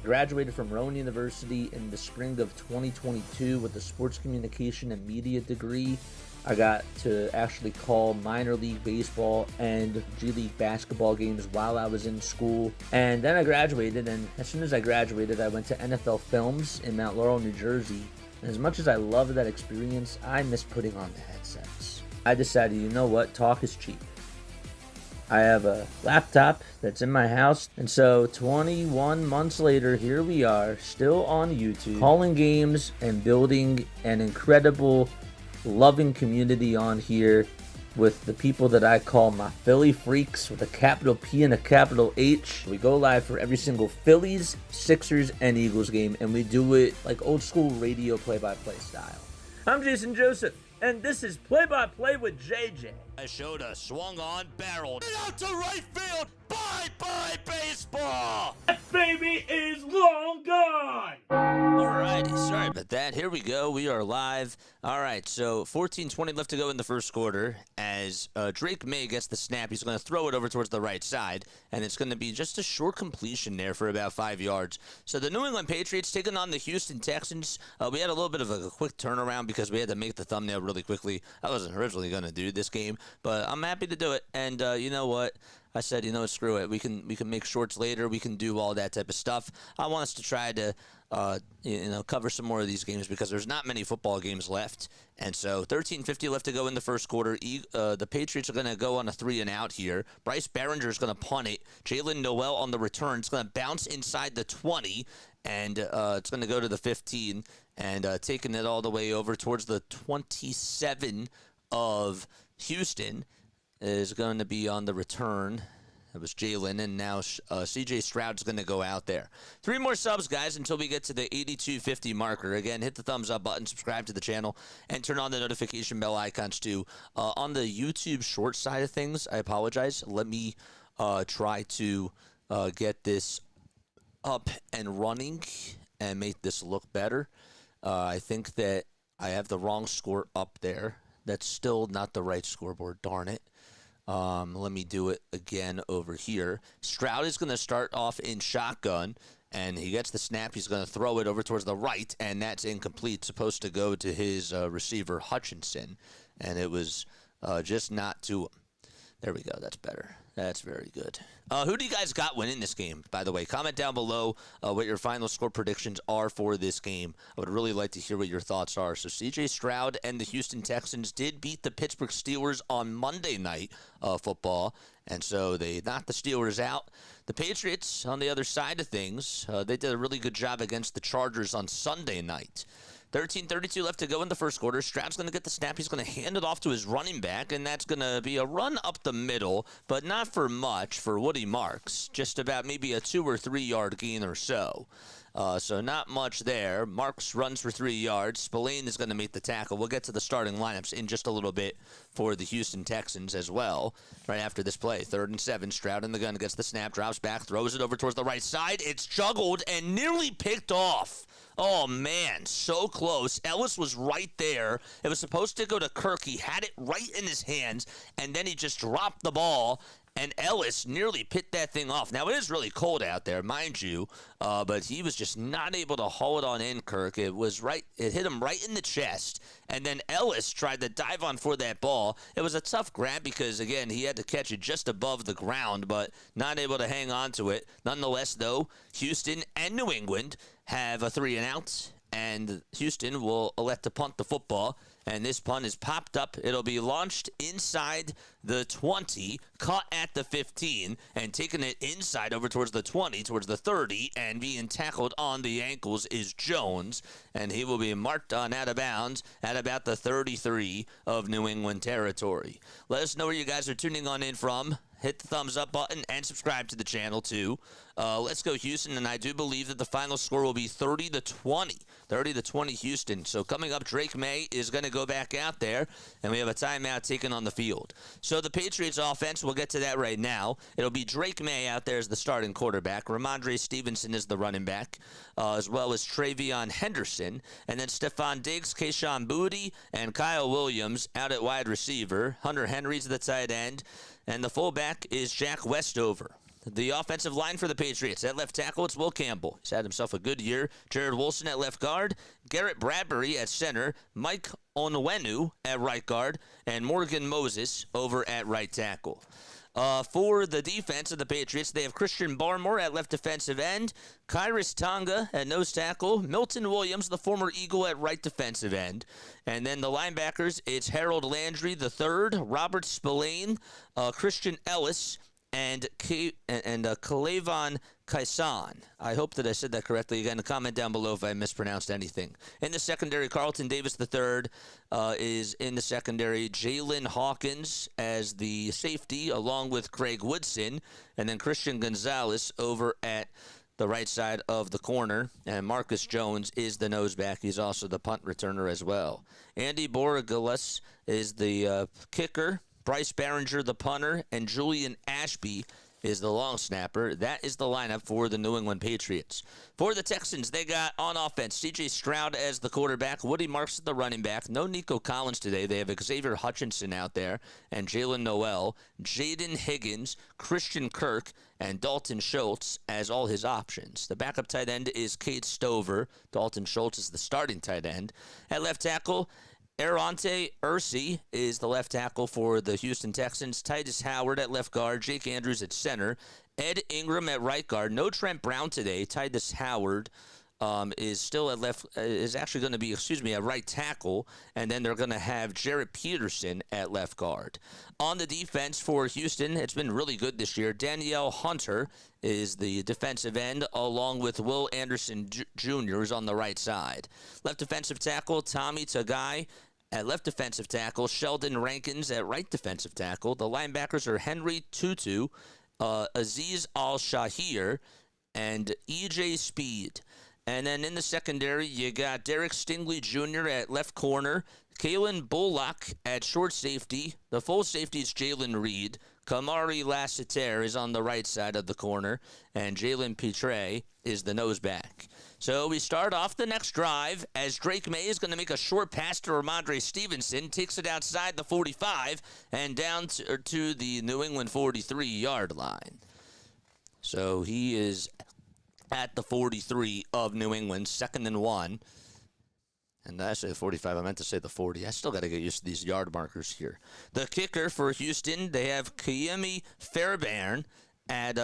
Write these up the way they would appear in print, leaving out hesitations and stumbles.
graduated from Rowan University in the spring of 2022 with a sports communication and media degree. I got to actually call minor league baseball and G League basketball games while I was in school. And then I graduated, and as soon as I graduated, I went to NFL Films in Mount Laurel, New Jersey. And as much as I loved that experience, I miss putting on the headsets. I decided, you know what, talk is cheap. I have a laptop that's in my house, and so 21 months later, here we are, still on YouTube, calling games and building an incredible, loving community on here with the people that I call my Philly freaks with a capital P and a capital H. We go live for every single Phillies, Sixers, and Eagles game, and we do it like old school radio play-by-play style. I'm Jason Joseph, and this is Play-by-Play with JJ. Showed swung on, barreled out to right field. Bye-bye baseball. That baby is long gone. Alrighty, sorry about that. Here we go. We are live. All right, so 14:20 left to go in the first quarter. As Drake Maye gets the snap, he's going to throw it over towards the right side, and it's going to be just a short completion there for about 5 yards. So the New England Patriots taking on the Houston Texans. We had a little bit of a quick turnaround because we had to make the thumbnail really quickly. I wasn't originally going to do this game, but I'm happy to do it. And you know what? I said, you know, screw it. We can make shorts later. We can do all that type of stuff. I want us to try to, cover some more of these games because there's not many football games left. And so 13:50 left to go in the first quarter. The Patriots are going to go on a 3-and-out here. Bryce Behringer is going to punt it. Jalen Noel on the return. It's going to bounce inside the 20, and it's going to go to the 15, and taking it all the way over towards the 27 of Houston is going to be on the return. It was Jalen, and now C.J. Stroud's going to go out there. 3 more subs, guys, until we get to the 8250 marker. Again, hit the thumbs up button, subscribe to the channel, and turn on the notification bell icons too. On the YouTube short side of things, I apologize. Let me try to get this up and running and make this look better. I think that I have the wrong score up there. That's still not the right scoreboard, darn it. Let me do it again over here. Stroud is going to start off in shotgun, and he gets the snap. He's going to throw it over towards the right, and that's incomplete. Supposed to go to his receiver, Hutchinson, and it was just not to him. There we go. That's better. That's very good. Who do you guys got winning this game, by the way? Comment down below what your final score predictions are for this game. I would really like to hear what your thoughts are. So C.J. Stroud and the Houston Texans did beat the Pittsburgh Steelers on Monday Night Football, and so they knocked the Steelers out. The Patriots, on the other side of things, they did a really good job against the Chargers on Sunday night. 13:32 left to go in the first quarter. Stroud's going to get the snap. He's going to hand it off to his running back, and that's going to be a run up the middle, but not for much for Woody Marks. Just about maybe a 2 or 3 yard gain or so. So not much there. Marks runs for 3 yards. Spillane is going to make the tackle. We'll get to the starting lineups in just a little bit for the Houston Texans as well. Right after this play, 3rd and 7. Stroud in the gun, gets the snap, drops back, throws it over towards the right side. It's juggled and nearly picked off. Oh, man, so close. Ellis was right there. It was supposed to go to Kirk. He had it right in his hands, and then he just dropped the ball, and Ellis nearly picked that thing off. Now, it is really cold out there, mind you, but he was just not able to haul it on in, Kirk. It hit him right in the chest, and then Ellis tried to dive on for that ball. It was a tough grab because, again, he had to catch it just above the ground, but not able to hang on to it. Nonetheless, though, Houston and New England have a 3-and-out, and Houston will elect to punt the football, and this punt is popped up. It'll be launched inside the 20, caught at the 15, and taking it inside over towards the 20, towards the 30, and being tackled on the ankles is Jones, and he will be marked on out of bounds at about the 33 of New England territory. Let us know where you guys are tuning on in from. Hit the thumbs up button and subscribe to the channel too. Let's go Houston, and I do believe that the final score will be 30-20. 30-20 Houston. So coming up, Drake Maye is going to go back out there, and we have a timeout taken on the field. So the Patriots offense, we'll get to that right now. It'll be Drake Maye out there as the starting quarterback. Ramondre Stevenson is the running back, as well as Travion Henderson. And then Stephon Diggs, Kayshon Boutte, and Kyle Williams out at wide receiver. Hunter Henry's the tight end. And the fullback is Jack Westover. The offensive line for the Patriots. At left tackle, it's Will Campbell. He's had himself a good year. Jared Wilson at left guard. Garrett Bradbury at center. Mike Onwenu at right guard. And Morgan Moses over at right tackle. For the defense of the Patriots, they have Christian Barmore at left defensive end, Kyrus Tonga at nose tackle, Milton Williams, the former Eagle, at right defensive end. And then the linebackers, it's Harold Landry III, Robert Spillane, Christian Ellis, and Kalavon Kaisan. I hope that I said that correctly. Again, comment down below if I mispronounced anything. In the secondary, Carlton Davis III is in the secondary. Jalen Hawkins as the safety, along with Craig Woodson. And then Christian Gonzalez over at the right side of the corner. And Marcus Jones is the noseback. He's also the punt returner as well. Andy Borigelis is the kicker. Bryce Barringer, the punter, and Julian Ashby is the long snapper. That is the lineup for the New England Patriots. For the Texans, they got on offense C.J. Stroud as the quarterback, Woody Marks the running back. No Nico Collins today. They have Xavier Hutchinson out there and Jalen Noel, Jaden Higgins, Christian Kirk, and Dalton Schultz as all his options. The backup tight end is Cade Stover. Dalton Schultz is the starting tight end. At left tackle, Aronte Ursi is the left tackle for the Houston Texans. Titus Howard at left guard. Jake Andrews at center. Ed Ingram at right guard. No Trent Brown today. Titus Howard is still at left. Is actually going to be, at right tackle. And then they're going to have Jarrett Peterson at left guard. On the defense for Houston, it's been really good this year. Danielle Hunter is the defensive end, along with Will Anderson Jr., who's on the right side. Left defensive tackle, Tommy Tagai. At left defensive tackle, Sheldon Rankins at right defensive tackle. The linebackers are Henry Tutu, Aziz Al-Shahir, and E.J. Speed. And then in the secondary, you got Derek Stingley Jr. at left corner, Kalen Bullock at short safety. The full safety is Jalen Reed. Kamari Lassiter is on the right side of the corner, and Jalen Petre is the noseback. So we start off the next drive as Drake Maye is going to make a short pass to Ramondre Stevenson, takes it outside the 45 and down to the New England 43-yard line. So he is at the 43 of New England, 2nd and 1. And I say the 45, I meant to say the 40. I still got to get used to these yard markers here. The kicker for Houston, they have Kiemi Fairbairn as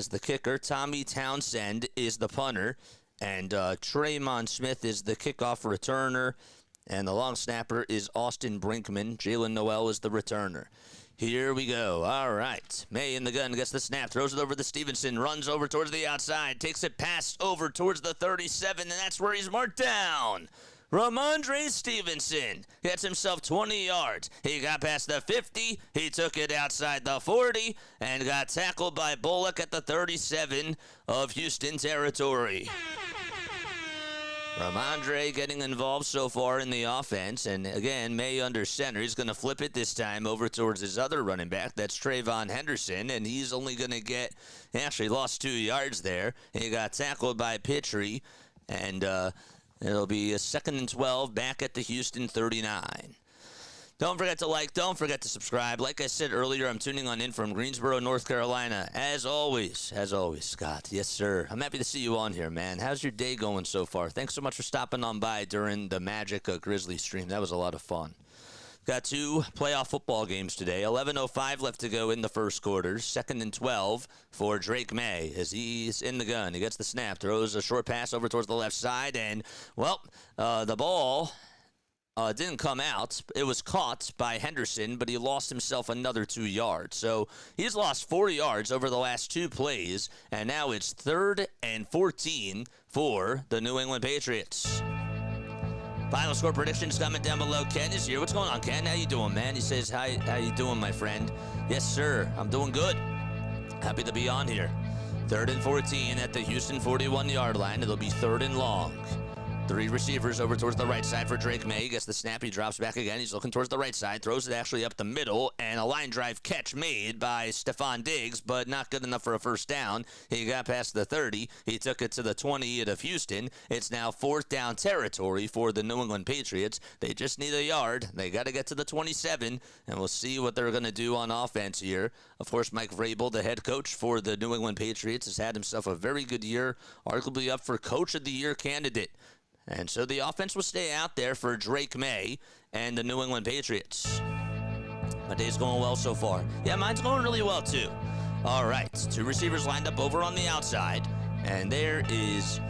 the kicker. Tommy Townsend is the punter. And Traymon Smith is the kickoff returner. And the long snapper is Austin Brinkman. Jalen Noel is the returner. Here we go. All right. Maye in the gun, gets the snap, throws it over to Stevenson, runs over towards the outside, takes it past over towards the 37, and that's where he's marked down. Ramondre Stevenson gets himself 20 yards. He got past the 50, he took it outside the 40, and got tackled by Bullock at the 37 of Houston territory. Ramondre getting involved so far in the offense. And again, Maye under center. He's going to flip it this time over towards his other running back. That's Trayvon Henderson. And he's only going to get, actually lost 2 yards there. He got tackled by Pitre. And it'll be a 2nd and 12 back at the Houston 39. Don't forget to like, don't forget to subscribe. Like I said earlier, I'm tuning in from Greensboro, North Carolina. As always, Scott. Yes, sir. I'm happy to see you on here, man. How's your day going so far? Thanks so much for stopping on by during the Magic Grizzlies stream. That was a lot of fun. Got 2 playoff football games today. 11:05 left to go in the first quarter. 2nd and 12 for Drake Maye as he's in the gun. He gets the snap, throws a short pass over towards the left side, and, well, the ball didn't come out. It was caught by Henderson, but he lost himself another 2 yards. So he's lost 4 yards over the last 2 plays, and now it's 3rd and 14 for the New England Patriots. Final score predictions comment down below. Ken is here. What's going on, Ken? How you doing, man? He says, hi, how you doing, my friend? Yes, sir. I'm doing good. Happy to be on here. 3rd and 14 at the Houston 41-yard line. It'll be 3rd and long. Three receivers over towards the right side for Drake Maye. He gets the snap. He drops back again. He's looking towards the right side. Throws it actually up the middle. And a line drive catch made by Stephon Diggs, but not good enough for a first down. He got past the 30. He took it to the 20 of Houston. It's now fourth down territory for the New England Patriots. They just need a yard. They got to get to the 27, and we'll see what they're going to do on offense here. Of course, Mike Vrabel, the head coach for the New England Patriots, has had himself a very good year, arguably up for Coach of the Year candidate. And so the offense will stay out there for Drake Maye and the New England Patriots. My day's going well so far. Yeah, mine's going really well, too. All right, two receivers lined up over on the outside. And there is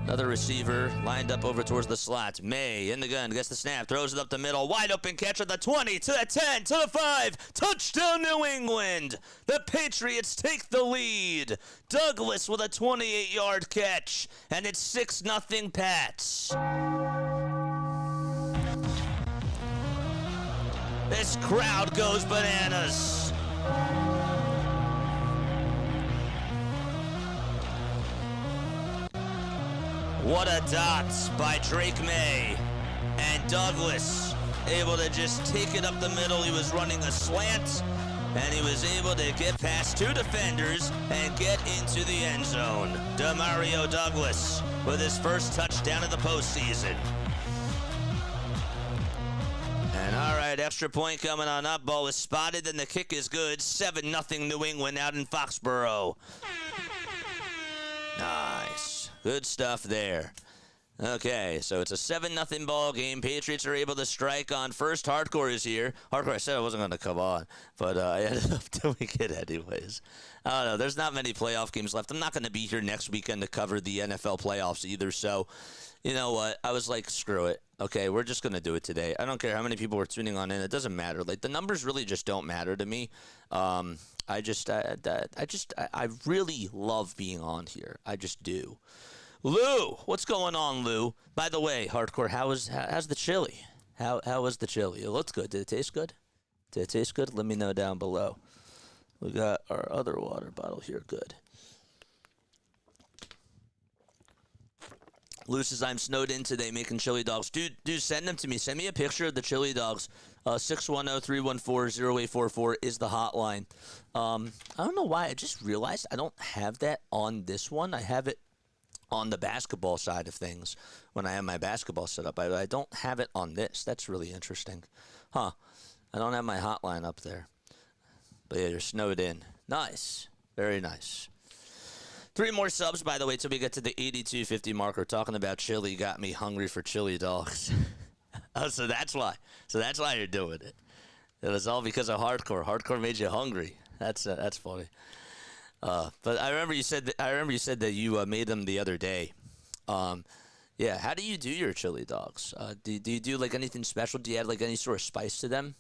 another receiver lined up over towards the slot. Maye in the gun, gets the snap, throws it up the middle. Wide open catch at the 20, to the 10, to the 5. Touchdown, New England. The Patriots take the lead. Douglas with a 28-yard catch. And it's 6-0 Pats. This crowd goes bananas. What a dot by Drake Maye. And Douglas able to just take it up the middle. He was running a slant, and he was able to get past two defenders and get into the end zone. Demario Douglas with his first touchdown of the postseason. And all right, extra point coming on up. Ball is spotted, and the kick is good. 7-0 New England out in Foxborough. Nice. Good stuff there. Okay, so it's a 7-0 ball game. Patriots are able to strike on first. Hardcore is here. Hardcore, I said I wasn't going to come on, but I ended up doing it anyways. I don't know. There's not many playoff games left. I'm not going to be here next weekend to cover the NFL playoffs either, so you know what? I was like, screw it. Okay, we're just going to do it today. I don't care how many people are tuning on in. It doesn't matter. Like, the numbers really just don't matter to me. I really love being on here. I just do. Lou, what's going on, Lou? By the way, Hardcore, how's the chili? How was the chili? It looked good. Did it taste good? Did it taste good? Let me know down below. We got our other water bottle here. Good. Lou says, I'm snowed in today making chili dogs. Dude, send them to me. Send me a picture of the chili dogs. 610-314-0844 is the hotline. I don't know why. I just realized I don't have that on this one. I have it on the basketball side of things when I have my basketball set up. I don't have it on this. That's really interesting. Huh. I don't have my hotline up there. But yeah, you're snowed in. Nice. Very nice. 3 more subs, by the way, till we get to the 8250 marker. Talking about chili got me hungry for chili dogs. Oh, so that's why. So that's why you're doing it. It was all because of Hardcore. Hardcore made you hungry. That's funny. But I remember you said that you made them the other day. Yeah. How do you do your chili dogs? Do you do like anything special? Do you add like any sort of spice to them?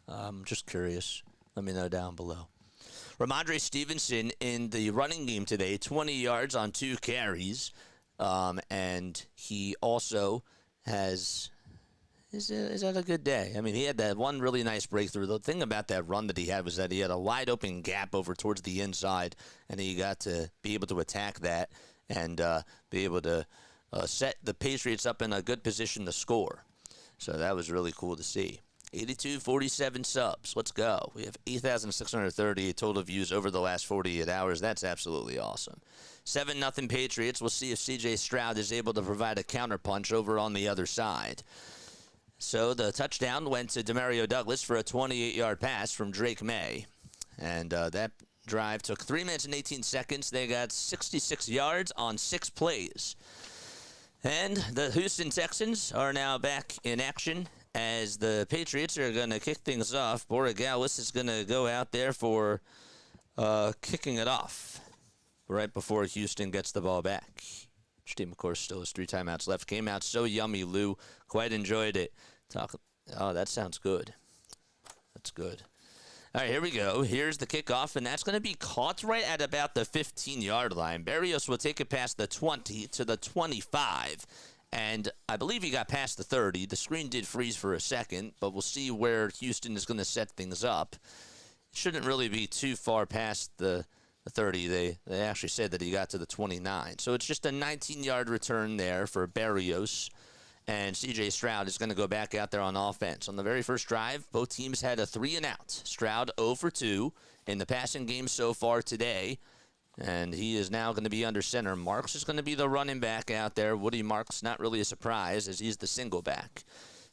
I'm just curious. Let me know down below. Ramondre Stevenson in the running game today, 20 yards on 2 carries, and he also has. Is that a good day? I mean, he had that one really nice breakthrough. The thing about that run that he had was that he had a wide open gap over towards the inside, and he got to be able to attack that and be able to set the Patriots up in a good position to score. So that was really cool to see. 8247 subs. Let's go. We have 8,630 total views over the last 48 hours. That's absolutely awesome. 7-0 Patriots. We'll see if C.J. Stroud is able to provide a counterpunch over on the other side. So the touchdown went to Demario Douglas for a 28-yard pass from Drake Maye. And that drive took 3 minutes and 18 seconds. They got 66 yards on 6 plays. And the Houston Texans are now back in action as the Patriots are going to kick things off. Borregales is going to go out there for kicking it off right before Houston gets the ball back. Which team, of course, still has 3 timeouts left. Came out so yummy, Lou. Quite enjoyed it. Oh, that sounds good. That's good. All right, here we go. Here's the kickoff, and that's going to be caught right at about the 15-yard line. Berrios will take it past the 20 to the 25. And I believe he got past the 30. The screen did freeze for a second, but we'll see where Houston is going to set things up. It shouldn't really be too far past the the 30. They actually said that he got to the 29. So it's just a 19-yard return there for Berrios. And C.J. Stroud is going to go back out there on offense. On the very first drive, both teams had a 3-and-out. Stroud 0 for 2 in the passing game so far today. And he is now going to be under center. Marks is going to be the running back out there. Woody Marks, not really a surprise, as he's the single back.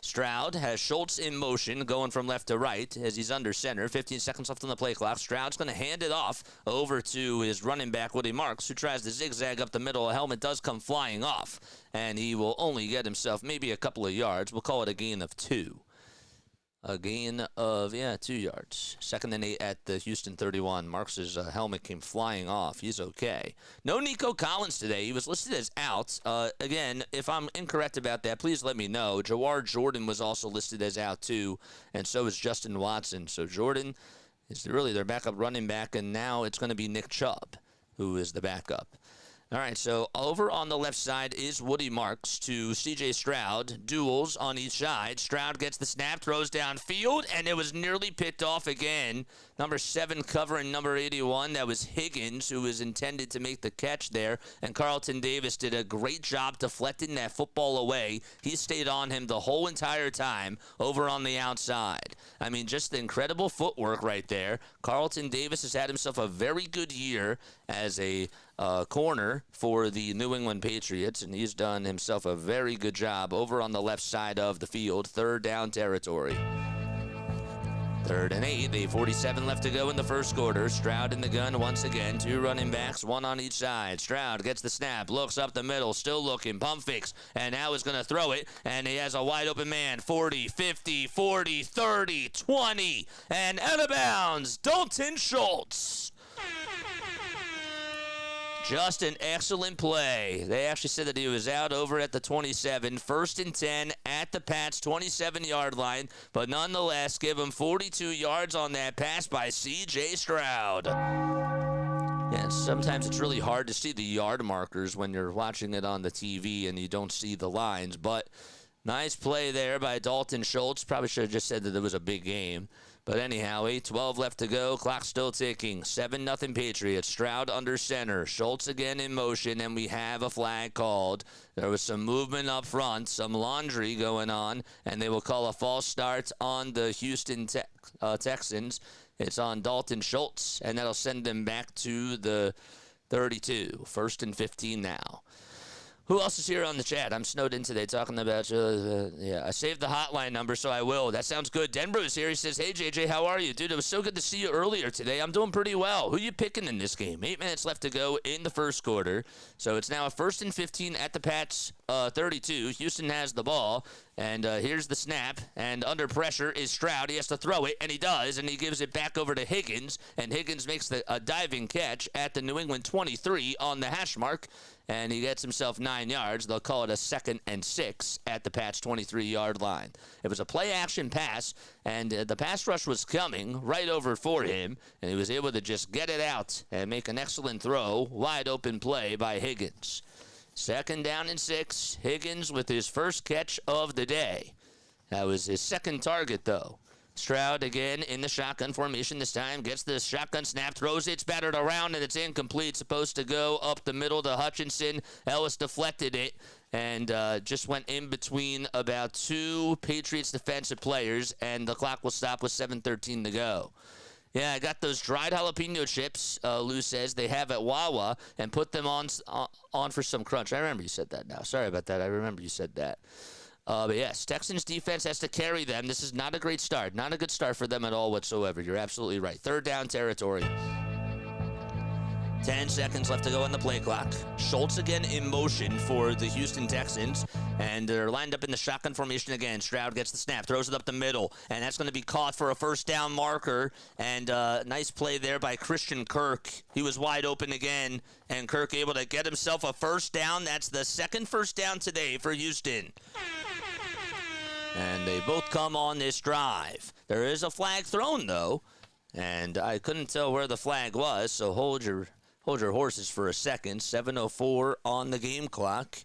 Stroud has Schultz in motion, going from left to right as he's under center. 15 seconds left on the play clock. Stroud's going to hand it off over to his running back, Woody Marks, who tries to zigzag up the middle. A helmet does come flying off, and he will only get himself maybe a couple of yards. We'll call it a gain of 2. A gain of, 2 yards. 2nd and 8 at the Houston 31. Marks' helmet came flying off. He's okay. No Nico Collins today. He was listed as out. Again, if I'm incorrect about that, please let me know. Jawar Jordan was also listed as out too, and so is Justin Watson. So Jordan is really their backup running back, and now it's going to be Nick Chubb, who is the backup. All right, so over on the left side is Woody Marks to C.J. Stroud. Duels on each side. Stroud gets the snap, throws downfield, and it was nearly picked off again. Number 7 covering number 81. That was Higgins, who was intended to make the catch there. And Carlton Davis did a great job deflecting that football away. He stayed on him the whole entire time over on the outside. I mean, just the incredible footwork right there. Carlton Davis has had himself a very good year as a corner for the New England Patriots, and he's done himself a very good job over on the left side of the field. 3rd down territory. 3rd and 8, 8:47 left to go in the first quarter. Stroud in the gun once again. 2 running backs, 1 on each side. Stroud gets the snap, looks up the middle, still looking, pump fakes, and now is going to throw it, and he has a wide open man. 40, 50, 40, 30, 20, and out of bounds, Dalton Schultz. Just an excellent play. They actually said that he was out over at the 27. 1st and 10 at the Pats' 27-yard line. But nonetheless, give him 42 yards on that pass by C.J. Stroud. Yeah, sometimes it's really hard to see the yard markers when you're watching it on the TV and you don't see the lines. But nice play there by Dalton Schultz. Probably should have just said that it was a big game. But anyhow, 8:12 left to go. Clock still ticking. 7-0 Patriots. Stroud under center. Schultz again in motion, and we have a flag called. There was some movement up front, some laundry going on, and they will call a false start on the Houston Texans. It's on Dalton Schultz, and that'll send him back to the 32. 1st and 15 now. Who else is here on the chat? I'm snowed in today talking about, I saved the hotline number, so I will. That sounds good. Denver is here. He says, hey, JJ, how are you? Dude, it was so good to see you earlier today. I'm doing pretty well. Who you picking in this game? 8 minutes left to go in the first quarter. So it's now a 1st and 15 at the Pats 32. Houston has the ball. And here's the snap, and under pressure is Stroud. He has to throw it, and he does, and he gives it back over to Higgins, and Higgins makes a diving catch at the New England 23 on the hash mark, and he gets himself 9 yards. They'll call it a 2nd and 6 at the Pats' 23-yard line. It was a play-action pass, and the pass rush was coming right over for him, and he was able to just get it out and make an excellent throw. Wide open play by Higgins. 2nd down and 6. Higgins with his first catch of the day. That was his 2nd target, though. Stroud again in the shotgun formation this time. Gets the shotgun snap, throws it, it's battered around, and it's incomplete. Supposed to go up the middle to Hutchinson. Ellis deflected it and just went in between about 2 Patriots defensive players, and the clock will stop with 7:13 to go. Yeah, I got those dried jalapeno chips, Lou says, they have at Wawa, and put them on for some crunch. I remember you said that now. Sorry about that. I remember you said that. But yes, Texans defense has to carry them. This is not a great start. Not a good start for them at all whatsoever. You're absolutely right. 3rd down territory. 10 seconds left to go on the play clock. Schultz again in motion for the Houston Texans, and they're lined up in the shotgun formation again. Stroud gets the snap, throws it up the middle, and that's going to be caught for a 1st down marker, and nice play there by Christian Kirk. He was wide open again, and Kirk able to get himself a 1st down. That's the 2nd 1st down today for Houston. And they both come on this drive. There is a flag thrown, though, and I couldn't tell where the flag was, so hold your horses for a second. 7:04 on the game clock.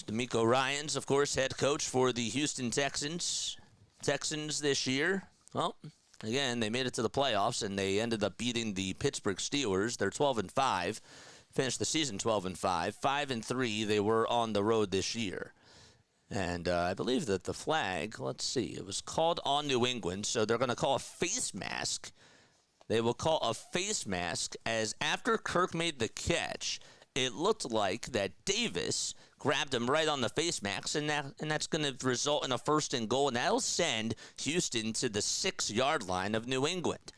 D'Amico Ryans, of course, head coach for the Houston Texans. Texans this year. Well, again, they made it to the playoffs, and they ended up beating the Pittsburgh Steelers. They're 12-5, finished the season 12-5. 5-3, they were on the road this year. And I believe that the flag, let's see, it was called on New England, so they're going to call a face mask. They will call a face mask, as after Kirk made the catch, it looked like that Davis grabbed him right on the face mask, and that's going to result in a 1st and goal, and that'll send Houston to the 6-yard line of New England.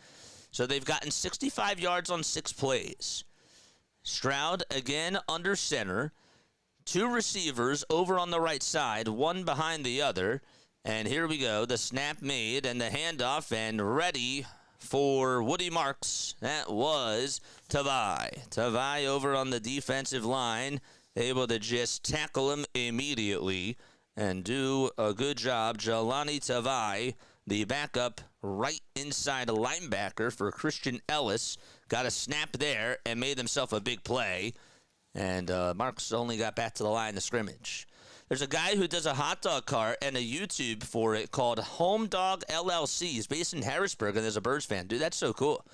So they've gotten 65 yards on 6 plays. Stroud, again, under center. 2 receivers over on the right side, one behind the other. And here we go, the snap made and the handoff, and ready for Woody Marks. That was Tavai. Tavai over on the defensive line, able to just tackle him immediately and do a good job. Jelani Tavai, the backup right inside linebacker for Christian Ellis, got a snap there and made himself a big play. And Marks only got back to the line of scrimmage. There's a guy who does a hot dog cart and a YouTube for it called Home Dog LLC. He's based in Harrisburg, and there's a Birds fan. Dude, that's so cool.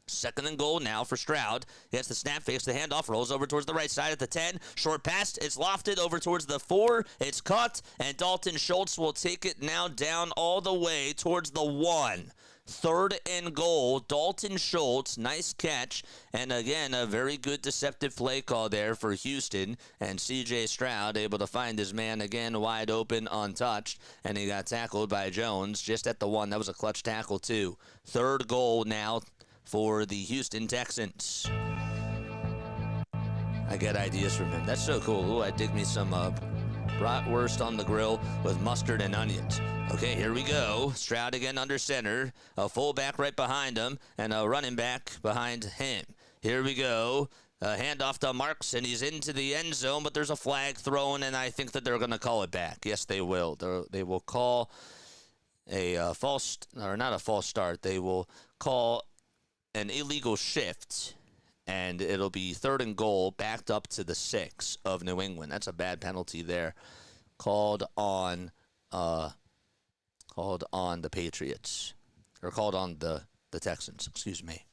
2nd and goal now for Stroud. He has the snap, fakes the handoff, rolls over towards the right side at the 10. Short pass, it's lofted over towards the 4. It's caught, and Dalton Schultz will take it now down all the way towards the 1. 3rd and goal, Dalton Schultz, nice catch, and again, a very good deceptive play call there for Houston, and C.J. Stroud able to find his man again wide open, untouched, and he got tackled by Jones just at the 1. That was a clutch tackle, too. 3rd goal now for the Houston Texans. I get ideas from him. That's so cool. Ooh, I dig me some bratwurst on the grill with mustard and onions. Okay, here we go. Stroud again under center. A fullback right behind him, and a running back behind him. Here we go. A handoff to Marks, and he's into the end zone, but there's a flag thrown, and I think that they're going to call it back. Yes, they will. They will call a false, or not a false start. They will call an illegal shift, and it'll be 3rd and goal, backed up to the 6 of New England. That's a bad penalty there. Called on the Patriots, or called on the Texans, excuse me.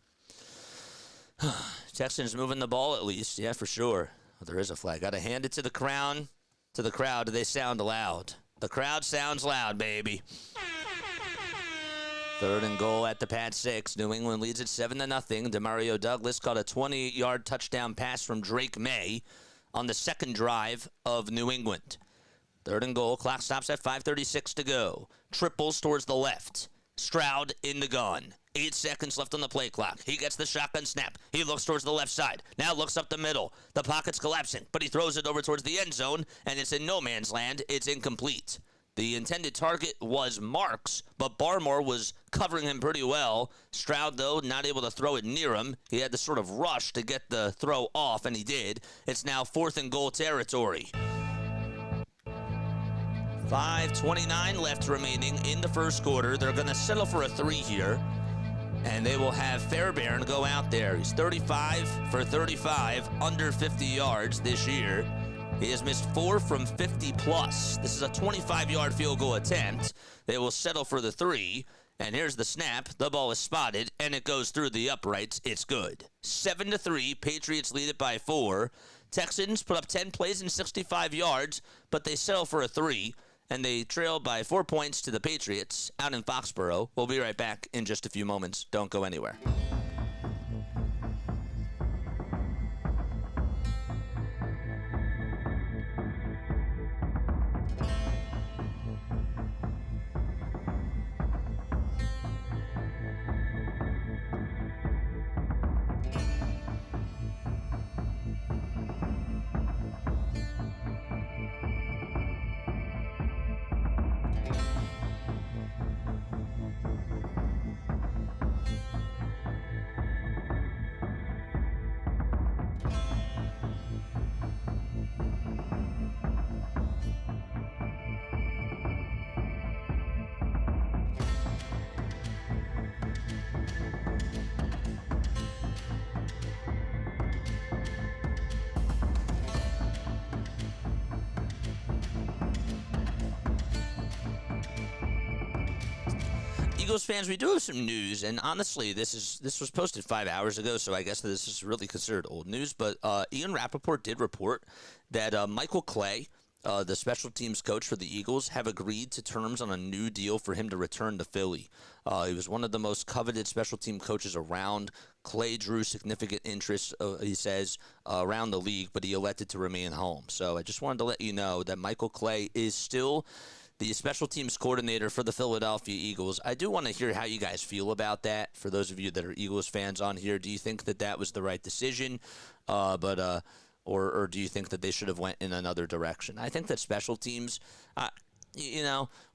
Texans moving the ball at least, yeah, for sure. Oh, there is a flag. Got to hand it to the crowd. They sound loud. The crowd sounds loud, baby. 3rd and goal at the Pat 6. New England leads it 7-0. Demario Douglas caught a 28-yard touchdown pass from Drake Maye on the 2nd drive of New England. 3rd and goal. Clock stops at 5:36 to go. Triples towards the left. Stroud in the gun. 8 seconds left on the play clock. He gets the shotgun snap. He looks towards the left side. Now looks up the middle. The pocket's collapsing, but he throws it over towards the end zone, and it's in no man's land. It's incomplete. The intended target was Marks, but Barmore was covering him pretty well. Stroud, though, not able to throw it near him. He had to sort of rush to get the throw off, and he did. It's now 4th and goal territory. 5:29 left remaining in the first quarter. They're going to settle for a 3 here, and they will have Fairbairn go out there. He's 35 for 35, under 50 yards this year. He has missed 4 from 50-plus. This is a 25-yard field goal attempt. They will settle for the 3. And here's the snap. The ball is spotted, and it goes through the uprights. It's good. 7-3. Patriots lead it by 4. Texans put up 10 plays and 65 yards, but they settle for a 3. And they trail by 4 points to the Patriots out in Foxborough. We'll be right back in just a few moments. Don't go anywhere. Eagles fans, we do have some news, and honestly, this was posted 5 hours ago, so I guess this is really considered old news. But Ian Rappaport did report that Michael Clay, the special teams coach for the Eagles, have agreed to terms on a new deal for him to return to Philly. He was one of the most coveted special team coaches around. Clay drew significant interest, he says, around the league, but he elected to remain home. So I just wanted to let you know that Michael Clay is still the special teams coordinator for the Philadelphia Eagles. I do want to hear how you guys feel about that. For those of you that are Eagles fans on here, do you think that that was the right decision? Or do you think that they should have went in another direction? I think that special teams,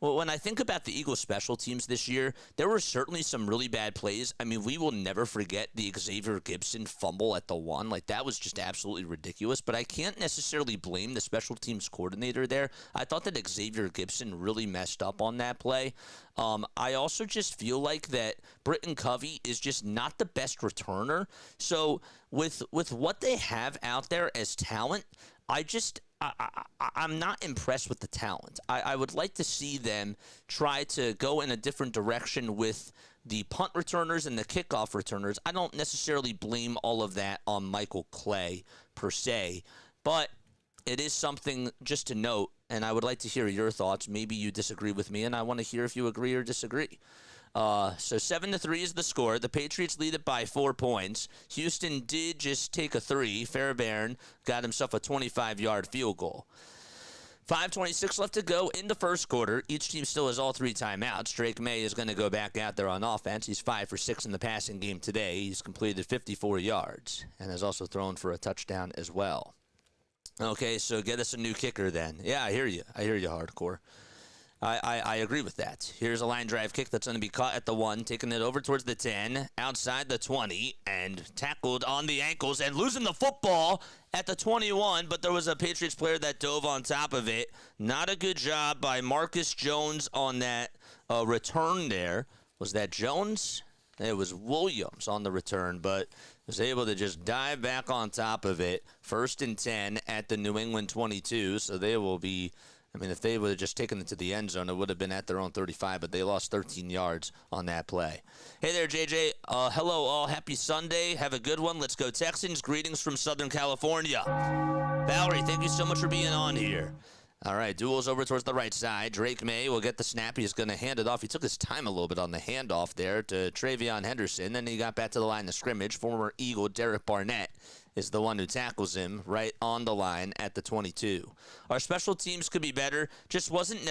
when I think about the Eagles special teams this year, there were certainly some really bad plays. I mean, we will never forget the Xavier Gibson fumble at the 1. Like, that was just absolutely ridiculous. But I can't necessarily blame the special teams coordinator there. I thought that Xavier Gibson really messed up on that play. I also just feel like that Britton Covey is just not the best returner. So with what they have out there as talent, I'm not impressed with the talent. I would like to see them try to go in a different direction with the punt returners and the kickoff returners. I don't necessarily blame all of that on Michael Clay per se, but it is something just to note, and I would like to hear your thoughts. Maybe you disagree with me, and I want to hear if you agree or disagree. So 7-3 is the score. The Patriots lead it by 4 points. Houston did just take a 3. Fairbairn got himself a 25-yard field goal. 5:26 left to go in the first quarter. Each team still has all 3 timeouts. Drake Maye is going to go back out there on offense. He's 5 for 6 in the passing game today. He's completed 54 yards and has also thrown for a touchdown as well. Okay, so get us a new kicker then. Yeah, I hear you. Hardcore. I agree with that. Here's a line drive kick that's going to be caught at the 1, taking it over towards the 10, outside the 20, and tackled on the ankles and losing the football at the 21, but there was a Patriots player that dove on top of it. Not a good job by Marcus Jones on that return there. Was that Jones? It was Williams on the return, but was able to just dive back on top of it. 1st and 10 at the New England 22, so they will be... I mean, if they would have just taken it to the end zone, it would have been at their own 35, but they lost 13 yards on that play. Hey there, JJ. Hello, all. Happy Sunday. Have a good one. Let's go Texans. Greetings from Southern California. Valerie, thank you so much for being on here. All right, duels over towards the right side. Drake Maye will get the snap. He's going to hand it off. He took his time a little bit on the handoff there to Travion Henderson. Then he got back to the line of scrimmage. Former Eagle Derek Barnett is the one who tackles him right on the line at the 22. Our special teams could be better. Just wasn't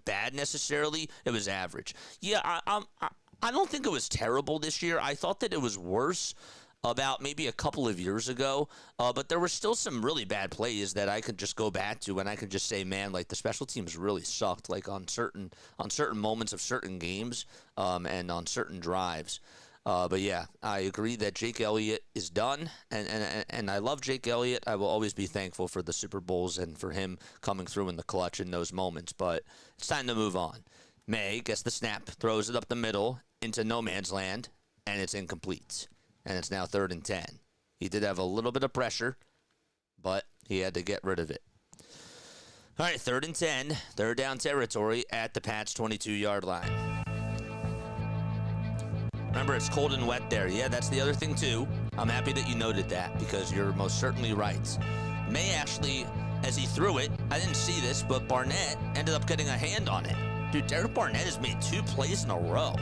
bad necessarily. It was average. Yeah, I don't think it was terrible this year. I thought that it was worse about maybe a couple of years ago, but there were still some really bad plays that I could just go back to, and I could just say, man, like the special teams really sucked, like on certain moments of certain games, and on certain drives. But yeah, I agree that Jake Elliott is done, and I love Jake Elliott. I will always be thankful for the Super Bowls and for him coming through in the clutch in those moments. But it's time to move on. Maye gets the snap, throws it up the middle into no man's land, and it's incomplete. And it's now 3rd and 10. He did have a little bit of pressure, but he had to get rid of it. All right, 3rd and 10, 3rd down territory at the Pats' 22-yard line. Remember, it's cold and wet there. Yeah, that's the other thing, too. I'm happy that you noted that because you're most certainly right. Maye actually, as he threw it, I didn't see this, but Barnett ended up getting a hand on it. Dude, Derek Barnett has made 2 plays in a row.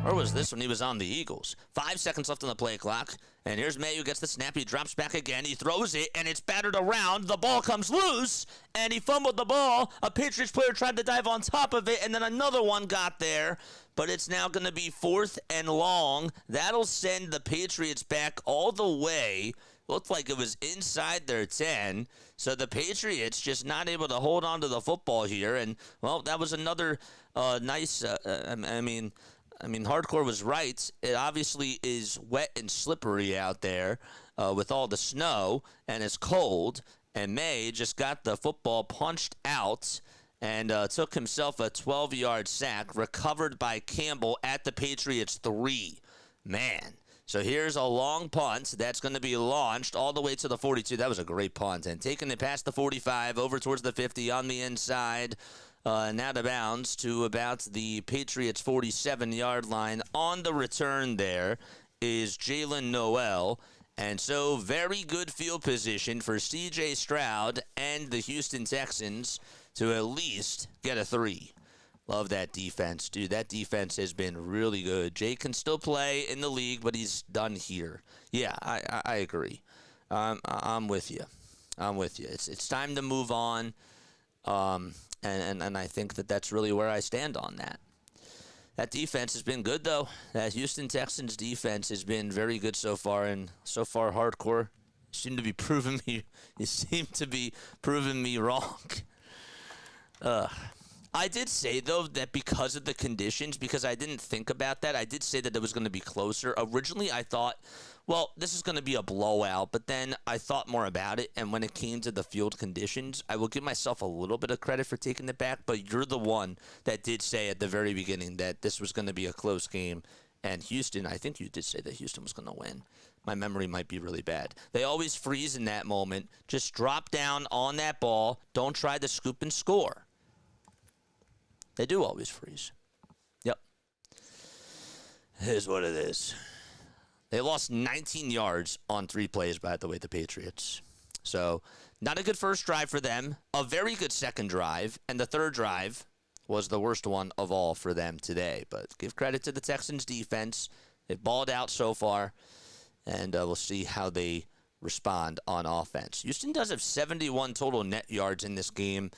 Or was this when he was on the Eagles? 5 seconds left on the play clock. And here's Maye who gets the snap. He drops back again. He throws it, and it's battered around. The ball comes loose, and he fumbled the ball. A Patriots player tried to dive on top of it, and then another one got there. But it's now going to be 4th and long. That'll send the Patriots back all the way. Looked like it was inside their 10. So the Patriots just not able to hold on to the football here. And, well, that was another nice, I mean, Hardcore was right. It obviously is wet and slippery out there with all the snow, and it's cold. And Maye just got the football punched out and took himself a 12-yard sack, recovered by Campbell at the Patriots 3. Man. So here's a long punt that's going to be launched all the way to the 42. That was a great punt. And taking it past the 45, over towards the 50 on the inside. and out of bounds to about the Patriots 47-yard line. On the return there is Jalen Noel. And so very good field position for C.J. Stroud and the Houston Texans to at least get a 3. Love that defense. Dude, that defense has been really good. Jay can still play in the league, but he's done here. Yeah, I agree. I'm with you. I'm with you. It's time to move on, and I think that's really where I stand on that. That defense has been good, though. That Houston Texans defense has been very good so far, and so far hardcore. You seem to be proving me wrong. I did say, though, that because of the conditions, because I didn't think about that, I did say that it was going to be closer. Originally, I thought, well, this is going to be a blowout, but then I thought more about it, and when it came to the field conditions, I will give myself a little bit of credit for taking it back, but you're the one that did say at the very beginning that this was going to be a close game, and Houston, I think you did say that Houston was going to win. My memory might be really bad. They always freeze in that moment. Just drop down on that ball. Don't try to scoop and score. They do always freeze. Yep. It is what it is. They lost 19 yards on 3 plays, by the way, the Patriots. So, not a good first drive for them. A very good second drive. And the third drive was the worst one of all for them today. But give credit to the Texans' defense. They've balled out so far. And we'll see how they respond on offense. Houston does have 71 total net yards in this game.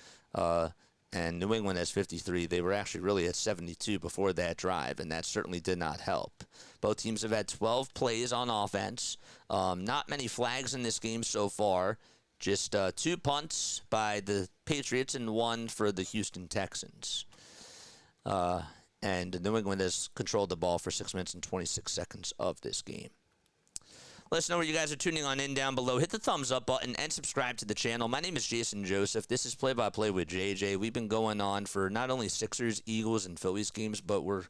And New England has 53. They were actually really at 72 before that drive, and that certainly did not help. Both teams have had 12 plays on offense. Not many flags in this game so far. Just 2 punts by the Patriots and 1 for the Houston Texans. And New England has controlled the ball for 6 minutes and 26 seconds of this game. Let us know where you guys are tuning on in down below. Hit the thumbs up button and subscribe to the channel. My name is Jason Joseph. This is Play-by-Play with JJ. We've been going on for not only Sixers, Eagles, and Phillies games, but we're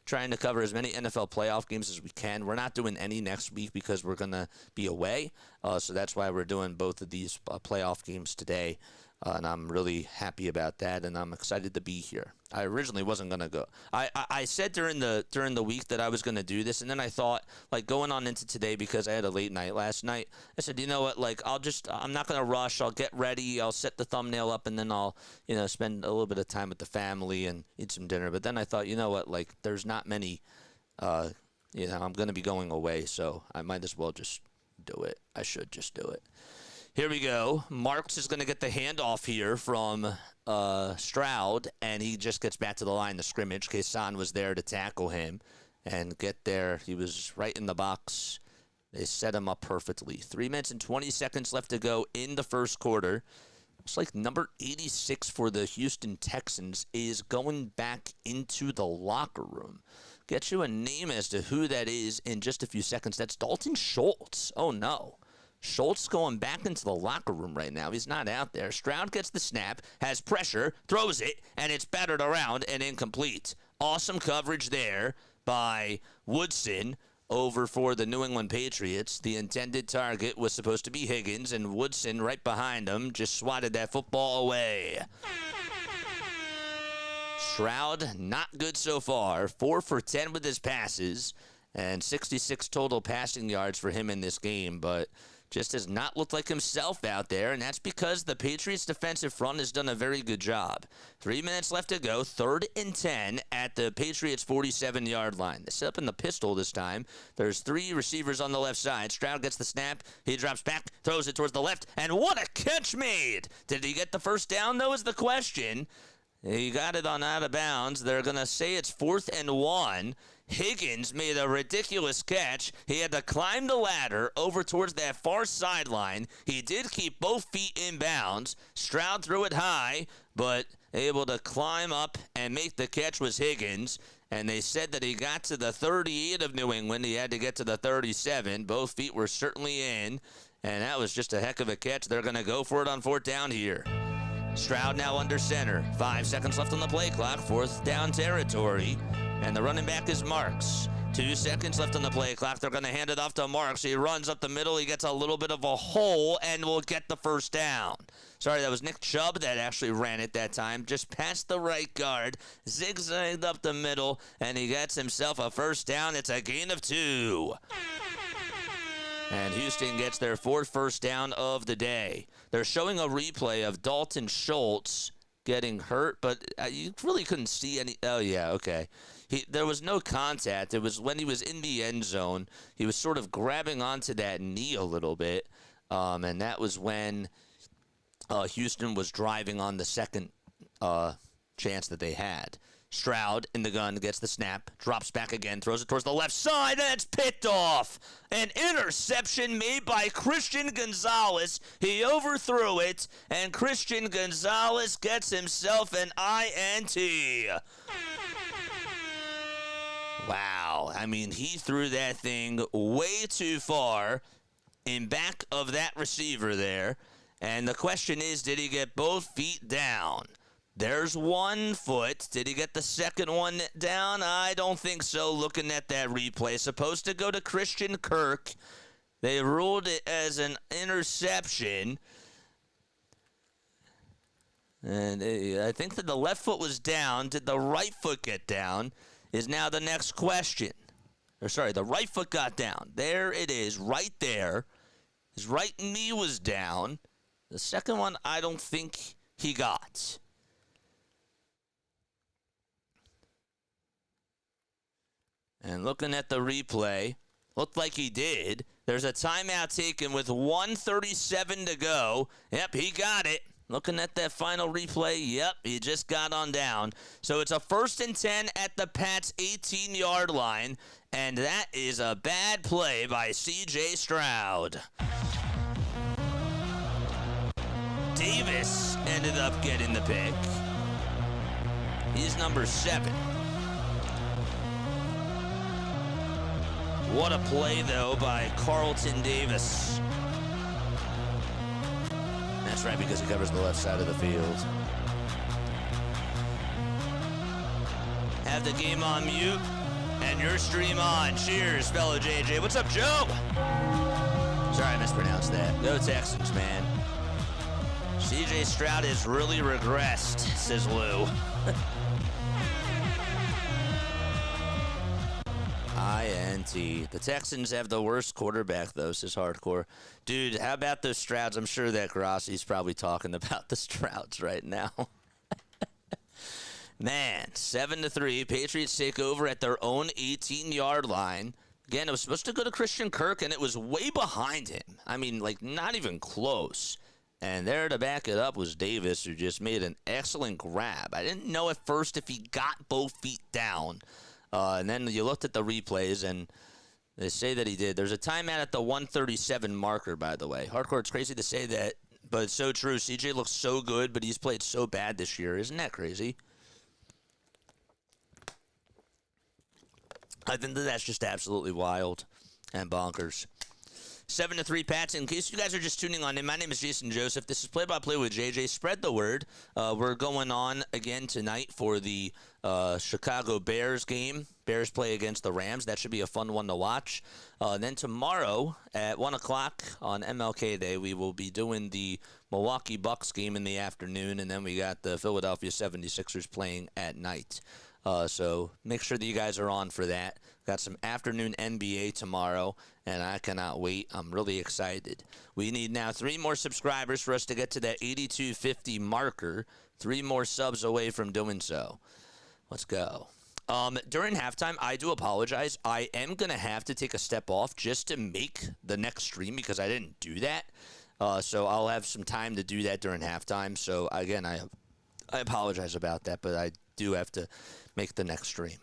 trying to cover as many NFL playoff games as we can. We're not doing any next week because we're going to be away. So that's why we're doing both of these playoff games today. And I'm really happy about that, and I'm excited to be here. I originally wasn't going to go. I said during the week that I was going to do this, and then I thought, like, going on into today because I had a late night last night, I said, you know what, like, I'm not going to rush. I'll get ready. I'll set the thumbnail up, and then I'll, spend a little bit of time with the family and eat some dinner. But then I thought, you know what, like, there's not many, I'm going to be going away, so I might as well just do it. I should just do it. Here we go. Marks is going to get the handoff here from Stroud, and he just gets back to the line of scrimmage. Kasan was there to tackle him and get there. He was right in the box. They set him up perfectly. 3 minutes and 20 seconds left to go in the first quarter. Looks like number 86 for the Houston Texans is going back into the locker room. Get you a name as to who that is in just a few seconds. That's Dalton Schultz. Oh, no. Schultz going back into the locker room right now. He's not out there. Stroud gets the snap, has pressure, throws it, and it's battered around and incomplete. Awesome coverage there by Woodson over for the New England Patriots. The intended target was supposed to be Higgins, and Woodson right behind him just swatted that football away. Stroud, not good so far. 4 for 10 with his passes, and 66 total passing yards for him in this game, but just does not look like himself out there, and that's because the Patriots' defensive front has done a very good job. 3 minutes left to go, 3rd and 10 at the Patriots' 47-yard line. They set up in the pistol this time. There's 3 receivers on the left side. Stroud gets the snap. He drops back, throws it towards the left, and what a catch made! Did he get the first down, though, is the question. He got it on out of bounds. They're going to say it's 4th and 1. Higgins made a ridiculous catch. He had to climb the ladder over towards that far sideline. He did keep both feet in bounds. Stroud threw it high, but able to climb up and make the catch was Higgins. And they said that he got to the 38 of New England. He had to get to the 37. Both feet were certainly in, and that was just a heck of a catch. They're going to go for it on 4th down here. Stroud now under center. 5 seconds left on the play clock. 4th down territory. And the running back is Marks. 2 seconds left on the play clock. They're going to hand it off to Marks. He runs up the middle. He gets a little bit of a hole and will get the first down. Sorry, that was Nick Chubb that actually ran it that time. Just past the right guard, zigzagged up the middle, and he gets himself a first down. It's a gain of 2. And Houston gets their 4th first down of the day. They're showing a replay of Dalton Schultz getting hurt, but you really couldn't see any. Oh, yeah, okay. There was no contact. It was when he was in the end zone. He was sort of grabbing onto that knee a little bit, and that was when Houston was driving on the second chance that they had. Stroud in the gun gets the snap, drops back again, throws it towards the left side, and it's picked off. An interception made by Christian Gonzalez. He overthrew it, and Christian Gonzalez gets himself an INT. Wow. I mean, he threw that thing way too far in back of that receiver there. And the question is, did he get both feet down? There's 1 foot. Did he get the second one down? I don't think so, looking at that replay. Supposed to go to Christian Kirk. They ruled it as an interception. And I think that the left foot was down. Did the right foot get down? Is now the next question. Or sorry, the right foot got down. There it is, right there. His right knee was down. The second one, I don't think he got. And looking at the replay, looked like he did. There's a timeout taken with 1:37 to go. Yep, he got it. Looking at that final replay, yep, he just got on down. So it's a 1st and 10 at the Pats' 18-yard line, and that is a bad play by C.J. Stroud. Davis ended up getting the pick. He's number 7. What a play, though, by Carlton Davis. That's right, because he covers the left side of the field. Have the game on mute and your stream on. Cheers, fellow JJ. What's up, Joe? Sorry, I mispronounced that. Go Texans, man. CJ Stroud has really regressed, says Lou. INT. The Texans have the worst quarterback, though, says Hardcore. Dude, how about those Strouds? I'm sure that Grassi's probably talking about the Strouds right now. Man, 7-3. Patriots take over at their own 18-yard line. Again, it was supposed to go to Christian Kirk, and it was way behind him. I mean, like, not even close. And there to back it up was Davis, who just made an excellent grab. I didn't know at first if he got both feet down. And then you looked at the replays, and they say that he did. There's a timeout at the 1:37 marker, by the way. Hardcore, it's crazy to say that, but it's so true. CJ looks so good, but he's played so bad this year. Isn't that crazy? I think that that's just absolutely wild and bonkers. 7-3 Pats. In case you guys are just tuning on in, my name is Jason Joseph. This is Play-by-Play with JJ. Spread the word. We're going on again tonight for the Chicago Bears game. Bears play against the Rams. That should be a fun one to watch. Then tomorrow at 1 o'clock on MLK Day, we will be doing the Milwaukee Bucks game in the afternoon, and then we got the Philadelphia 76ers playing at night. So make sure that you guys are on for that. Got some afternoon NBA tomorrow, and I cannot wait. I'm really excited. We need now 3 more subscribers for us to get to that 8250 marker. 3 more subs away from doing so. Let's go. During halftime, I do apologize. I am going to have to take a step off just to make the next stream because I didn't do that. So I'll have some time to do that during halftime. So, again, I apologize about that, but I do have to make the next stream.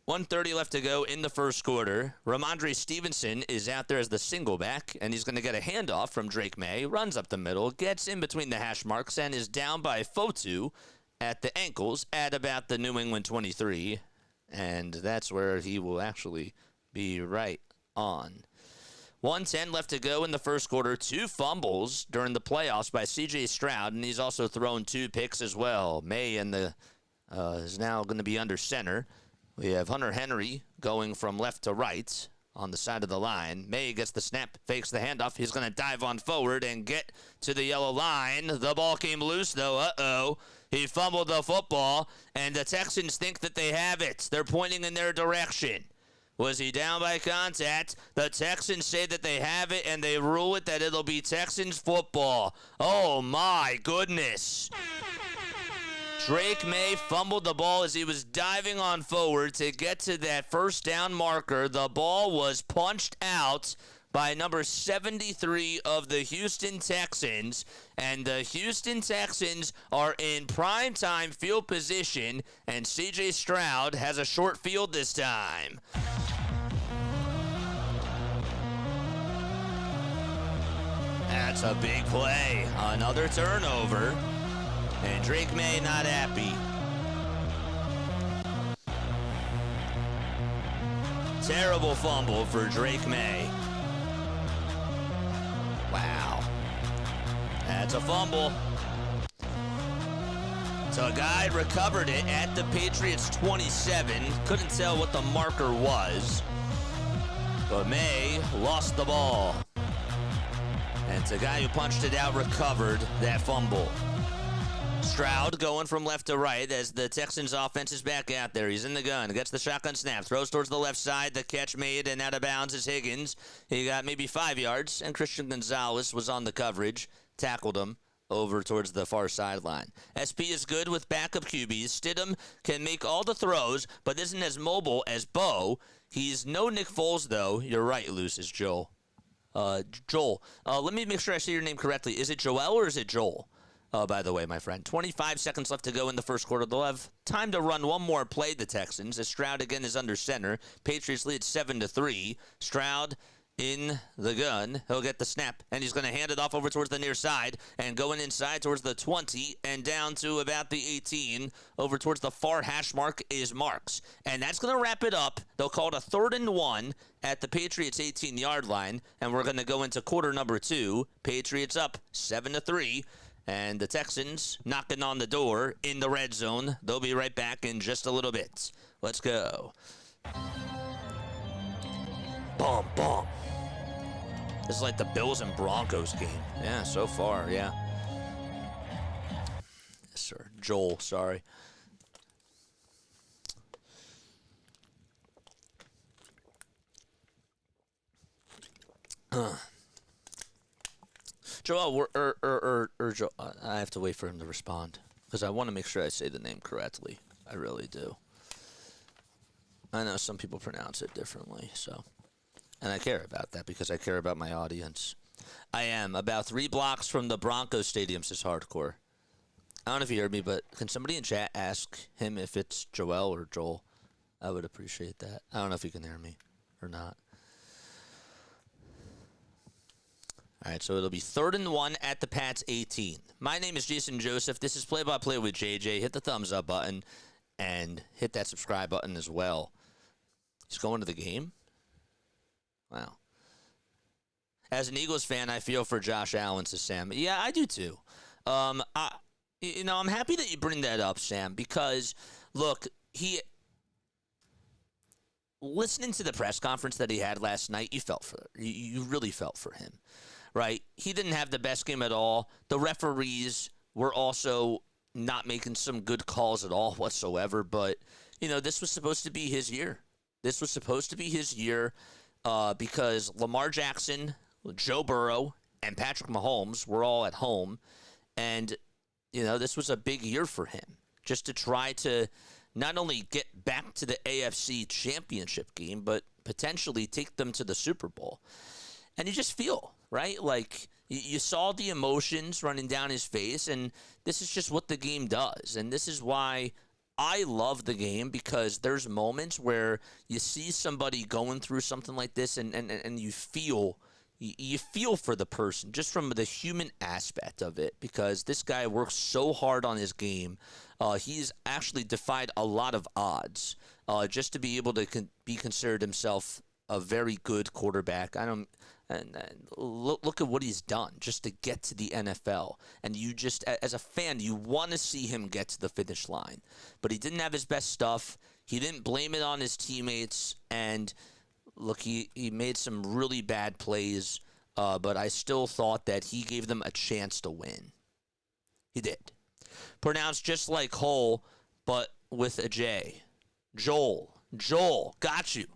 1:30 left to go in the first quarter. Ramondre Stevenson is out there as the single back, and he's going to get a handoff from Drake Maye. Runs up the middle, gets in between the hash marks, and is down by Fotu at the ankles at about the New England 23. And that's where he will actually be right on. 1:10 left to go in the first quarter. 2 fumbles during the playoffs by C.J. Stroud, and he's also thrown 2 picks as well. Maye is now going to be under center We have Hunter Henry going from left to right on the side of the line. Maye gets the snap, fakes the handoff. He's going to dive on forward and get to the yellow line. The ball came loose, though. Uh-oh. He fumbled the football, and the Texans think that they have it. They're pointing in their direction. Was he down by contact? The Texans say that they have it, and they rule it that it'll be Texans football. Oh, my goodness. Drake Maye fumbled the ball as he was diving on forward to get to that first down marker. The ball was punched out by number 73 of the Houston Texans, and the Houston Texans are in primetime field position, and C.J. Stroud has a short field this time. That's a big play. Another turnover. And Drake Maye not happy. Terrible fumble for Drake Maye. Wow. That's a fumble. So a guy recovered it at the Patriots 27. Couldn't tell what the marker was. But Maye lost the ball. And it's a guy who punched it out recovered that fumble. Stroud going from left to right as the Texans offense is back out there. He's in the gun, gets the shotgun snap, throws towards the left side. The catch made and out of bounds is Higgins. He got maybe 5 yards, and Christian Gonzalez was on the coverage, tackled him over towards the far sideline. SP is good with backup QBs. Stidham can make all the throws, but isn't as mobile as Bo. He's no Nick Foles, though. You're right, Luce, is Joel. Joel. Let me make sure I say your name correctly. Is it Joel or is it Joel? By the way, my friend, 25 seconds left to go in the first quarter. They'll have time to run one more play, the Texans, as Stroud again is under center. Patriots lead 7-3. Stroud in the gun. He'll get the snap, and he's going to hand it off over towards the near side and going inside towards the 20 and down to about the 18. Over towards the far hash mark is Marks. And that's going to wrap it up. They'll call it a 3rd and 1 at the Patriots 18-yard line, and we're going to go into quarter number 2. Patriots up 7-3. And the Texans knocking on the door in the red zone. They'll be right back in just a little bit. Let's go. Boom, boom. This is like the Bills and Broncos game. Yeah, so far, yeah. Yes, sir. Joel, sorry. Joel, Joel, I have to wait for him to respond because I want to make sure I say the name correctly. I really do. I know some people pronounce it differently, so. And I care about that because I care about my audience. I am about 3 blocks from the Broncos Stadium, says Hardcore. I don't know if you heard me, but can somebody in chat ask him if it's Joel or Joel? I would appreciate that. I don't know if you can hear me or not. All right, so it'll be 3rd and 1 at the Pats 18. My name is Jason Joseph. This is Play-by-Play with JJ. Hit the thumbs up button and hit that subscribe button as well. He's going to the game? Wow. As an Eagles fan, I feel for Josh Allen, says Sam. Yeah, I do too. I'm happy that you bring that up, Sam, because, look, listening to the press conference that he had last night, you really felt for him. Right? He didn't have the best game at all. The referees were also not making some good calls at all whatsoever. But, this was supposed to be his year. This was supposed to be his year because Lamar Jackson, Joe Burrow, and Patrick Mahomes were all at home. And, this was a big year for him just to try to not only get back to the AFC championship game, but potentially take them to the Super Bowl. And you just feel, right? Like you saw the emotions running down his face, and this is just what the game does. And this is why I love the game, because there's moments where you see somebody going through something like this, and you feel for the person just from the human aspect of it, because this guy works so hard on his game. He's actually defied a lot of odds just to be able to be considered himself a very good quarterback. Look at what he's done just to get to the NFL. And you just, as a fan, you want to see him get to the finish line. But he didn't have his best stuff. He didn't blame it on his teammates, and look, he made some really bad plays, but I still thought that he gave them a chance to win. He did. Pronounced just like Hole, but with a J. Joel, got you.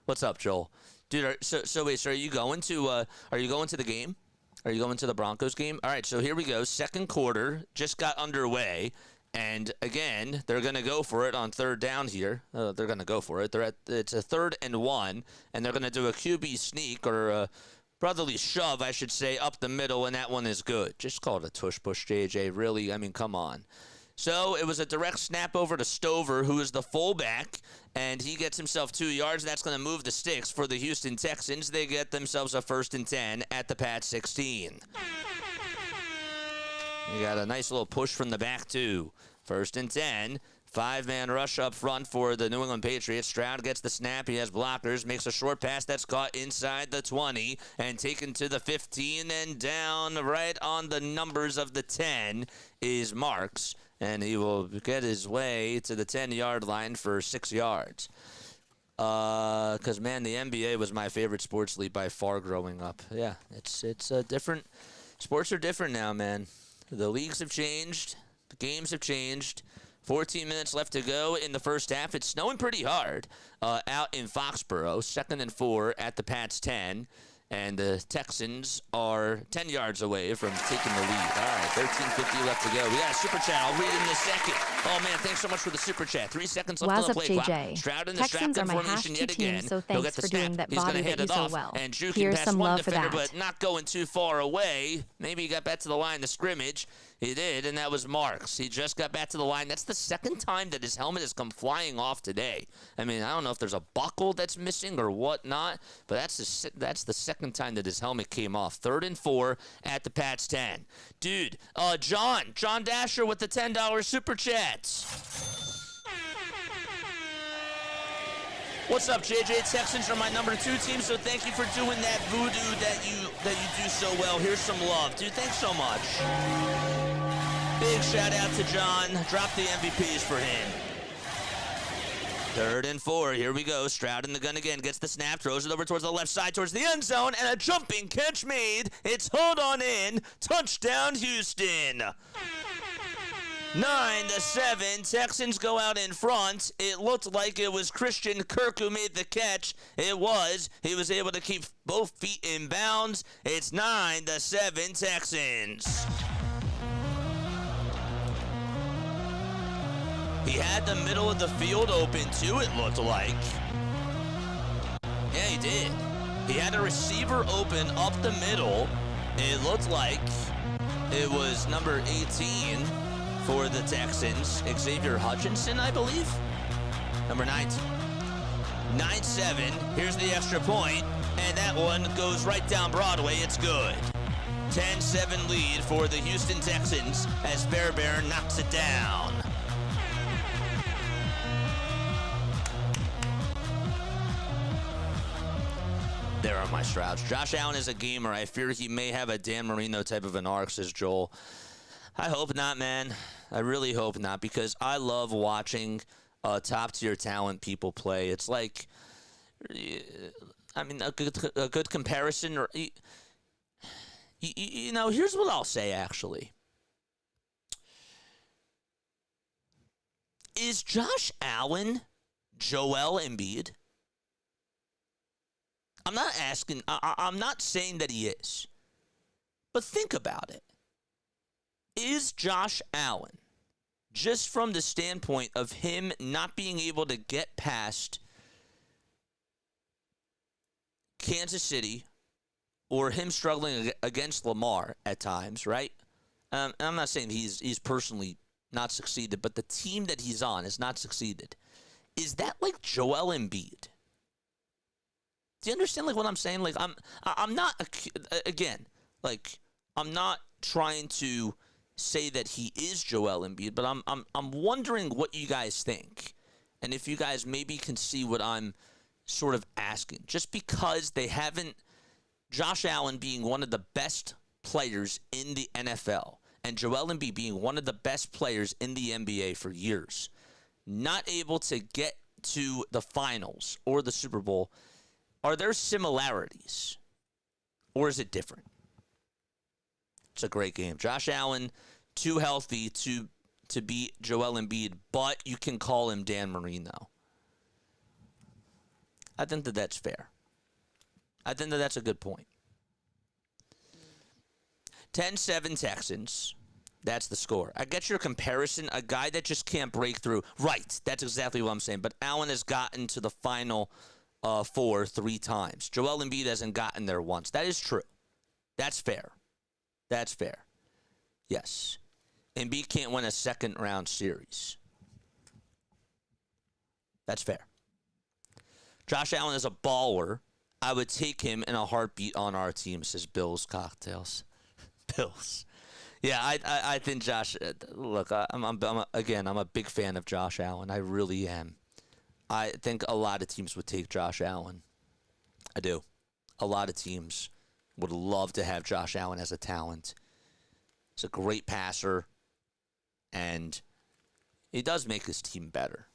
What's up, Joel? Dude, so wait, so are you going to the game? Are you going to the Broncos game? All right, so here we go. Second quarter just got underway, and again, they're going to go for it on third down here. They're going to go for it. It's a 3rd and 1, and they're going to do a QB sneak or a brotherly shove, I should say, up the middle, and that one is good. Just call it a tush push, JJ. Really, I mean, come on. So it was a direct snap over to Stover, who is the fullback, and he gets himself 2 yards. That's going to move the sticks for the Houston Texans. They get themselves a 1st and 10 at the Pat 16. You got a nice little push from the back, too. 1st and 10. 5-man rush up front for the New England Patriots. Stroud gets the snap. He has blockers. Makes a short pass that's caught inside the 20 and taken to the 15 and down right on the numbers of the 10 is Marks. And he will get his way to the 10-yard line for 6 yards. Because, man, the NBA was my favorite sports league by far growing up. Yeah, it's a different – sports are different now, man. The leagues have changed. The games have changed. 14 minutes left to go in the first half. It's snowing pretty hard out in Foxborough. 2nd and 4 at the Pats 10. And the Texans are 10 yards away from taking the lead. All right, 13:50 left to go. We got a super chat. I'll read it in a second. Oh, man, thanks so much for the super chat. 3 seconds left on the play clock. Stroud in the shotgun formation yet again. So He'll thanks get the for snap. doing that He's going body to hand that it you so off. well. And Drew can Here's pass some one love for defender, that. but not going too far away. Maybe he got back to the line of scrimmage. He did, and that was Marks. He just got back to the line. That's the second time that his helmet has come flying off today. I mean, I don't know if there's a buckle that's missing or whatnot, but that's the second time that his helmet came off. 3rd and 4 at the Pats 10. Dude, John Dasher with the $10 super chat. What's up, JJ? Texans are my number 2 team, so thank you for doing that voodoo that you do so well. Here's some love. Dude, thanks so much. Big shout out to John. Drop the MVPs for him. 3rd and 4. Here we go. Stroud in the gun again. Gets the snap. Throws it over towards the left side, towards the end zone, and a jumping catch made. It's hold on in. Touchdown, Houston. 9-7. Texans go out in front. It looked like it was Christian Kirk who made the catch. It was. He was able to keep both feet in bounds. It's 9-7 Texans. He had the middle of the field open too, it looked like. Yeah, he did. He had a receiver open up the middle. It looked like it was number 18 for the Texans, Xavier Hutchinson, I believe. Number 19. 9-7. Here's the extra point, and that one goes right down Broadway. It's good. 10-7 lead for the Houston Texans as Bear knocks it down. There are my Strouds. Josh Allen is a gamer. I fear he may have a Dan Marino type of an arc, says Joel. I hope not, man. I really hope not, because I love watching top-tier talent people play. It's like, I mean, a good comparison. Or, you know, here's what I'll say, actually. Is Josh Allen Joel Embiid? I'm not asking, I'm not saying that he is. But think about it. Is Josh Allen, just from the standpoint of him not being able to get past Kansas City or him struggling against Lamar at times, right? I'm not saying he's personally not succeeded, but the team that he's on has not succeeded. Is that like Joel Embiid? Do you understand like what I'm saying? Like I'm not, again, like I'm not trying to say that he is Joel Embiid, but I'm wondering what you guys think, and if you guys maybe can see what I'm sort of asking. Just because they haven't, Josh Allen being one of the best players in the NFL, and Joel Embiid being one of the best players in the NBA for years, not able to get to the finals or the Super Bowl, are there similarities or is it different? It's a great game. Josh Allen, too healthy to beat Joel Embiid, but you can call him Dan Marino. I think that's fair. I think that's a good point. 10-7 Texans. That's the score. I get your comparison. A guy that just can't break through. Right. That's exactly what I'm saying. But Allen has gotten to the final four 3 times. Joel Embiid hasn't gotten there once. That is true. That's fair. That's fair. Yes. Embiid can't win a second-round series. That's fair. Josh Allen is a baller. I would take him in a heartbeat on our team, says Bill's Cocktails. Bills. Yeah, I think Josh. Look, I'm a big fan of Josh Allen. I really am. I think a lot of teams would take Josh Allen. I do. A lot of teams would love to have Josh Allen as a talent. He's a great passer, and he does make his team better.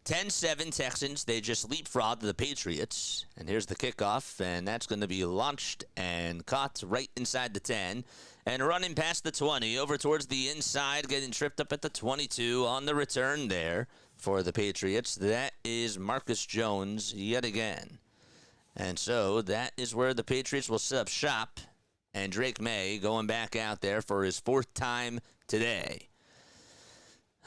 10-7 Texans. They just leapfrogged the Patriots. And here's the kickoff. And that's going to be launched and caught right inside the 10. And running past the 20 over towards the inside, getting tripped up at the 22 on the return there for the Patriots. That is Marcus Jones yet again. And so that is where the Patriots will set up shop. And Drake Maye going back out there for his 4th time today.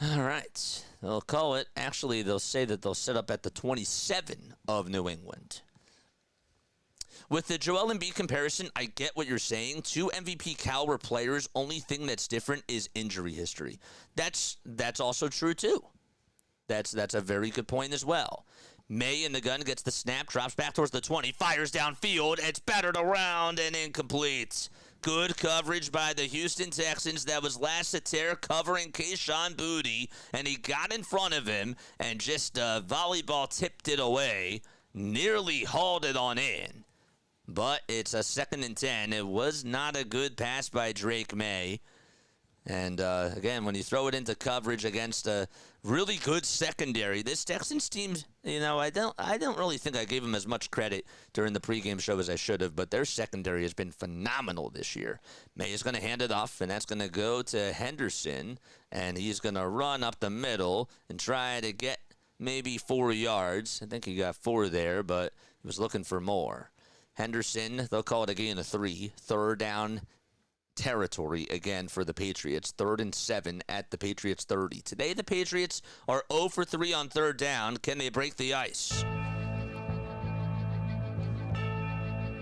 All right. They'll call it. Actually, they'll say that they'll set up at the 27 of New England. With the Joel Embiid comparison, I get what you're saying. 2 MVP caliber players, only thing that's different is injury history. That's also true, too. That's a very good point as well. Maye in the gun gets the snap, drops back towards the 20, fires downfield. It's battered around and incomplete. Good coverage by the Houston Texans. That was Lassiter covering Kayshon Boutte, and he got in front of him and just volleyball tipped it away. Nearly hauled it on in. But it's a 2nd and 10. It was not a good pass by Drake Maye. And, again, when you throw it into coverage against a really good secondary, this Texans team, I don't really think I gave them as much credit during the pregame show as I should have, but their secondary has been phenomenal this year. Maye is going to hand it off, and that's going to go to Henderson, and he's going to run up the middle and try to get maybe 4 yards. I think he got 4 there, but he was looking for more. Henderson, they'll call it a gain of 3, 3rd down territory again for the Patriots. 3rd and 7 at the Patriots 30. Today the Patriots are 0 for 3 on 3rd down. Can they break the ice?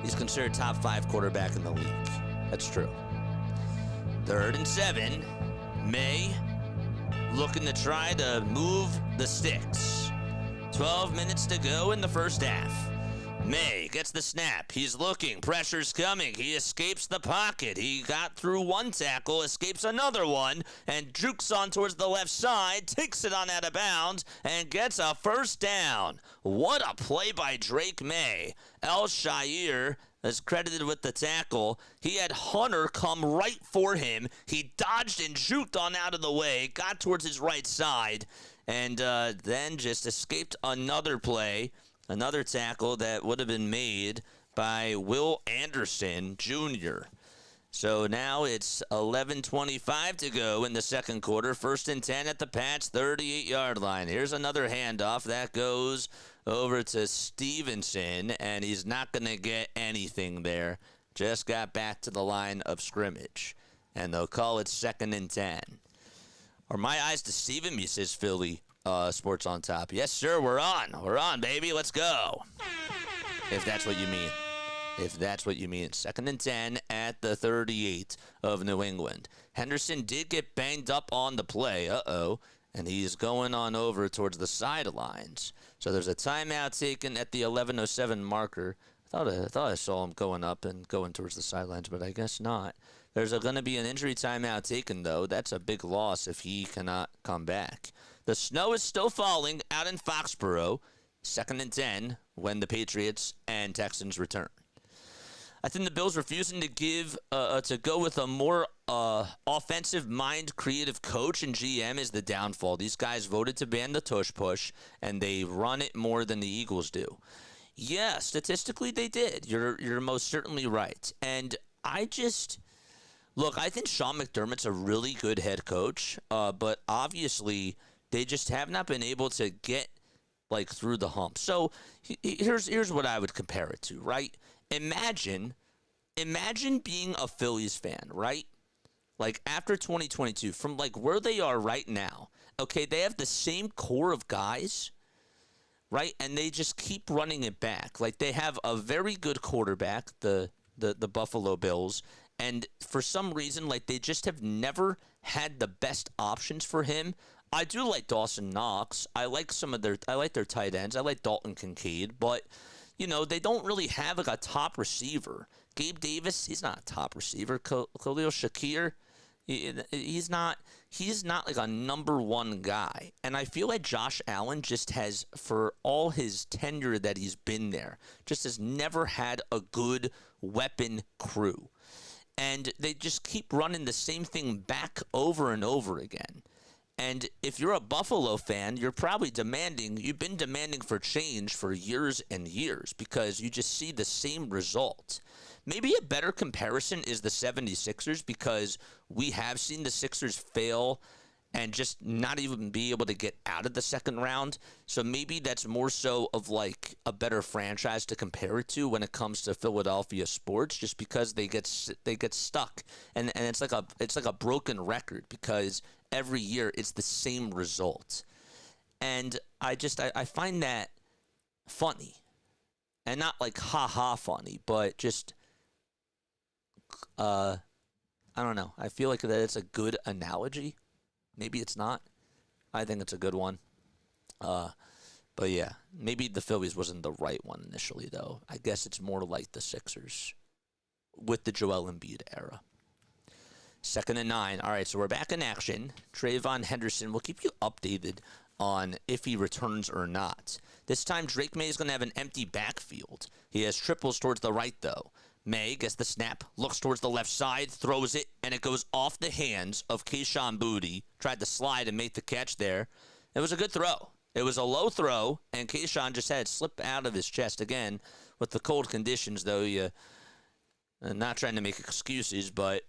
He's considered top 5 quarterback in the league. That's true. 3rd and 7. Maye looking to try to move the sticks. 12 minutes to go in the first half. Maye gets the snap. He's looking. Pressure's coming. He escapes the pocket. He got through 1 tackle, escapes another one, and jukes on towards the left side, takes it on out of bounds, and gets a 1st down. What a play by Drake Maye. El-Shaair is credited with the tackle. He had Hunter come right for him. He dodged and juked on out of the way, got towards his right side, and then just escaped another play. Another tackle that would have been made by Will Anderson Jr. So now it's 11:25 to go in the second quarter. 1st and 10 at the Pats 38-yard line. Here's another handoff. That goes over to Stevenson, and he's not going to get anything there. Just got back to the line of scrimmage. And they'll call it 2nd and 10. Are my eyes deceiving me, says Philly. Sports on Top. Yes, sir, we're on. We're on, baby. Let's go. If that's what you mean. If that's what you mean. 2nd and 10 at the 38 of New England. Henderson did get banged up on the play. And he's going on over towards the sidelines. So there's a timeout taken at the 11:07 marker. I thought I saw him going up and going towards the sidelines, but I guess not. There's going to be an injury timeout taken, though. That's a big loss if he cannot come back. The snow is still falling out in Foxborough. 2nd and 10 when the Patriots and Texans return. I think the Bills refusing to go with a more offensive mind, creative coach and GM is the downfall. These guys voted to ban the tush push, and they run it more than the Eagles do. Yeah, statistically they did. You're most certainly right. And I think Sean McDermott's a really good head coach, but obviously they just have not been able to get through the hump. So here's what I would compare it to, right? Imagine being a Phillies fan, right? After 2022, from where they are right now. Okay, they have the same core of guys, right? And they just keep running it back. They have a very good quarterback, the Buffalo Bills, and for some reason, they just have never had the best options for him. I do like Dawson Knox. I like their tight ends. I like Dalton Kincaid, but they don't really have a top receiver. Gabe Davis, he's not a top receiver. Khalil Shakir, he's not a number one guy. And I feel like Josh Allen just has, for all his tenure that he's been there, just has never had a good weapon crew. And they just keep running the same thing back over and over again. And if you're a Buffalo fan, you've been demanding for change for years and years because you just see the same result. Maybe a better comparison is the 76ers because we have seen the Sixers fail and just not even be able to get out of the second round. So maybe that's more so of a better franchise to compare it to when it comes to Philadelphia sports, just because they get stuck and it's like a broken record because every year it's the same result. And I find that funny, and not ha funny, but just I don't know. I feel that it's a good analogy. Maybe it's not. I think it's a good one. But yeah, maybe the Phillies wasn't the right one initially, though. I guess it's more like the Sixers with the Joel Embiid era. 2nd and 9. All right, so we're back in action. Trayvon Henderson will keep you updated on if he returns or not. This time, Drake Maye is going to have an empty backfield. He has triples towards the right, though. Maye gets the snap, looks towards the left side, throws it, and it goes off the hands of Kayshon Boutte. Tried to slide and make the catch there. It was a good throw. It was a low throw, and Kayshon just had it slip out of his chest again. With the cold conditions, though, not trying to make excuses, but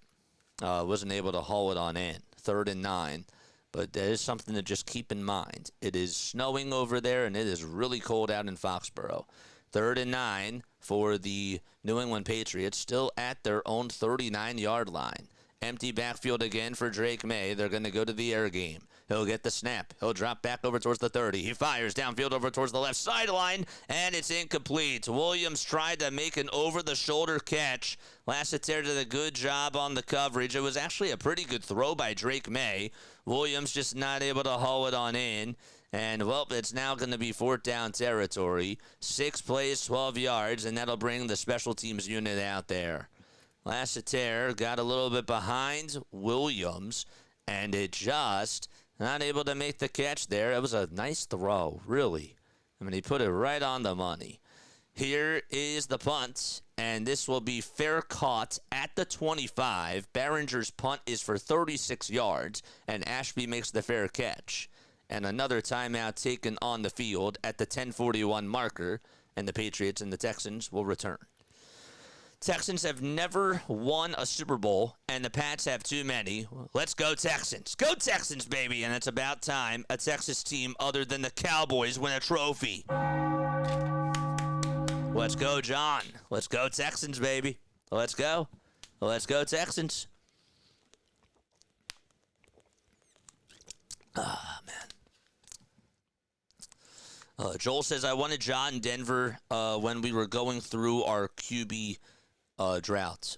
wasn't able to haul it on in. 3rd and 9. But there is something to just keep in mind. It is snowing over there, and it is really cold out in Foxborough. 3rd and 9 for the New England Patriots, still at their own 39-yard line. Empty backfield again for Drake Maye. They're going to go to the air game. He'll get the snap. He'll drop back over towards the 30. He fires downfield over towards the left sideline, and it's incomplete. Williams tried to make an over-the-shoulder catch. Lassiter did a good job on the coverage. It was actually a pretty good throw by Drake Maye. Williams just not able to haul it on in. And, well, it's now going to be 4th down territory. 6 plays, 12 yards, and that'll bring the special teams unit out there. Lassiter got a little bit behind Williams, and it just not able to make the catch there. It was a nice throw, really. I mean, he put it right on the money. Here is the punt, and this will be fair caught at the 25. Behringer's punt is for 36 yards, and Ashby makes the fair catch. And another timeout taken on the field at the 10:41 marker, and the Patriots and the Texans will return. Texans have never won a Super Bowl, and the Pats have too many. Let's go Texans. Go Texans, baby. And it's about time a Texas team other than the Cowboys win a trophy. Let's go, John. Let's go Texans, baby. Let's go. Let's go Texans. Ah, man. Joel says, I wanted John in Denver when we were going through our QB drought.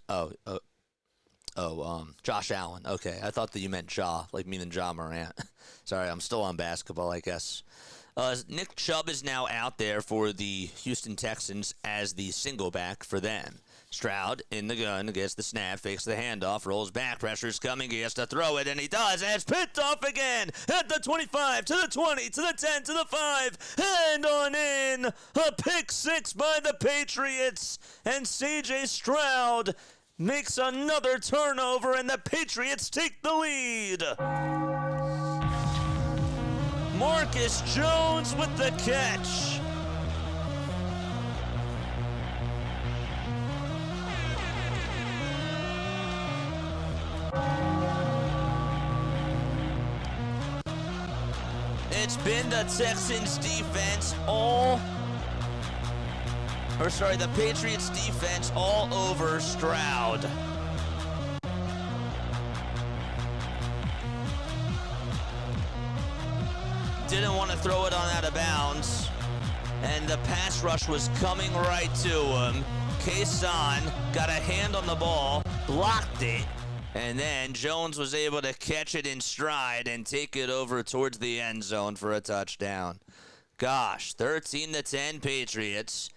Josh Allen. Okay, I thought that you meant Ja, like meaning Ja Morant. Sorry, I'm still on basketball, I guess. Nick Chubb is now out there for the Houston Texans as the single back for them. Stroud in the gun, gets the snap, fakes the handoff, rolls back, pressure's coming, he has to throw it, and he does, and it's picked off again at the 25, to the 20, to the 10, to the 5, and on in, a pick 6 by the Patriots, and C.J. Stroud makes another turnover, and the Patriots take the lead. Marcus Jones with the catch. It's been the Texans defense the Patriots defense all over Stroud. Didn't want to throw it on out of bounds, and the pass rush was coming right to him. Kayson got a hand on the ball, blocked it, and then Jones was able to catch it in stride and take it over towards the end zone for a touchdown. Gosh, 13-10 Patriots.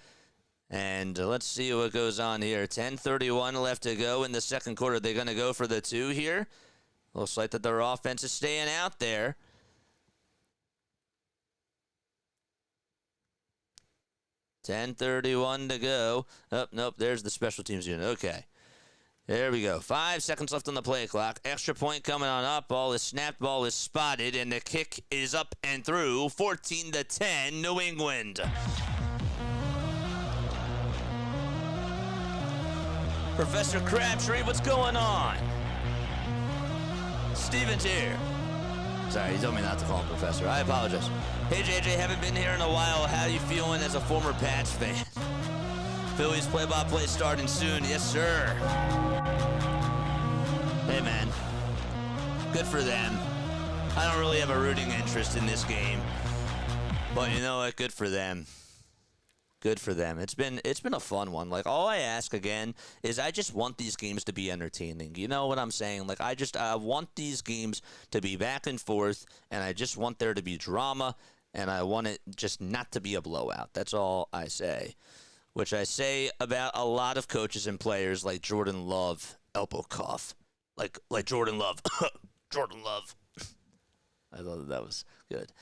And let's see what goes on here. 10:31 left to go in the second quarter. They're going to go for the 2 here. Looks like that their offense is staying out there. $10:31 to go. Oh, nope, there's the special teams unit. Okay. There we go. 5 seconds left on the play clock. Extra point coming on up. Ball is snapped. Ball is spotted. And the kick is up and through. 14-10, New England. Professor Crabtree, what's going on? Steven's here. Sorry, he told me not to call him Professor. I apologize. Hey, JJ, haven't been here in a while. How you feeling as a former Pats fan? Phillies play-by-play starting soon. Yes, sir. Hey, man. Good for them. I don't really have a rooting interest in this game. But you know what? Good for them. Good for them. It's been a fun one. Like, all I ask again is I just want these games to be entertaining. You know what I'm saying? Like, I want these games to be back and forth, and I just want there to be drama, and I want it just not to be a blowout. That's all I say. Which I say about a lot of coaches and players like Jordan Love, elbow cough. Like Jordan Love. Jordan Love. I thought that was good.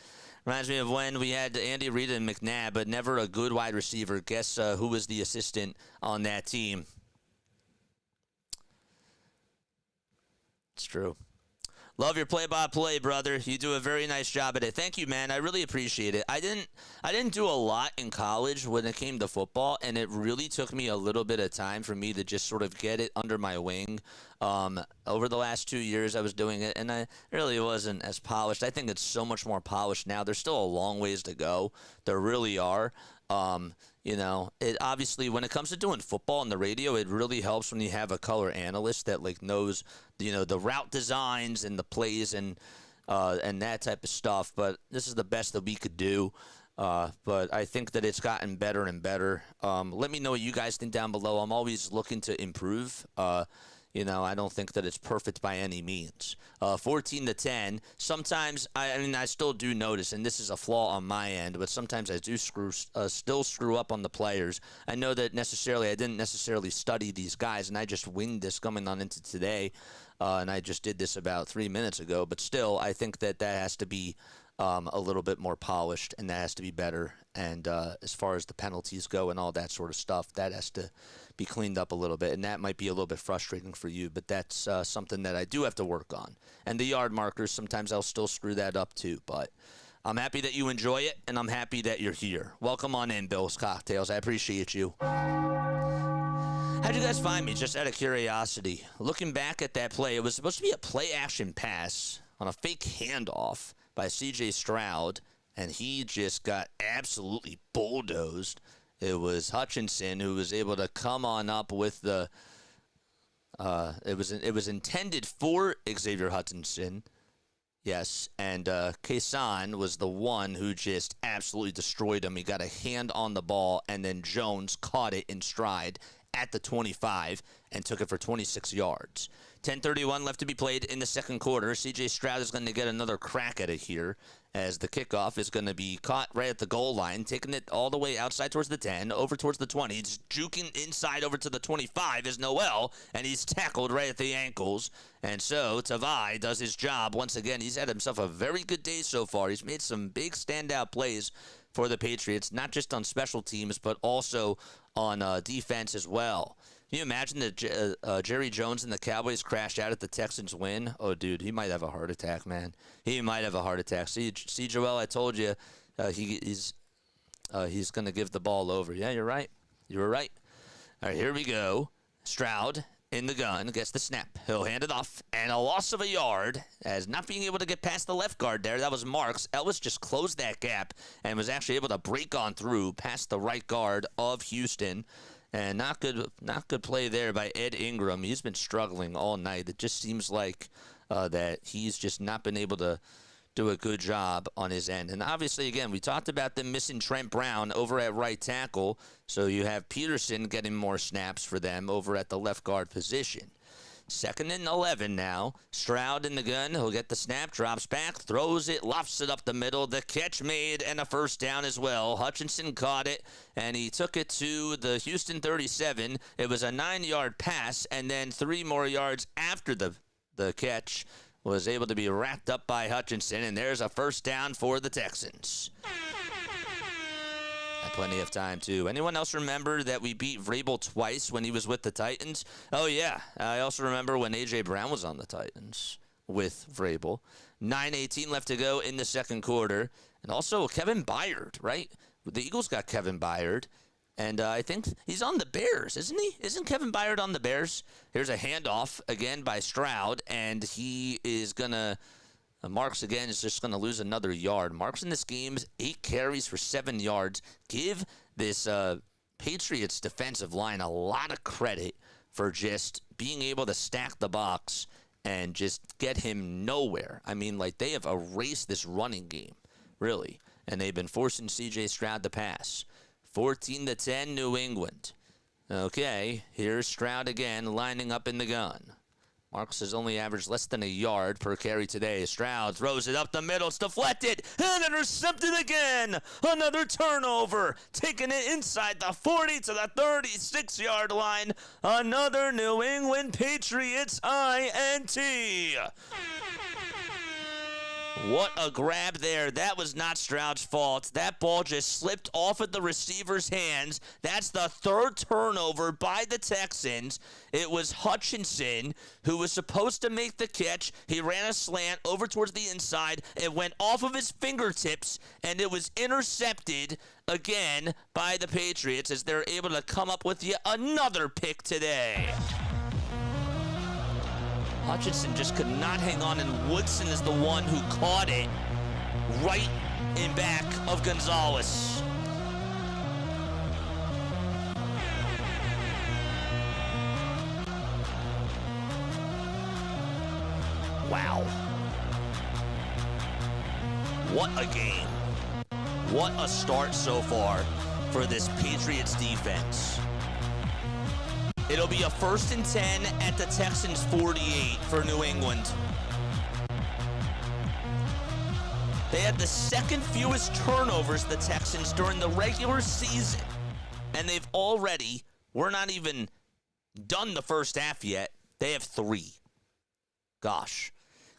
Reminds me of when we had Andy Reid and McNabb, but never a good wide receiver. Guess who was the assistant on that team? It's true. Love your play-by-play, brother. You do a very nice job at it. Thank you, man. I really appreciate it. I didn't do a lot in college when it came to football, and it really took me a little bit of time for me to just sort of get it under my wing. Over the last 2 years, I was doing it, and I really wasn't as polished. I think it's so much more polished now. There's still a long ways to go. There really are. You know, it obviously, when it comes to doing football on the radio, it really helps when you have a color analyst that like knows, you know, the route designs and the plays and that type of stuff. But this is the best that we could do. But I think that it's gotten better and better. Let me know what you guys think down below. I'm always looking to improve. You know, I don't think that it's perfect by any means. 14-10. Sometimes, I still do notice, and this is a flaw on my end, but sometimes I do still screw up on the players. I know that I didn't necessarily study these guys, and I just winged this coming on into today, and I just did this about 3 minutes ago. But still, I think that has to be a little bit more polished, and that has to be better. And as far as the penalties go and all that sort of stuff, that has to be cleaned up a little bit, and that might be a little bit frustrating for you, but that's something that I do have to work on. And the yard markers, sometimes I'll still screw that up too, but I'm happy that you enjoy it, and I'm happy that you're here. Welcome on in, Bill's Cocktails. I appreciate you. How'd you guys find me, just out of curiosity? Looking back at that play, it was supposed to be a play-action pass on a fake handoff by C.J. Stroud, and he just got absolutely bulldozed. It was Hutchinson who was able to come on up with the. It was intended for Xavier Hutchinson, yes, and Kayson was the one who just absolutely destroyed him. He got a hand on the ball, and then Jones caught it in stride at the 25 and took it for 26 yards. 10:31 left to be played in the second quarter. C.J. Stroud is going to get another crack at it here, as the kickoff is going to be caught right at the goal line, taking it all the way outside towards the 10, over towards the 20. It's juking inside over to the 25 is Noel, and he's tackled right at the ankles. And so Tavai does his job once again. He's had himself a very good day so far. He's made some big standout plays for the Patriots, not just on special teams, but also on defense as well. Can you imagine that Jerry Jones and the Cowboys crashed out at the Texans win? Oh, dude, he might have a heart attack, man. He might have a heart attack. See, Joel, I told you he's going to give the ball over. Yeah, you're right. You were right. All right, here we go. Stroud in the gun, gets the snap. He'll hand it off, and a loss of a yard as not being able to get past the left guard there. That was Marks. Ellis just closed that gap and was actually able to break on through past the right guard of Houston. And not good play there by Ed Ingram. He's been struggling all night. It just seems like that he's just not been able to do a good job on his end. And obviously, again, we talked about them missing Trent Brown over at right tackle. So you have Peterson getting more snaps for them over at the left guard position. 2nd and 11 now. Stroud in the gun. He'll get the snap, drops back, throws it, lofts it up the middle. The catch made and a first down as well. Hutchinson caught it, and he took it to the Houston 37. It was a 9-yard pass, and then 3 more yards after the catch was able to be wrapped up by Hutchinson, and there's a first down for the Texans. Had plenty of time, too. Anyone else remember that we beat Vrabel twice when he was with the Titans? Oh, yeah. I also remember when A.J. Brown was on the Titans with Vrabel. 9:18 left to go in the second quarter. And also Kevin Byard, right? The Eagles got Kevin Byard. And I think he's on the Bears, isn't he? Isn't Kevin Byard on the Bears? Here's a handoff again by Stroud, and he is going to... Marks, again, is just going to lose another yard. Marks in this game, 8 carries for 7 yards. Give this Patriots defensive line a lot of credit for just being able to stack the box and just get him nowhere. I mean, like, they have erased this running game, really, and they've been forcing C.J. Stroud to pass. 14-10, New England. Okay, here's Stroud again, lining up in the gun. Marks has only averaged less than a yard per carry today. Stroud throws it up the middle. It's deflected and intercepted again. Another turnover. Taking it inside the 40 to the 36-yard line. Another New England Patriots INT. What a grab there. That was not Stroud's fault. That ball just slipped off of the receiver's hands. That's the 3rd turnover by the Texans. It was Hutchinson who was supposed to make the catch. He ran a slant over towards the inside. It went off of his fingertips, and it was intercepted again by the Patriots as they're able to come up with yet another pick today. Hutchinson just could not hang on, and Woodson is the one who caught it right in back of Gonzalez. Wow. What a game. What a start so far for this Patriots defense. It'll be a 1st and 10 at the Texans 48 for New England. They had the 2nd fewest turnovers, the Texans, during the regular season. And they've already, we're not even done the first half yet. They have 3. Gosh.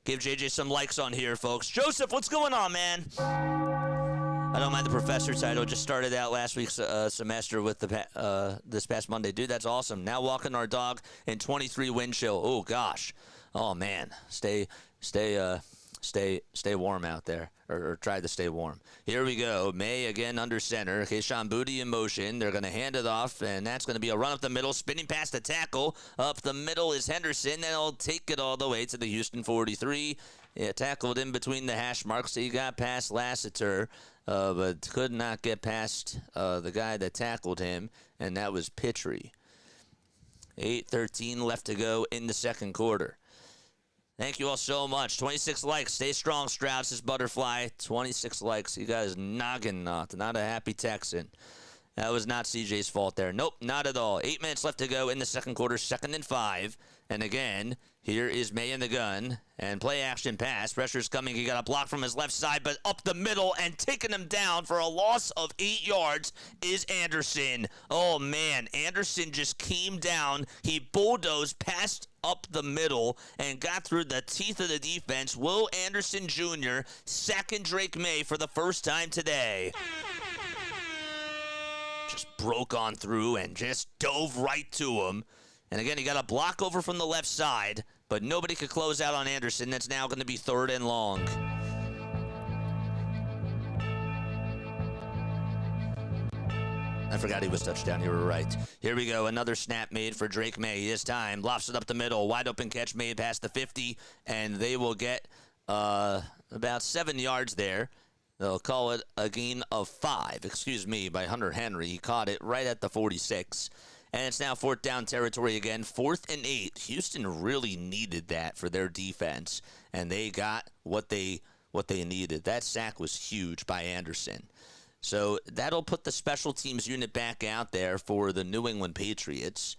Give JJ some likes on here, folks. Joseph, what's going on, man? I don't mind the professor title. Just started out last week's semester with this past Monday. Dude, that's awesome. Now walking our dog in 23 wind chill. Oh, gosh. Oh, man. Stay warm out there, or try to stay warm. Here we go. Maye again under center. Kayshon Boutte in motion. They're going to hand it off, and that's going to be a run up the middle, spinning past the tackle. Up the middle is Henderson, and he'll take it all the way to the Houston 43. Yeah, tackled in between the hash marks. He got past Lassiter, but could not get past the guy that tackled him, and that was Pitre. 8:13 left to go in the second quarter. Thank you all so much. 26 likes. Stay strong, Stroud, says Butterfly. 26 likes. You guys noggin not a happy Texan. That was not CJ's fault there. Nope, not at all. 8 minutes left to go in the second quarter. 2nd and 5. And again, here is Maye in the gun. And play action pass. Pressure's coming. He got a block from his left side, but up the middle and taking him down for a loss of 8 yards is Anderson. Oh, man. Anderson just came down. He bulldozed past up the middle and got through the teeth of the defense. Will Anderson Jr. sacking Drake Maye for the first time today. Just broke on through and just dove right to him. And again, he got a block over from the left side, but nobody could close out on Anderson. That's now going to be 3rd and long. I forgot he was touchdown. You were right. Here we go. Another snap made for Drake Maye. This time, lofts it up the middle. Wide open catch made past the 50, and they will get about 7 yards there. They'll call it a gain of 5, by Hunter Henry. He caught it right at the 46. And it's now 4th down territory again. 4th and 8. Houston really needed that for their defense, and they got what they needed. That sack was huge by Anderson. So that'll put the special teams unit back out there for the New England Patriots,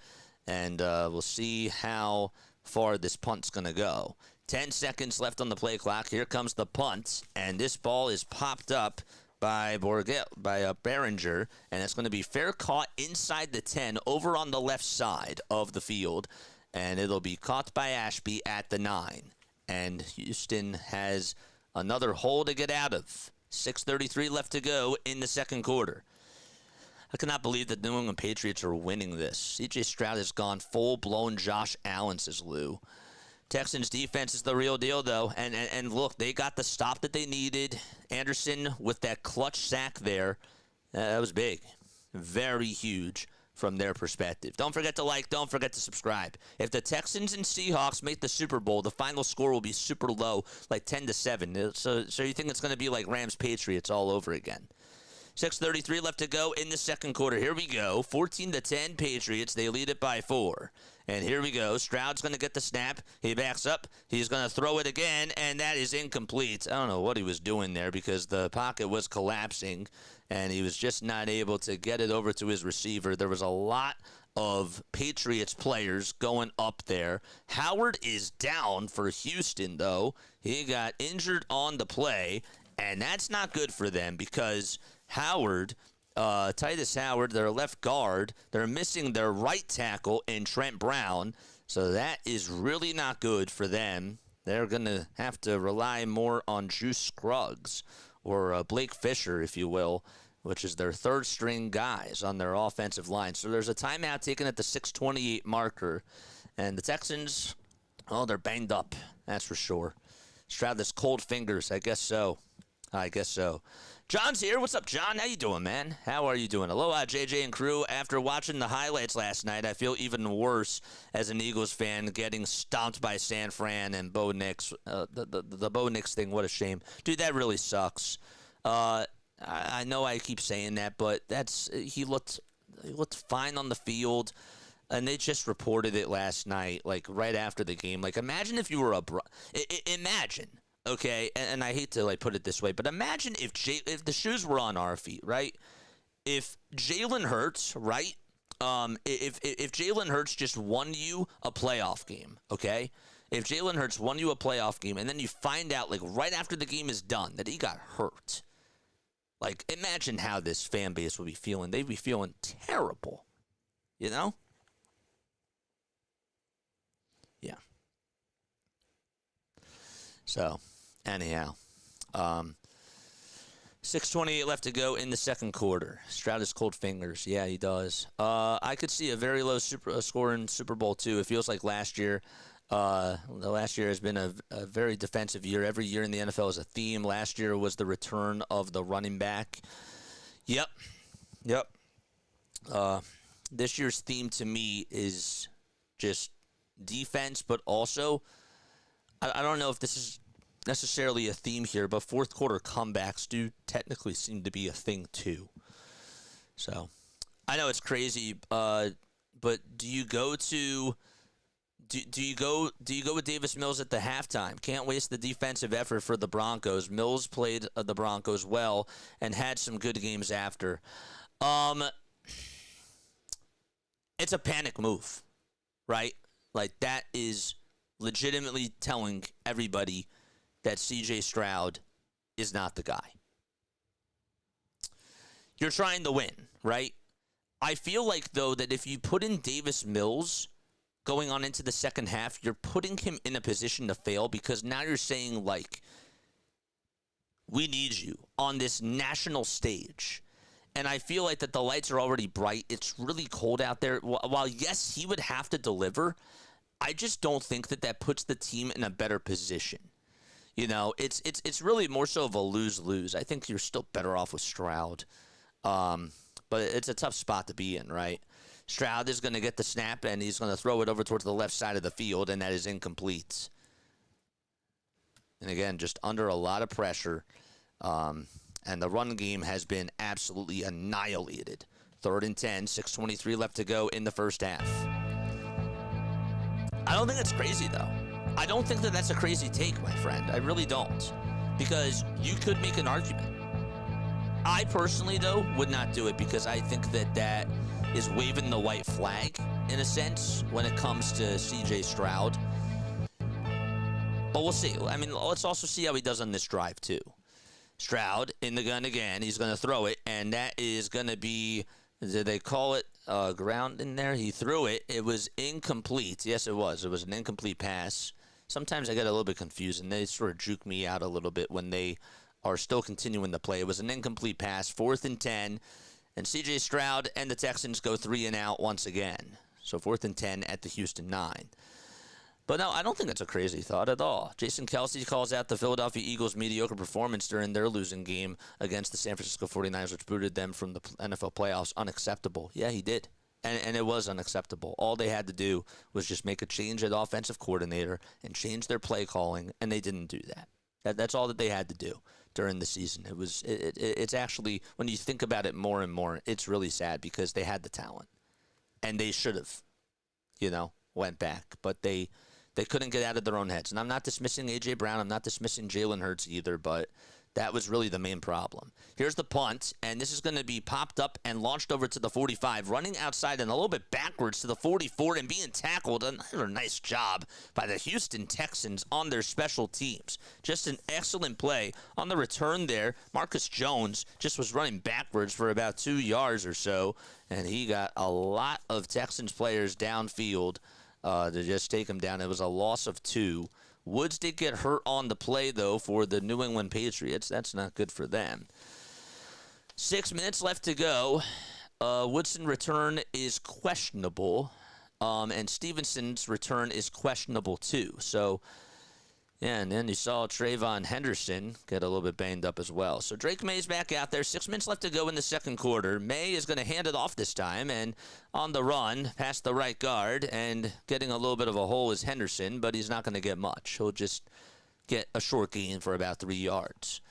and we'll see how far this punt's going to go. 10 seconds left on the play clock. Here comes the punt, and this ball is popped up by Behringer, and it's going to be fair caught inside the 10 over on the left side of the field, and it'll be caught by Ashby at the 9. And Houston has another hole to get out of. 6:33 left to go in the second quarter. I cannot believe that the New England Patriots are winning this. C.J. Stroud has gone full-blown Josh Allen, says Lou. Texans defense is the real deal, though. And look, they got the stop that they needed. Anderson with that clutch sack there. That was big. Very huge from their perspective. Don't forget to like. Don't forget to subscribe. If the Texans and Seahawks make the Super Bowl, the final score will be super low, like 10-7. So you think it's going to be like Rams-Patriots all over again. 6:33 left to go in the second quarter. Here we go. 14-10 Patriots. They lead it by 4. And here we go. Stroud's going to get the snap. He backs up. He's going to throw it again, and that is incomplete. I don't know what he was doing there because the pocket was collapsing, and he was just not able to get it over to his receiver. There was a lot of Patriots players going up there. Howard is down for Houston, though. He got injured on the play, and that's not good for them because Howard, Titus Howard, their left guard, they're missing their right tackle in Trent Brown, so that is really not good for them. They're going to have to rely more on Juice Scruggs, or Blake Fisher, if you will, which is their third-string guys on their offensive line. So there's a timeout taken at the 6:28 marker, and the Texans, oh, they're banged up, that's for sure. Stroud has cold fingers, I guess so. John's here. What's up, John? How you doing, man? How are you doing? Aloha, JJ and crew. After watching the highlights last night, I feel even worse as an Eagles fan getting stomped by San Fran and Bo Nix. The Bo Nix thing, what a shame. Dude, that really sucks. I know I keep saying that, but he looked fine on the field, and they just reported it last night, like right after the game. Like, imagine if you were imagine. Okay, and I hate to like put it this way, but imagine if the shoes were on our feet, right? If Jalen Hurts, right? If Jalen Hurts just won you a playoff game, okay? If Jalen Hurts won you a playoff game, and then you find out like right after the game is done that he got hurt, like imagine how this fan base would be feeling. They'd be feeling terrible, you know? Yeah. So. Anyhow, 6:28 left to go in the second quarter. Stroud has cold fingers. Yeah, he does. I could see a very low score in Super Bowl II. It feels like last year. The last year has been a very defensive year. Every year in the NFL is a theme. Last year was the return of the running back. Yep. This year's theme to me is just defense, but also I don't know if this is necessarily a theme here, but fourth quarter comebacks do technically seem to be a thing too. So I know it's crazy, but do you go with Davis Mills at the halftime? Can't waste the defensive effort for the Broncos. Mills played the Broncos well and had some good games after. It's a panic move, right? Like that is legitimately telling everybody that C.J. Stroud is not the guy. You're trying to win, right? I feel like, though, that if you put in Davis Mills going on into the second half, you're putting him in a position to fail because now you're saying, like, we need you on this national stage. And I feel like that the lights are already bright. It's really cold out there. While, yes, he would have to deliver, I just don't think that that puts the team in a better position. You know, it's really more so of a lose-lose. I think you're still better off with Stroud. But it's a tough spot to be in, right? Stroud is going to get the snap, and he's going to throw it over towards the left side of the field, and that is incomplete. And again, just under a lot of pressure. And the run game has been absolutely annihilated. 3rd and 10, 6:23 left to go in the first half. I don't think it's crazy, though. I don't think that that's a crazy take, my friend. I really don't. Because you could make an argument. I personally, though, would not do it because I think that that is waving the white flag, in a sense, when it comes to C.J. Stroud. But we'll see. I mean, let's also see how he does on this drive, too. Stroud in the gun again. He's going to throw it, and that is going to be, did they call it ground in there? He threw it. It was incomplete. Yes, it was. It was an incomplete pass. Sometimes I get a little bit confused, and they sort of juke me out a little bit when they are still continuing the play. It was an incomplete pass, 4th and 10, and C.J. Stroud and the Texans go 3 and out once again. So 4th and 10 at the Houston 9. But no, I don't think it's a crazy thought at all. Jason Kelce calls out the Philadelphia Eagles' mediocre performance during their losing game against the San Francisco 49ers, which booted them from the NFL playoffs. Unacceptable. Yeah, he did. And it was unacceptable. All they had to do was just make a change at offensive coordinator and change their play calling, and they didn't do that. That's all that they had to do during the season. It's actually, when you think about it more and more, it's really sad because they had the talent. And they should have, went back. But they couldn't get out of their own heads. And I'm not dismissing A.J. Brown. I'm not dismissing Jalen Hurts either, but that was really the main problem. Here's the punt, and this is going to be popped up and launched over to the 45, running outside and a little bit backwards to the 44 and being tackled. Another nice job by the Houston Texans on their special teams. Just an excellent play. On the return there, Marcus Jones just was running backwards for about 2 yards or so, and he got a lot of Texans players downfield to just take him down. It was a loss of 2. Woods did get hurt on the play, though, for the New England Patriots. That's not good for them. 6 minutes left to go. Woodson's return is questionable, and Stevenson's return is questionable, too. So, yeah, and then you saw Trayvon Henderson get a little bit banged up as well. So Drake Maye's back out there. 6 minutes left to go in the second quarter. Maye is going to hand it off this time, and on the run, past the right guard, and getting a little bit of a hole is Henderson, but he's not going to get much. He'll just get a short gain for about 3 yards.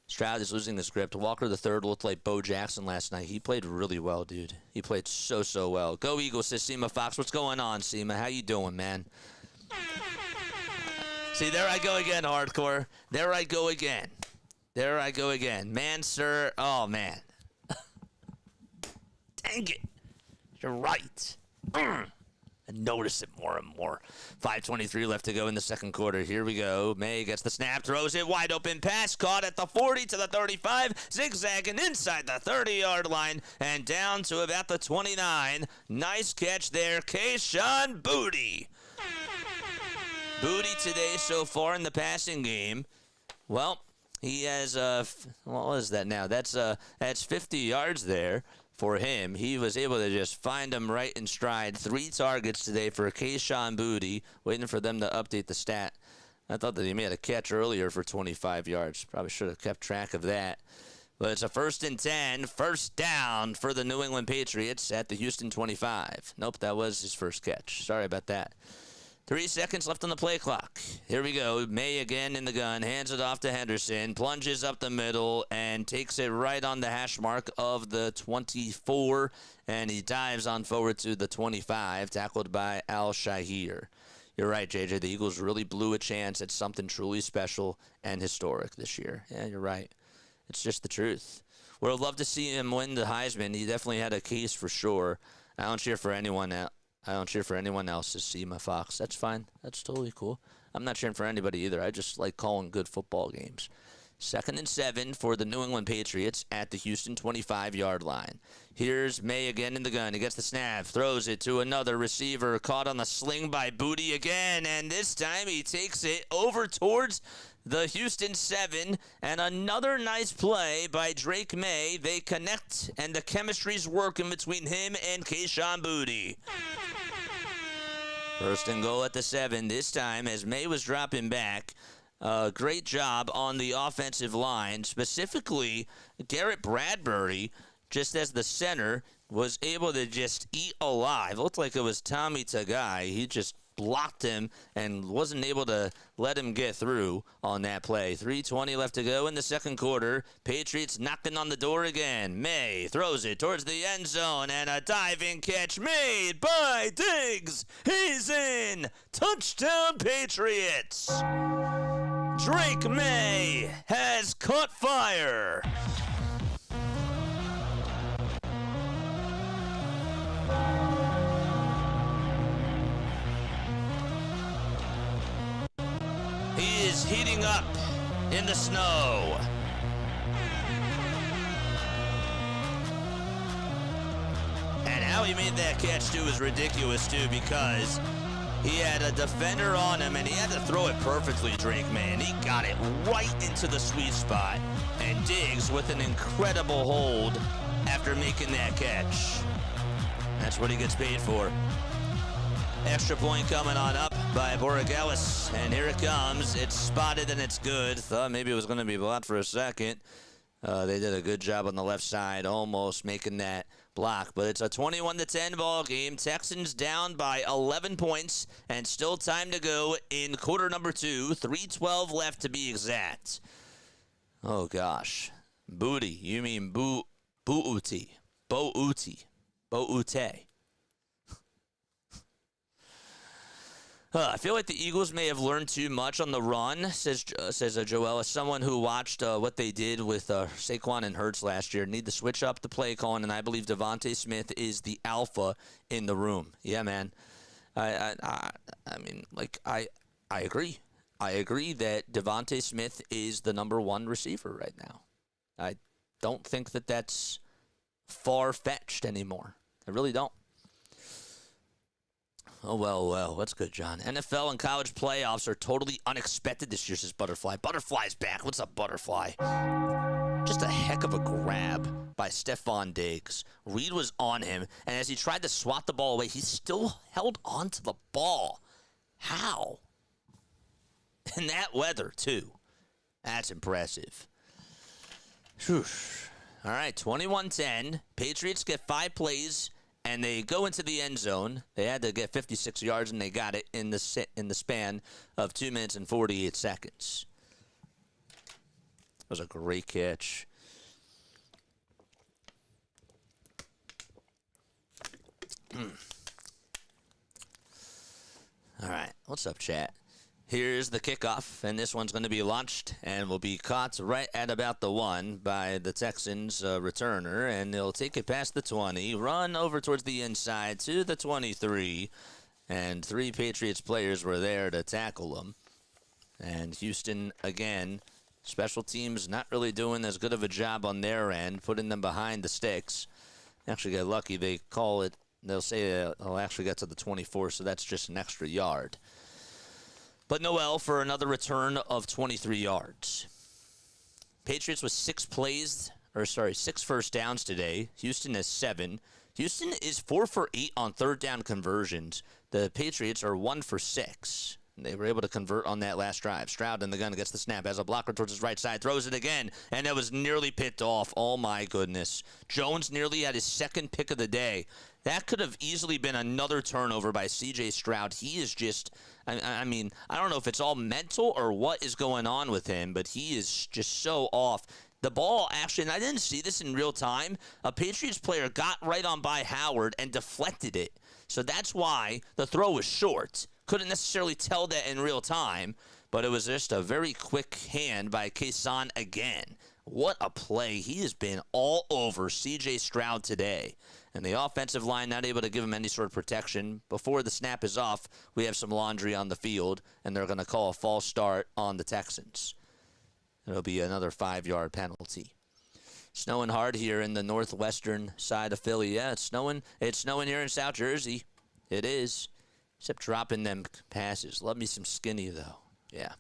Stroud is losing his grip. Walker III looked like Bo Jackson last night. He played really well, dude. He played so well. Go Eagles, says Seema Fox. What's going on, Seema? How you doing, man? See, there I go again, hardcore. There I go again. Man, sir. Oh, man. Dang it. You're right. I notice it more and more. 5:23 left to go in the second quarter. Here we go. Maye gets the snap, throws it, wide open pass, caught at the 40 to the 35, zigzagging inside the 30-yard line and down to about the 29. Nice catch there, Kayshon Boutte. Boutte today so far in the passing game. Well, he has, what is that now? That's 50 yards there for him. He was able to just find him right in stride. 3 targets today for Kayshon Boutte. Waiting for them to update the stat. I thought that he made a catch earlier for 25 yards. Probably should have kept track of that. But it's a 1st and 10, first down for the New England Patriots at the Houston 25. Nope, that was his first catch. Sorry about that. 3 seconds left on the play clock. Here we go. Maye again in the gun. Hands it off to Henderson. Plunges up the middle and takes it right on the hash mark of the 24. And he dives on forward to the 25, tackled by Al-Shahir. You're right, JJ. The Eagles really blew a chance at something truly special and historic this year. Yeah, you're right. It's just the truth. Would have loved to see him win the Heisman. He definitely had a case for sure. I don't cheer for anyone else. To see my Fox. That's fine. That's totally cool. I'm not cheering for anybody either. I just like calling good football games. 2nd and 7 for the New England Patriots at the Houston 25-yard line. Here's Maye again in the gun. He gets the snap, throws it to another receiver, caught on the sling by Booty again, and this time he takes it over towards the Houston 7, and another nice play by Drake Maye. They connect, and the chemistry's working between him and Kayshon Boutte. 1st and goal at the 7 this time as Maye was dropping back. Great job on the offensive line. Specifically, Garrett Bradbury, just as the center, was able to just eat alive. Looked like it was Tommy Tagai. He just blocked him and wasn't able to let him get through on that play. 3:20 left to go in the 2nd quarter. Patriots knocking on the door again. Maye throws it towards the end zone, and a diving catch made by Diggs. He's in. Touchdown, Patriots. Drake Maye has caught fire. He is heating up in the snow. And how he made that catch, too, is ridiculous, too, because he had a defender on him, and he had to throw it perfectly, Drake Maye. And he got it right into the sweet spot. And Diggs with an incredible hold after making that catch. That's what he gets paid for. Extra point coming on up by Borregales, and here it comes. It's spotted and it's good. Thought maybe it was going to be blocked for a second. They did a good job on the left side, almost making that block. But it's a 21-10 ball game. Texans down by 11 points, and still time to go in quarter number 2. 3:12 left to be exact. Oh gosh, Booty. You mean Boute? Boute. I feel like the Eagles may have learned too much on the run, says Joel, as someone who watched what they did with Saquon and Hurts last year. Need to switch up the play calling, and I believe Devontae Smith is the alpha in the room. Yeah, man. I agree. I agree that Devontae Smith is the number 1 receiver right now. I don't think that that's far-fetched anymore. I really don't. Oh, well, that's good, John. NFL and college playoffs are totally unexpected this year, says Butterfly. Butterfly's back. What's up, Butterfly? Just a heck of a grab by Stephon Diggs. Reed was on him, and as he tried to swat the ball away, he still held on to the ball. How? In that weather, too. That's impressive. Whew. All right, 21-10. Patriots get 5 plays. And they go into the end zone. They had to get 56 yards, and they got it in the span of 2 minutes and 48 seconds. That was a great catch. All right, what's up, chat? Here's the kickoff, and this one's going to be launched and will be caught right at about the 1 by the Texans returner, and they'll take it past the 20, run over towards the inside to the 23, and 3 Patriots players were there to tackle them. And Houston, again, special teams not really doing as good of a job on their end, putting them behind the sticks. Actually got lucky. They call it, they'll say it'll actually get to the 24, so that's just an extra yard. But Noel for another return of 23 yards. Patriots with 6 first downs today. Houston has 7. Houston is 4 for 8 on third down conversions. The Patriots are 1 for 6. They were able to convert on that last drive. Stroud in the gun gets the snap, has a blocker towards his right side, throws it again, and that was nearly picked off. Oh, my goodness. Jones nearly had his 2nd pick of the day. That could have easily been another turnover by C.J. Stroud. He is just, I mean, I don't know if it's all mental or what is going on with him, but he is just so off. The ball, actually, and I didn't see this in real time, a Patriots player got right on by Howard and deflected it. So that's why the throw was short. Couldn't necessarily tell that in real time, but it was just a very quick hand by Kayshon again. What a play. He has been all over C.J. Stroud today. And the offensive line not able to give him any sort of protection. Before the snap is off, we have some laundry on the field, and they're going to call a false start on the Texans. It'll be another 5-yard penalty. Snowing hard here in the northwestern side of Philly. Yeah, it's snowing. It's snowing here in South Jersey. It is. Except dropping them passes. Love me some Skinny, though. Yeah.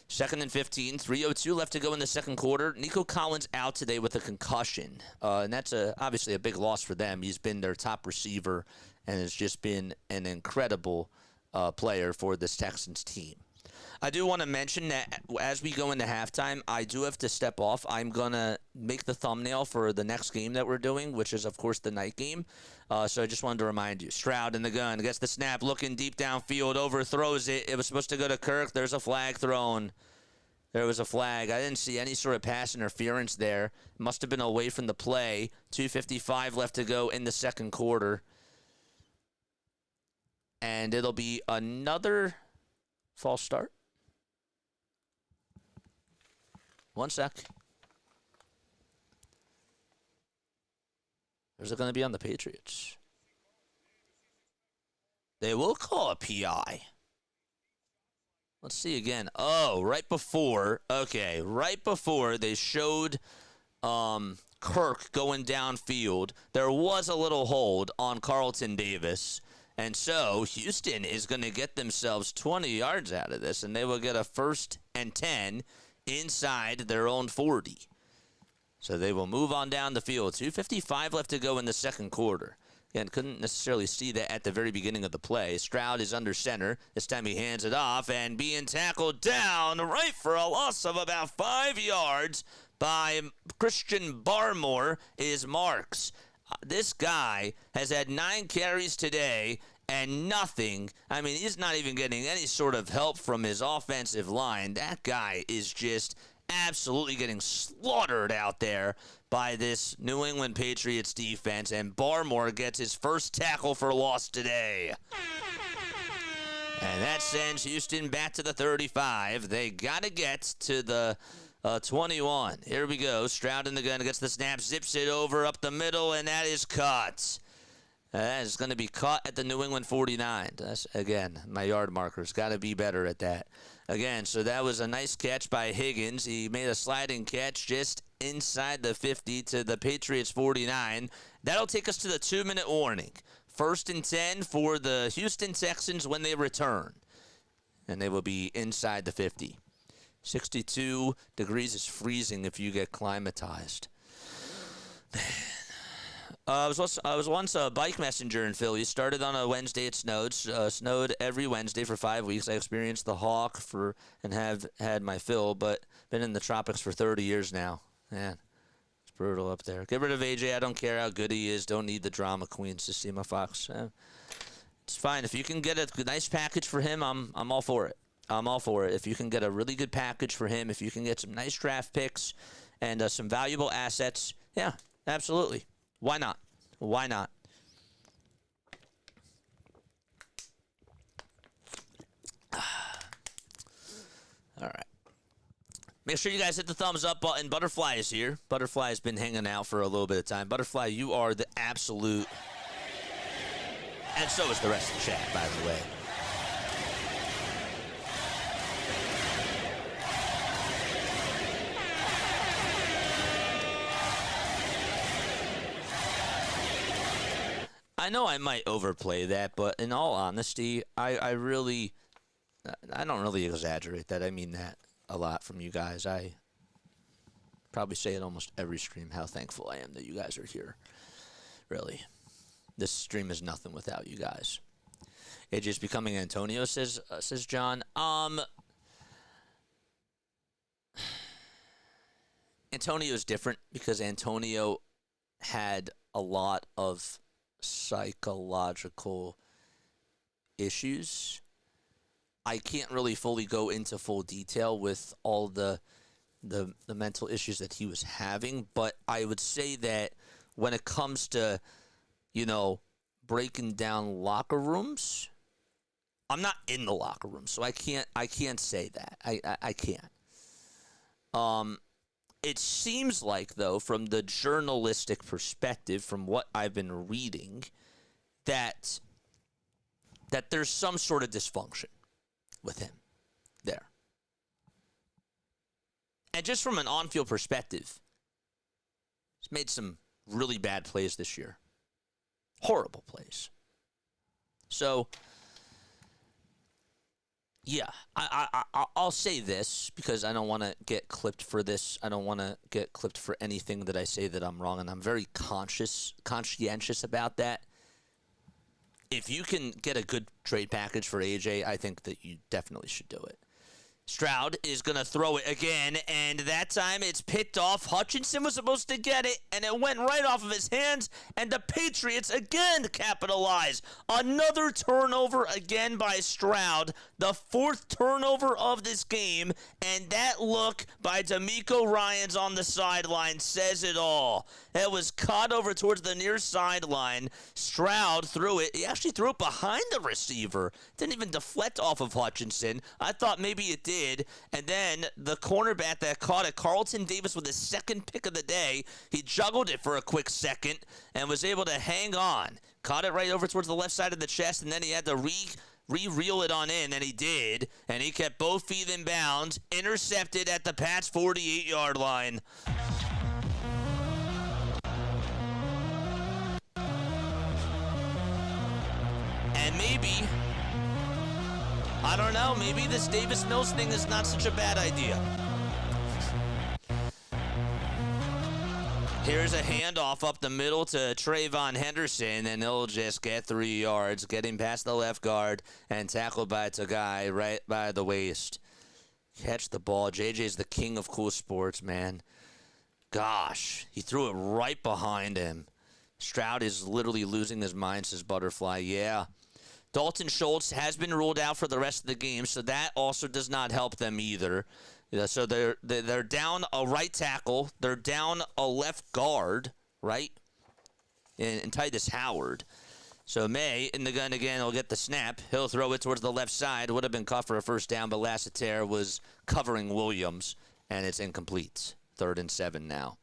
2nd and 15, 3:02 left to go in the second quarter. Nico Collins out today with a concussion, and that's obviously a big loss for them. He's been their top receiver and has just been an incredible player for this Texans team. I do want to mention that as we go into halftime, I do have to step off. I'm going to make the thumbnail for the next game that we're doing, which is, of course, the night game. So I just wanted to remind you. Stroud in the gun, gets the snap, looking deep downfield, overthrows it. It was supposed to go to Kirk. There's a flag thrown. There was a flag. I didn't see any sort of pass interference there. It must have been away from the play. 2:55 left to go in the second quarter. And it'll be another false start. One sec. Or is it going to be on the Patriots? They will call a PI. Let's see again. Oh, right before they showed Kirk going downfield, there was a little hold on Carlton Davis. And so Houston is going to get themselves 20 yards out of this, and they will get a 1st and 10 inside their own 40. So they will move on down the field. 2:55 left to go in the second quarter. Again, couldn't necessarily see that at the very beginning of the play. Stroud is under center. This time he hands it off and being tackled down right for a loss of about 5 yards by Christian Barmore is Marks. This guy has had 9 carries today and nothing. I mean, he's not even getting any sort of help from his offensive line. That guy is just absolutely getting slaughtered out there by this New England Patriots defense, and Barmore gets his first tackle for loss today. And that sends Houston back to the 35. They got to get to the 21. Here we go. Stroud in the gun, gets the snap, zips it over up the middle, and that is caught. That is going to be caught at the New England 49. That's, again, my yard marker's got to be better at that. Again, so that was a nice catch by Higgins. He made a sliding catch just inside the 50 to the Patriots 49. That'll take us to the 2-minute warning. 1st and 10 for the Houston Texans when they return. And they will be inside the 50. 62 degrees is freezing if you get climatized. Man. I was once a bike messenger in Philly. Started on a Wednesday. It snowed. Snowed every Wednesday for 5 weeks. I experienced the hawk and have had my fill, but been in the tropics for 30 years now. Man, it's brutal up there. Get rid of AJ. I don't care how good he is. Don't need the drama queens to see my Fox. It's fine. If you can get a nice package for him, I'm all for it. I'm all for it. If you can get a really good package for him, if you can get some nice draft picks and some valuable assets, yeah, absolutely. Why not? Why not? All right. Make sure you guys hit the thumbs up button. Butterfly is here. Butterfly has been hanging out for a little bit of time. Butterfly, you are the absolute... And so is the rest of the chat, by the way. I know I might overplay that, but in all honesty, I don't really exaggerate that. I mean that a lot from you guys. I probably say it almost every stream how thankful I am that you guys are here. Really. This stream is nothing without you guys. AJ's becoming Antonio, says John. Antonio's different because Antonio had a lot of psychological issues. I can't really fully go into full detail with all the mental issues that he was having, but I would say that when it comes to, breaking down locker rooms, I'm not in the locker room, so I can't say that. I can't. It seems like, though, from the journalistic perspective, from what I've been reading, that there's some sort of dysfunction with him there. And just from an on-field perspective, he's made some really bad plays this year. Horrible plays. So, yeah, I'll say this because I don't want to get clipped for this. I don't want to get clipped for anything that I say that I'm wrong, and I'm very conscientious about that. If you can get a good trade package for AJ, I think that you definitely should do it. Stroud is going to throw it again, and that time it's picked off. Hutchinson was supposed to get it, and it went right off of his hands, and the Patriots again capitalize. Another turnover again by Stroud, the fourth turnover of this game, and that look by D'Amico Ryans on the sideline says it all. It was caught over towards the near sideline. Stroud threw it. He actually threw it behind the receiver. Didn't even deflect off of Hutchinson. I thought maybe it did. And then the cornerback that caught it, Carlton Davis, with his second pick of the day, he juggled it for a quick second and was able to hang on. Caught it right over towards the left side of the chest, and then he had to reel it on in, and he did. And he kept both feet in bounds, intercepted at the Pats' 48-yard line. And maybe, I don't know, maybe this Davis Mills thing is not such a bad idea. Here's a handoff up the middle to Trayvon Henderson, and he'll just get 3 yards, getting past the left guard and tackled by Tagai right by the waist. Catch the ball. JJ's the king of cool sports, man. Gosh, he threw it right behind him. Stroud is literally losing his mind, says Butterfly. Yeah. Dalton Schultz has been ruled out for the rest of the game, so that also does not help them either. So they're down a right tackle. They're down a left guard, right? And Titus Howard. So Maye in the gun again will get the snap. He'll throw it towards the left side. Would have been caught for a first down, but Lassiter was covering Williams, and it's incomplete. 3rd and 7 now.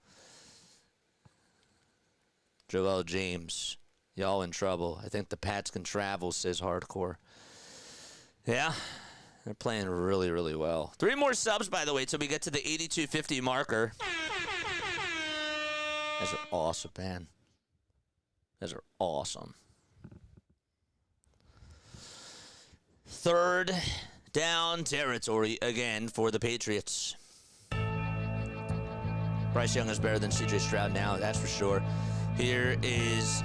Joel James. Y'all in trouble. I think the Pats can travel, says Hardcore. Yeah, they're playing really, really well. 3 more subs, by the way, till we get to the 8250 marker. Those are awesome, man. Those are awesome. 3rd down territory again for the Patriots. Bryce Young is better than C.J. Stroud now, that's for sure. Here is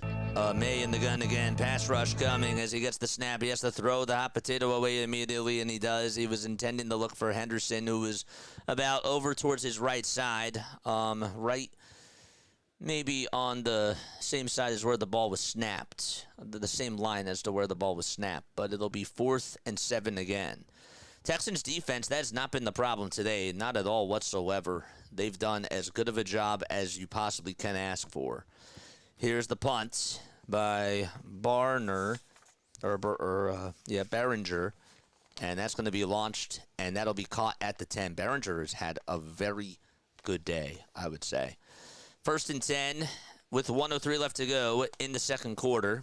Maye in the gun again. Pass rush coming as he gets the snap. He has to throw the hot potato away immediately, and he does. He was intending to look for Henderson, who was about over towards his right side. Right, maybe on the same side as where the ball was snapped. The same line as to where the ball was snapped. But it'll be 4th and 7 again. Texans defense, that has not been the problem today. Not at all whatsoever. They've done as good of a job as you possibly can ask for. Here's the punt by Barringer, and that's going to be launched, and that'll be caught at the 10. Barringer has had a very good day, I would say. 1st and 10 with 1:03 left to go in the second quarter.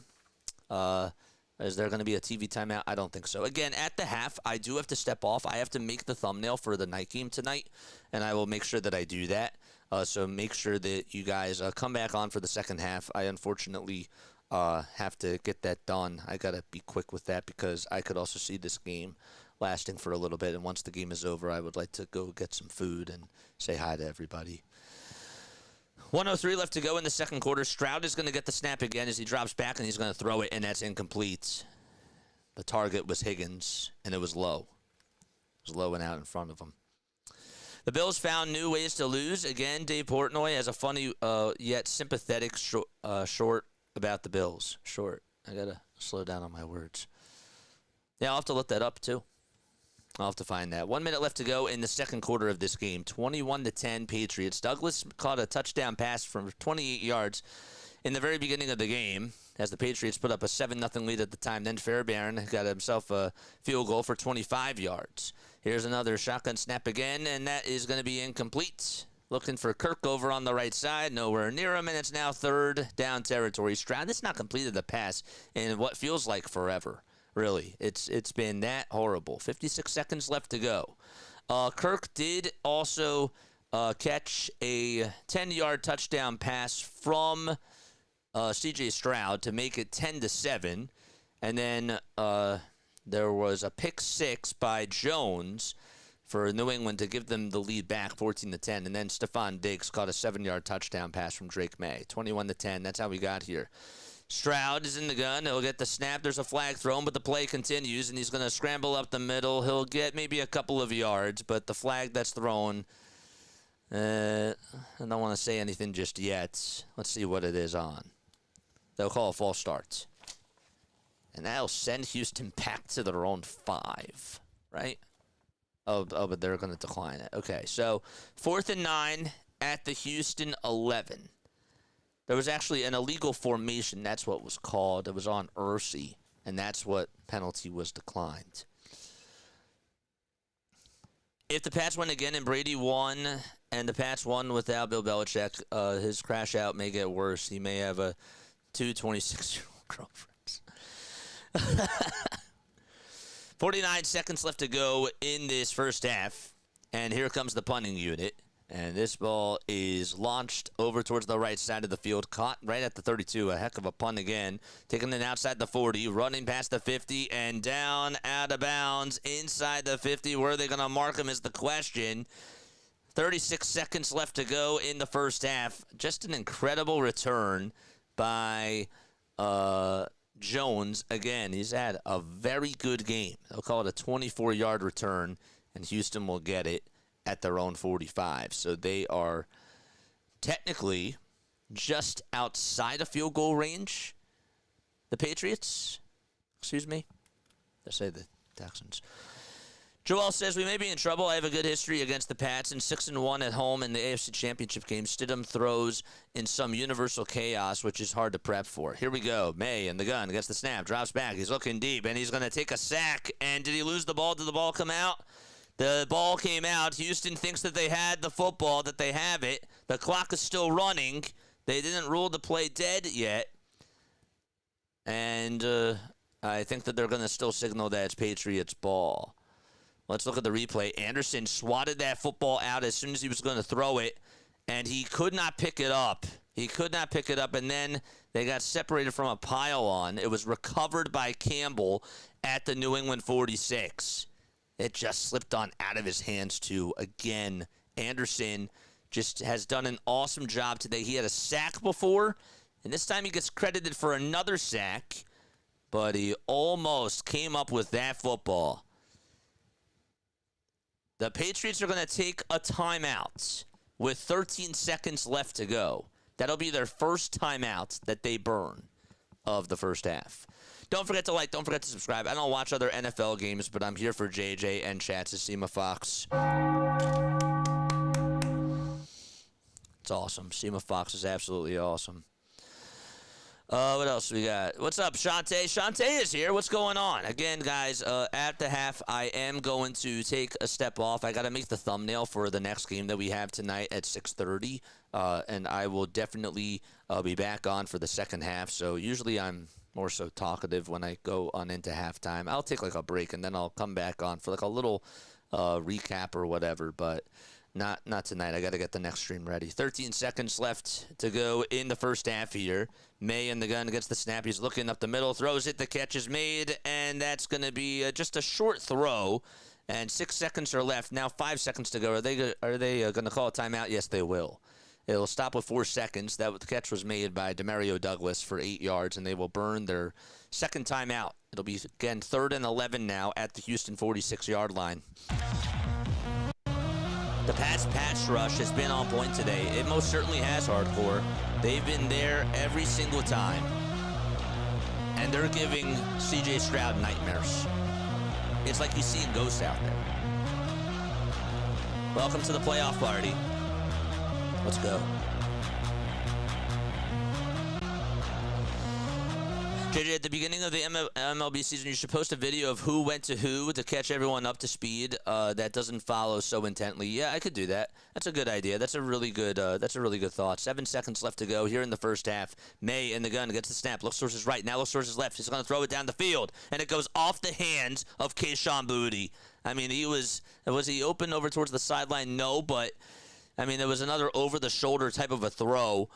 Is there going to be a TV timeout? I don't think so. Again, at the half, I do have to step off. I have to make the thumbnail for the night game tonight, and I will make sure that I do that. So make sure that you guys come back on for the second half. I unfortunately have to get that done. I got to be quick with that because I could also see this game lasting for a little bit. And once the game is over, I would like to go get some food and say hi to everybody. 1:03 left to go in the second quarter. Stroud is going to get the snap again as he drops back, and he's going to throw it, and that's incomplete. The target was Higgins, and it was low. It was low and out in front of him. The Bills found new ways to lose. Again, Dave Portnoy has a funny yet sympathetic short about the Bills. Short. I got to slow down on my words. Yeah, I'll have to look that up, too. I'll have to find that. 1 minute left to go in the second quarter of this game. 21-10 Patriots. Douglas caught a touchdown pass from 28 yards in the very beginning of the game as the Patriots put up a 7-0 lead at the time. Then Fairbairn got himself a field goal for 25 yards. Here's another shotgun snap again, and that is going to be incomplete. Looking for Kirk over on the right side. Nowhere near him, and it's now 3rd down territory. Stroud has not completed the pass in what feels like forever. Really, it's been that horrible. 56 seconds left to go. Kirk did also catch a 10-yard touchdown pass from C.J. Stroud to make it 10-7. And then there was a pick six by Jones for New England to give them the lead back 14-10. And then Stephon Diggs caught a 7-yard touchdown pass from Drake Maye. 21-10. That's how we got here. Stroud is in the gun. He'll get the snap. There's a flag thrown, but the play continues, and he's going to scramble up the middle. He'll get maybe a couple of yards, but the flag that's thrown, I don't want to say anything just yet. Let's see what it is on. They'll call a false start. And that'll send Houston back to their own 5, right? Oh, but they're going to decline it. Okay, so 4th and 9 at the Houston 11. There was actually an illegal formation. That's what was called. It was on Ursi, and that's what penalty was declined. If the Pats win again and Brady won, and the Pats won without Bill Belichick, his crash out may get worse. He may have a 26-year-old girlfriend. 49 seconds left to go in this first half, and here comes the punting unit. And this ball is launched over towards the right side of the field, caught right at the 32. A heck of a punt again. Taking it outside the 40, running past the 50, and down out of bounds inside the 50. Where are they going to mark him is the question. 36 seconds left to go in the first half. Just an incredible return by Jones. Again, he's had a very good game. They'll call it a 24-yard return, and Houston will get it at their own 45. So they are technically just outside of field goal range. The Patriots, excuse me. I say the Texans. Joel says, we may be in trouble. I have a good history against the Pats and 6-1 at home in the AFC Championship game. Stidham throws in some universal chaos, which is hard to prep for. Here we go. Maye in the gun against the snap. Drops back. He's looking deep, and he's going to take a sack. And did he lose the ball? Did the ball come out? The ball came out. Houston thinks that they had the football, that they have it. The clock is still running. They didn't rule the play dead yet. And I think that they're going to still signal that it's Patriots ball. Let's look at the replay. Anderson swatted that football out as soon as he was going to throw it, and he could not pick it up. He could not pick it up, and then they got separated from a pile-on. It was recovered by Campbell at the New England 46. It just slipped on out of his hands, too. Again, Anderson just has done an awesome job today. He had a sack before, and this time he gets credited for another sack, but he almost came up with that football. The Patriots are going to take a timeout with 13 seconds left to go. That'll be their first timeout that they burn of the first half. Don't forget to like, don't forget to subscribe. I don't watch other NFL games, but I'm here for JJ and Chats as Sema Fox. It's awesome. Sema Fox is absolutely awesome. What else we got? What's up, Shantae? Shantae is here. What's going on? Again, guys, at the half, I am going to take a step off. I got to make the thumbnail for the next game that we have tonight at 6:30, and I will definitely be back on for the second half. So usually I'm more so talkative when I go on into halftime. I'll take like a break, and then I'll come back on for like a little recap or whatever, but not tonight. I got to get the next stream ready. 13 seconds left to go in the first half here. Maye in the gun against the snap. He's looking up the middle, throws it. The catch is made, and that's going to be just a short throw. And 6 seconds are left. Now 5 seconds to go. Are they going to call a timeout? Yes, they will. It'll stop with 4 seconds. That catch was made by Demario Douglas for 8 yards, and they will burn their second timeout. It'll be, again, 3rd and 11 now at the Houston 46-yard line. The Pats pass rush has been on point today. It most certainly has, Hardcore. They've been there every single time. And they're giving C.J. Stroud nightmares. It's like he's seeing ghosts out there. Welcome to the playoff party. Let's go. JJ, at the beginning of the MLB season, you should post a video of who went to who to catch everyone up to speed that doesn't follow so intently. Yeah, I could do that. That's a good idea. That's a really good thought. 7 seconds left to go here in the first half. Maye in the gun gets the snap. Looks towards his right. Now looks towards his left. He's going to throw it down the field, and it goes off the hands of Kayshon Boutte. I mean, was he open over towards the sideline? No, but I mean, there was another over-the-shoulder type of a throw,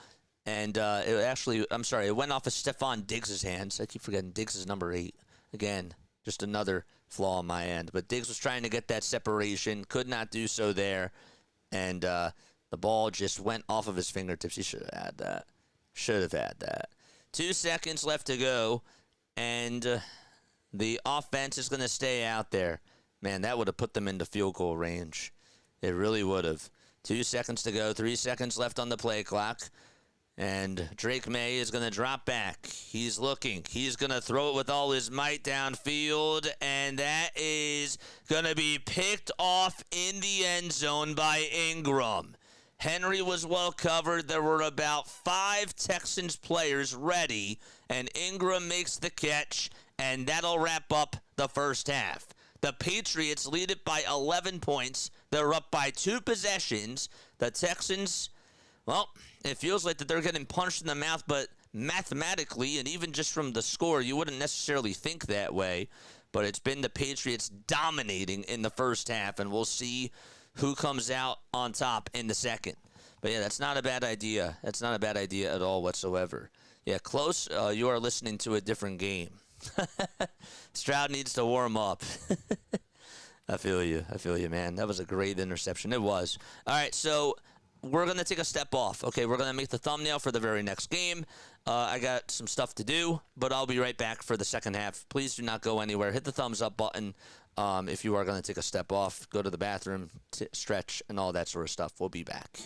and it went off of Stephon Diggs' hands. I keep forgetting Diggs is number 8. Again, just another flaw on my end. But Diggs was trying to get that separation, could not do so there, and the ball just went off of his fingertips. He should have had that. Should have had that. 2 seconds left to go, and the offense is going to stay out there. Man, that would have put them into field goal range. It really would have. 2 seconds to go, 3 seconds left on the play clock. And Drake Maye is going to drop back. He's looking. He's going to throw it with all his might downfield, and that is going to be picked off in the end zone by Ingram. Henry was well covered. There were about 5 Texans players ready, and Ingram makes the catch, and that'll wrap up the first half. The Patriots lead it by 11 points. They're up by 2 possessions. The Texans, well, it feels like that they're getting punched in the mouth, but mathematically, and even just from the score, you wouldn't necessarily think that way. But it's been the Patriots dominating in the first half, and we'll see who comes out on top in the second. But yeah, that's not a bad idea. That's not a bad idea at all whatsoever. Yeah, close. You are listening to a different game. Stroud needs to warm up. I feel you, man. That was a great interception. It was. All right, so we're going to take a step off. Okay, we're going to make the thumbnail for the very next game. I got some stuff to do, but I'll be right back for the second half. Please do not go anywhere. Hit the thumbs up button if you are going to take a step off. Go to the bathroom, stretch, and all that sort of stuff. We'll be back.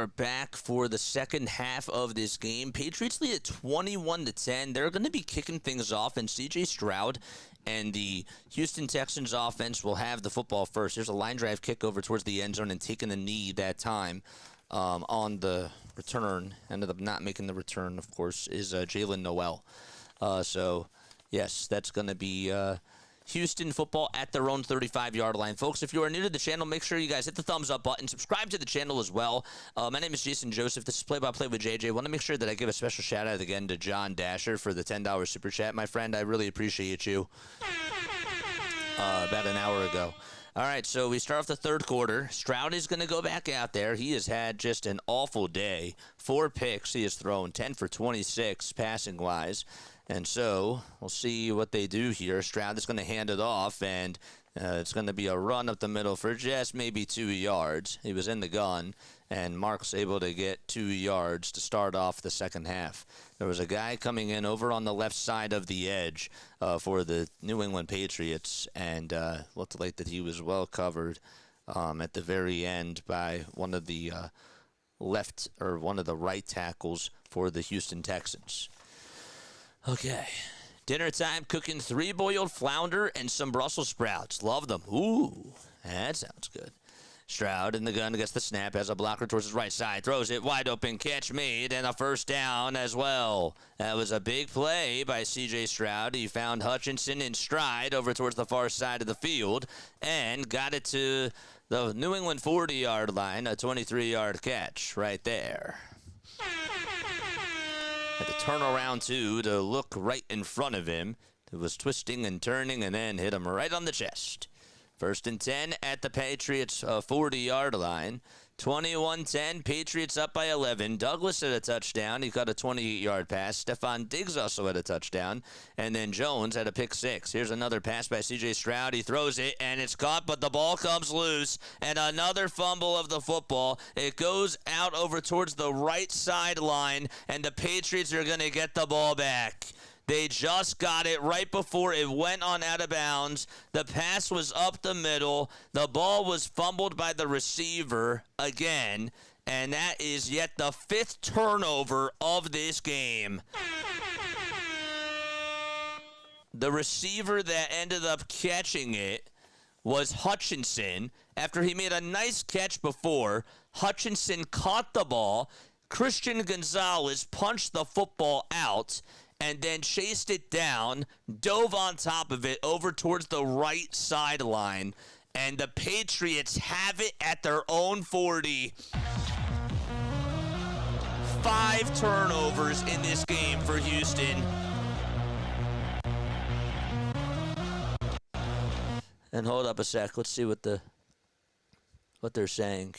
are back for the second half of this game. Patriots lead at 21-10. They're going to be kicking things off, and C.J. Stroud and the Houston Texans offense will have the football first. There's a line drive kick over towards the end zone and taking the knee that time on the return. Ended up not making the return, of course, is Jalen Noel. So, yes, that's going to be Houston football at their own 35-yard line. Folks, if you are new to the channel, make sure you guys hit the thumbs up button. Subscribe to the channel as well. My name is Jason Joseph. This is Play-by-Play with JJ. I want to make sure that I give a special shout-out again to John Dasher for the $10 super chat. My friend, I really appreciate you. About an hour ago. All right, so we start off the third quarter. Stroud is going to go back out there. He has had just an awful day. 4 picks he has thrown, 10 for 26 passing-wise. And so we'll see what they do here. Stroud is going to hand it off, and it's going to be a run up the middle for just maybe 2 yards. He was in the gun, and Mark's able to get 2 yards to start off the second half. There was a guy coming in over on the left side of the edge for the New England Patriots, and looked like that he was well covered at the very end by one of the right tackles for the Houston Texans. Okay, dinner time, cooking 3 boiled flounder and some Brussels sprouts. Love them. Ooh, that sounds good. Stroud in the gun gets the snap, has a blocker towards his right side, throws it wide open, catch made, and a first down as well. That was a big play by C.J. Stroud. He found Hutchinson in stride over towards the far side of the field and got it to the New England 40-yard line, a 23-yard catch right there. Had to turn around, too, to look right in front of him. It was twisting and turning and then hit him right on the chest. 1st and 10 at the Patriots' 40-yard line. 21-10, Patriots up by 11. Douglas had a touchdown. He caught a 28-yard pass. Stephon Diggs also had a touchdown. And then Jones had a pick 6. Here's another pass by C.J. Stroud. He throws it, and it's caught, but the ball comes loose. And another fumble of the football. It goes out over towards the right sideline, and the Patriots are going to get the ball back. They just got it right before it went on out of bounds. The pass was up the middle. The ball was fumbled by the receiver again. And that is yet the 5th turnover of this game. The receiver that ended up catching it was Hutchinson. After he made a nice catch before, Hutchinson caught the ball. Christian Gonzalez punched the football out and then chased it down, dove on top of it over towards the right sideline, and the Patriots have it at their own 40. 5 turnovers in this game for Houston. And hold up a sec, let's see what they're saying.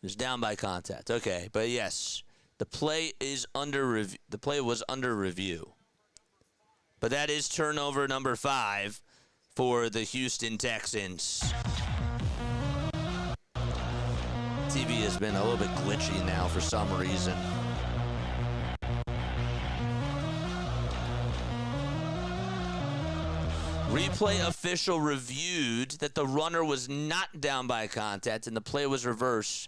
It was down by contact. Okay, but yes, the play is under review. The play was under review. But that is turnover number 5 for the Houston Texans. TV has been a little bit glitchy now for some reason. Replay official reviewed that the runner was not down by contact and the play was reversed.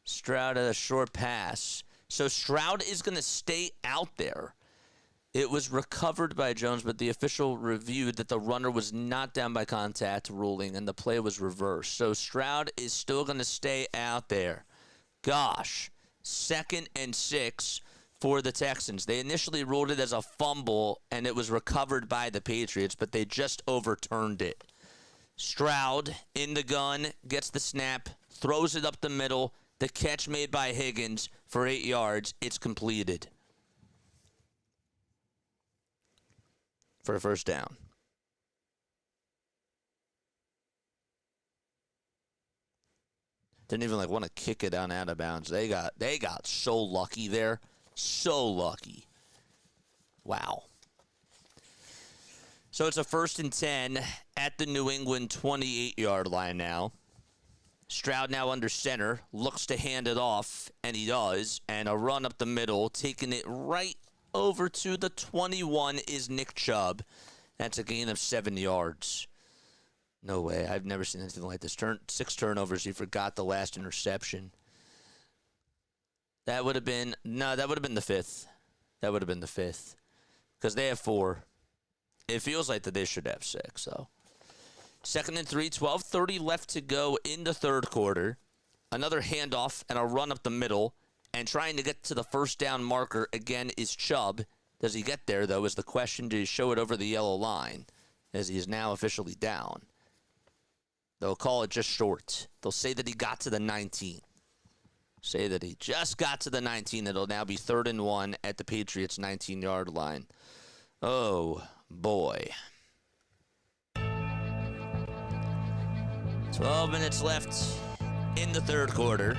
Stroud had a short pass. So Stroud is going to stay out there. It was recovered by Jones, but the official reviewed that the runner was not down by contact ruling, and the play was reversed. So Stroud is still going to stay out there. Gosh, 2nd and 6 for the Texans. They initially ruled it as a fumble, and it was recovered by the Patriots, but they just overturned it. Stroud in the gun, gets the snap, throws it up the middle. The catch made by Higgins for 8 yards. It's completed for a first down. Didn't even want to kick it down out of bounds. They got so lucky there. So lucky. Wow. So it's a 1st and 10 at the New England 28-yard line now. Stroud now under center, looks to hand it off, and he does. And a run up the middle, taking it right over to the 21 is Nick Chubb. That's a gain of 7 yards. No way. I've never seen anything like this. 6 turnovers. He forgot the last interception. That would have been the 5th. That would have been the 5th. Because they have 4. It feels like that they should have 6, so. 2nd and 3, 12:30 left to go in the third quarter. Another handoff and a run up the middle. And trying to get to the first down marker again is Chubb. Does he get there, though, is the question. Do you show it over the yellow line as he is now officially down? They'll call it just short. They'll say that he got to the 19. Say that he just got to the 19. It'll now be 3rd and 1 at the Patriots' 19-yard line. Oh, boy. 12 minutes left in the third quarter.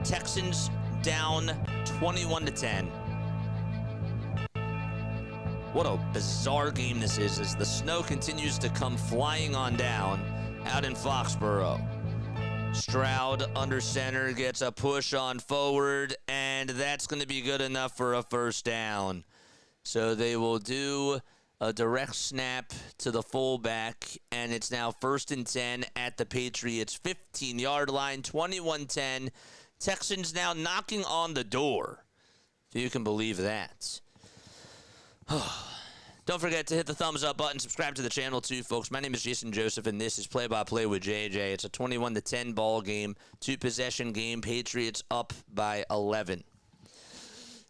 Texans down 21-10. What a bizarre game this is as the snow continues to come flying on down out in Foxborough. Stroud under center gets a push on forward, and that's going to be good enough for a first down. So they will do a direct snap to the fullback, and it's now 1st and 10 at the Patriots' 15-yard line, 21-10. Texans now knocking on the door, if you can believe that. Don't forget to hit the thumbs up button. Subscribe to the channel too, folks. My name is Jason Joseph, and this is Play by Play with JJ. It's a 21-10 ball game, 2-possession game. Patriots up by 11.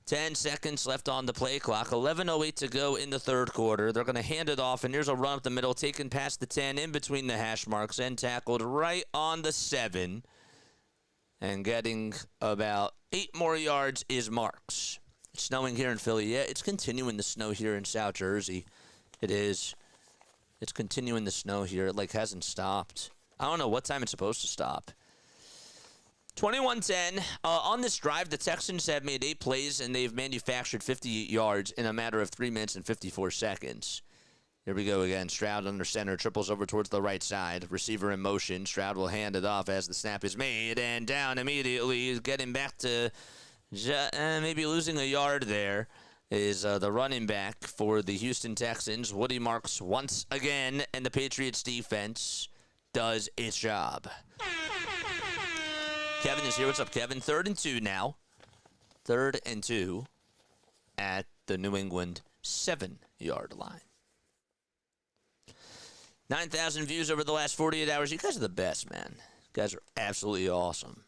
10 seconds left on the play clock. 11:08 to go in the third quarter. They're going to hand it off, and here's a run up the middle, taken past the 10, in between the hash marks, and tackled right on the 7. And getting about 8 more yards is Marks. It's snowing here in Philly. Yeah, it's continuing to snow here in South Jersey. It is. It's continuing to snow here. It, hasn't stopped. I don't know what time it's supposed to stop. 21-10. On this drive, the Texans have made 8 plays, and they've manufactured 58 yards in a matter of 3 minutes and 54 seconds. Here we go again. Stroud under center, triples over towards the right side. Receiver in motion. Stroud will hand it off as the snap is made, and down immediately, getting back to maybe losing a yard there is the running back for the Houston Texans. Woody Marks once again, and the Patriots defense does its job. Kevin is here. What's up, Kevin? 3rd and 2 now. 3rd and 2 at the New England 7-yard line. 9,000 views over the last 48 hours. You guys are the best, man. You guys are absolutely awesome.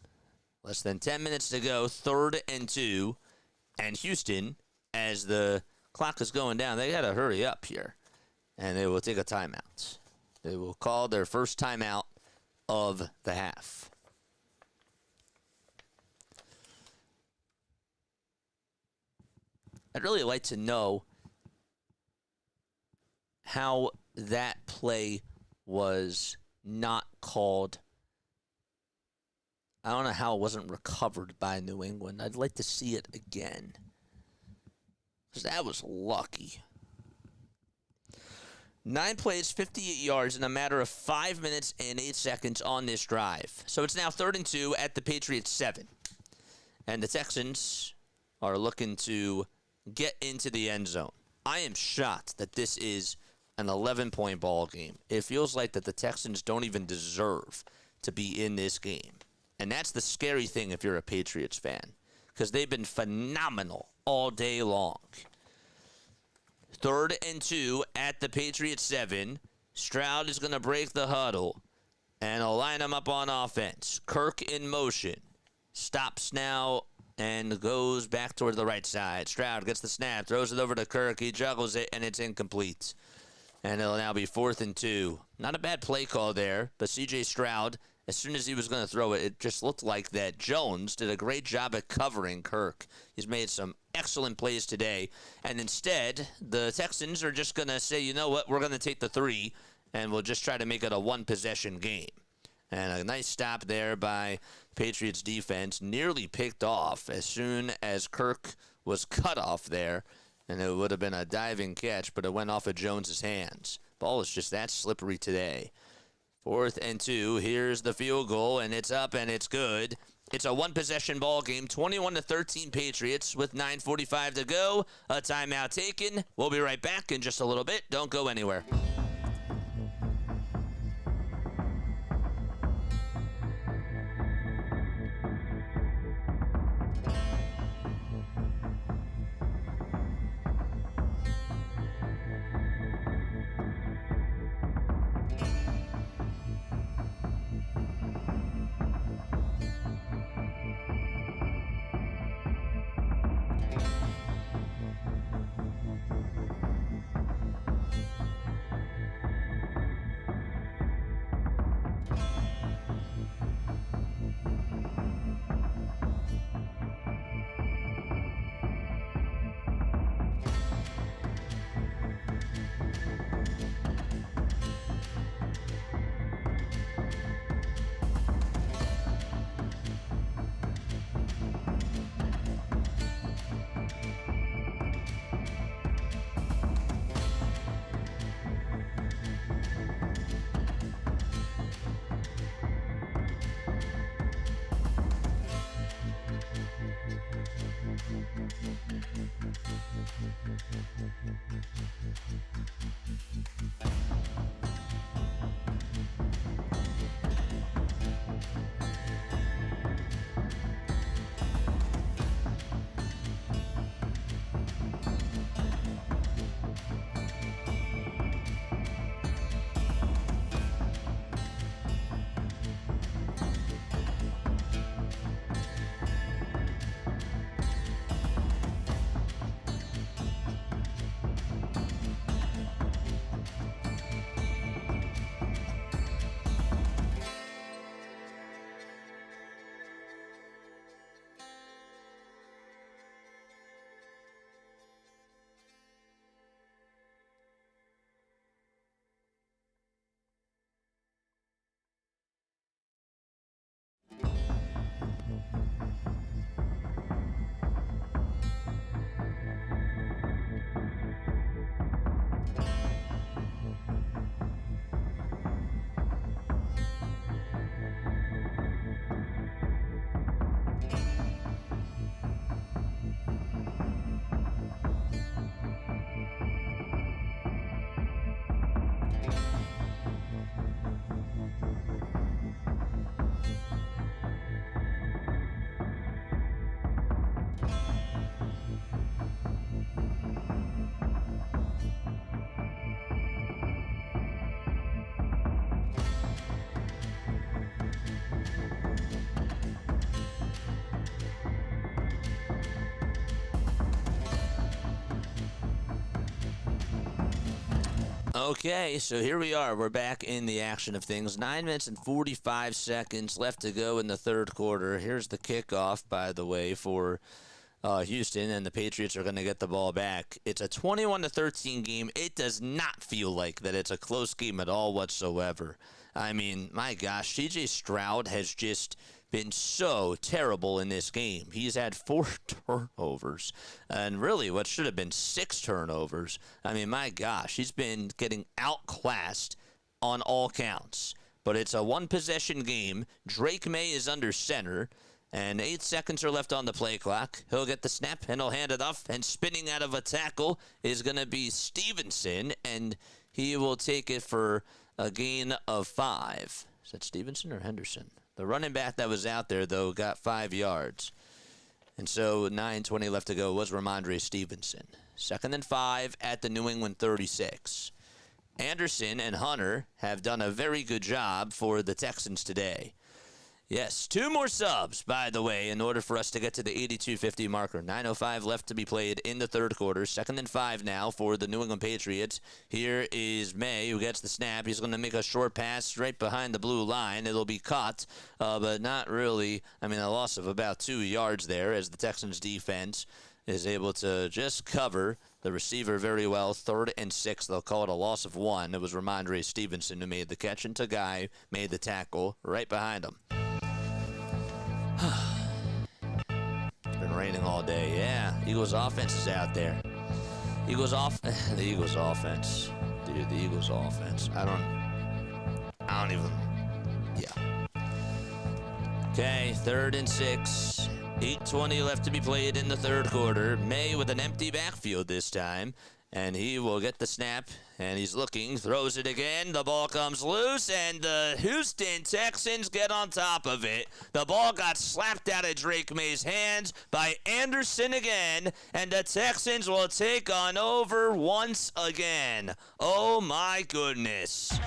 Less than 10 minutes to go, 3rd and 2. And Houston, as the clock is going down, they got to hurry up here. And they will take a timeout. They will call their first timeout of the half. I'd really like to know how that play was not called. I don't know how it wasn't recovered by New England. I'd like to see it again, because that was lucky. 9 plays, 58 yards in a matter of 5 minutes and 8 seconds on this drive. So it's now 3rd and 2 at the Patriots 7. And the Texans are looking to get into the end zone. I am shocked that this is an 11-point ball game. It feels like that the Texans don't even deserve to be in this game. And that's the scary thing if you're a Patriots fan, because they've been phenomenal all day long. 3rd and 2 at the Patriots 7. Stroud is going to break the huddle, and he'll line them up on offense. Kirk in motion. Stops now and goes back toward the right side. Stroud gets the snap, throws it over to Kirk. He juggles it, and it's incomplete. And it'll now be 4th and 2. Not a bad play call there, but C.J. Stroud, as soon as he was going to throw it, it just looked like that Jones did a great job at covering Kirk. He's made some excellent plays today. And instead, the Texans are just going to say, you know what, we're going to take the 3, and we'll just try to make it a 1-possession game. And a nice stop there by Patriots defense, nearly picked off as soon as Kirk was cut off there. And it would have been a diving catch, but it went off of Jones's hands. Ball is just that slippery today. 4th and 2. Here's the field goal, and it's up, and it's good. It's a 1-possession ball game, 21-13 Patriots with 9:45 to go. A timeout taken. We'll be right back in just a little bit. Don't go anywhere. Okay, so here we are. We're back in the action of things. 9 minutes and 45 seconds left to go in the third quarter. Here's the kickoff, by the way, for Houston, and the Patriots are going to get the ball back. It's a 21-13 game. It does not feel like that it's a close game at all whatsoever. I mean, my gosh, C.J. Stroud has just been so terrible in this game. He's had 4 turnovers, and really what should have been 6 turnovers. I mean, my gosh, he's been getting outclassed on all counts. But it's a one-possession game. Drake Maye is under center, and 8 seconds are left on the play clock. He'll get the snap, and he'll hand it off, and spinning out of a tackle is going to be Stevenson, and he will take it for a gain of 5. Is that Stevenson or Henderson? The running back that was out there, though, got 5 yards. And so 9:20 left to go was Ramondre Stevenson. 2nd and 5 at the New England 36. Anderson and Hunter have done a very good job for the Texans today. Yes, 2 more subs, by the way, in order for us to get to the 82-50 marker. 9:05 left to be played in the third quarter. 2nd and 5 now for the New England Patriots. Here is Maye, who gets the snap. He's going to make a short pass right behind the blue line. It'll be caught, but not really. I mean, a loss of about 2 yards there as the Texans defense is able to just cover the receiver very well. 3rd and 6, they'll call it a loss of 1. It was Ramondre Stevenson who made the catch, and Tagai made the tackle right behind him. It's been raining all day. Yeah, Eagles offense is out there. The Eagles offense. Dude, the Eagles offense. I don't even. Yeah. Okay, 3rd and 6. 8:20 left to be played in the third quarter. Maye with an empty backfield this time. And he will get the snap, and he's looking, throws it again. The ball comes loose, and the Houston Texans get on top of it. The ball got slapped out of Drake Maye's hands by Anderson again, and the Texans will take on over once again. Oh, my goodness.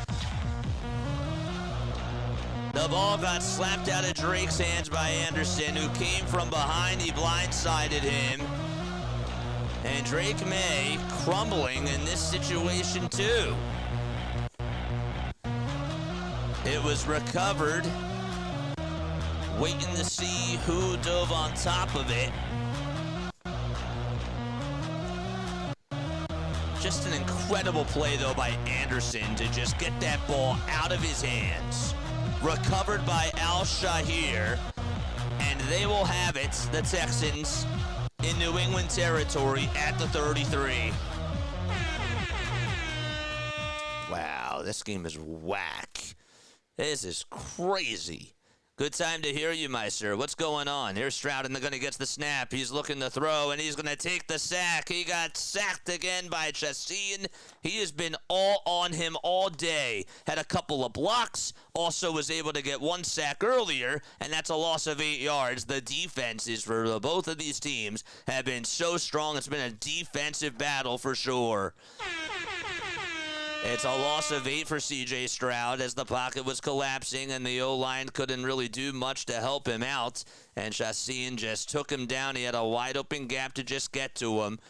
The ball got slapped out of Drake's hands by Anderson, who came from behind. He blindsided him. And Drake Maye crumbling in this situation, too. It was recovered. Waiting to see who dove on top of it. Just an incredible play, though, by Anderson to just get that ball out of his hands. Recovered by Al-Shahir. And they will have it, the Texans, in New England territory at the 33. Wow, this game is whack. This is crazy. Good time to hear you, my sir. What's going on? Here's Stroud, and they're going to get the snap. He's looking to throw, and he's going to take the sack. He got sacked again by Chassin. He has been all on him all day. Had a couple of blocks. Also was able to get one sack earlier, and that's a loss of 8 yards. The defenses for both of these teams have been so strong. It's been a defensive battle for sure. It's a loss of 8 for C.J. Stroud as the pocket was collapsing and the O-line couldn't really do much to help him out. And Chassin just took him down. He had a wide-open gap to just get to him.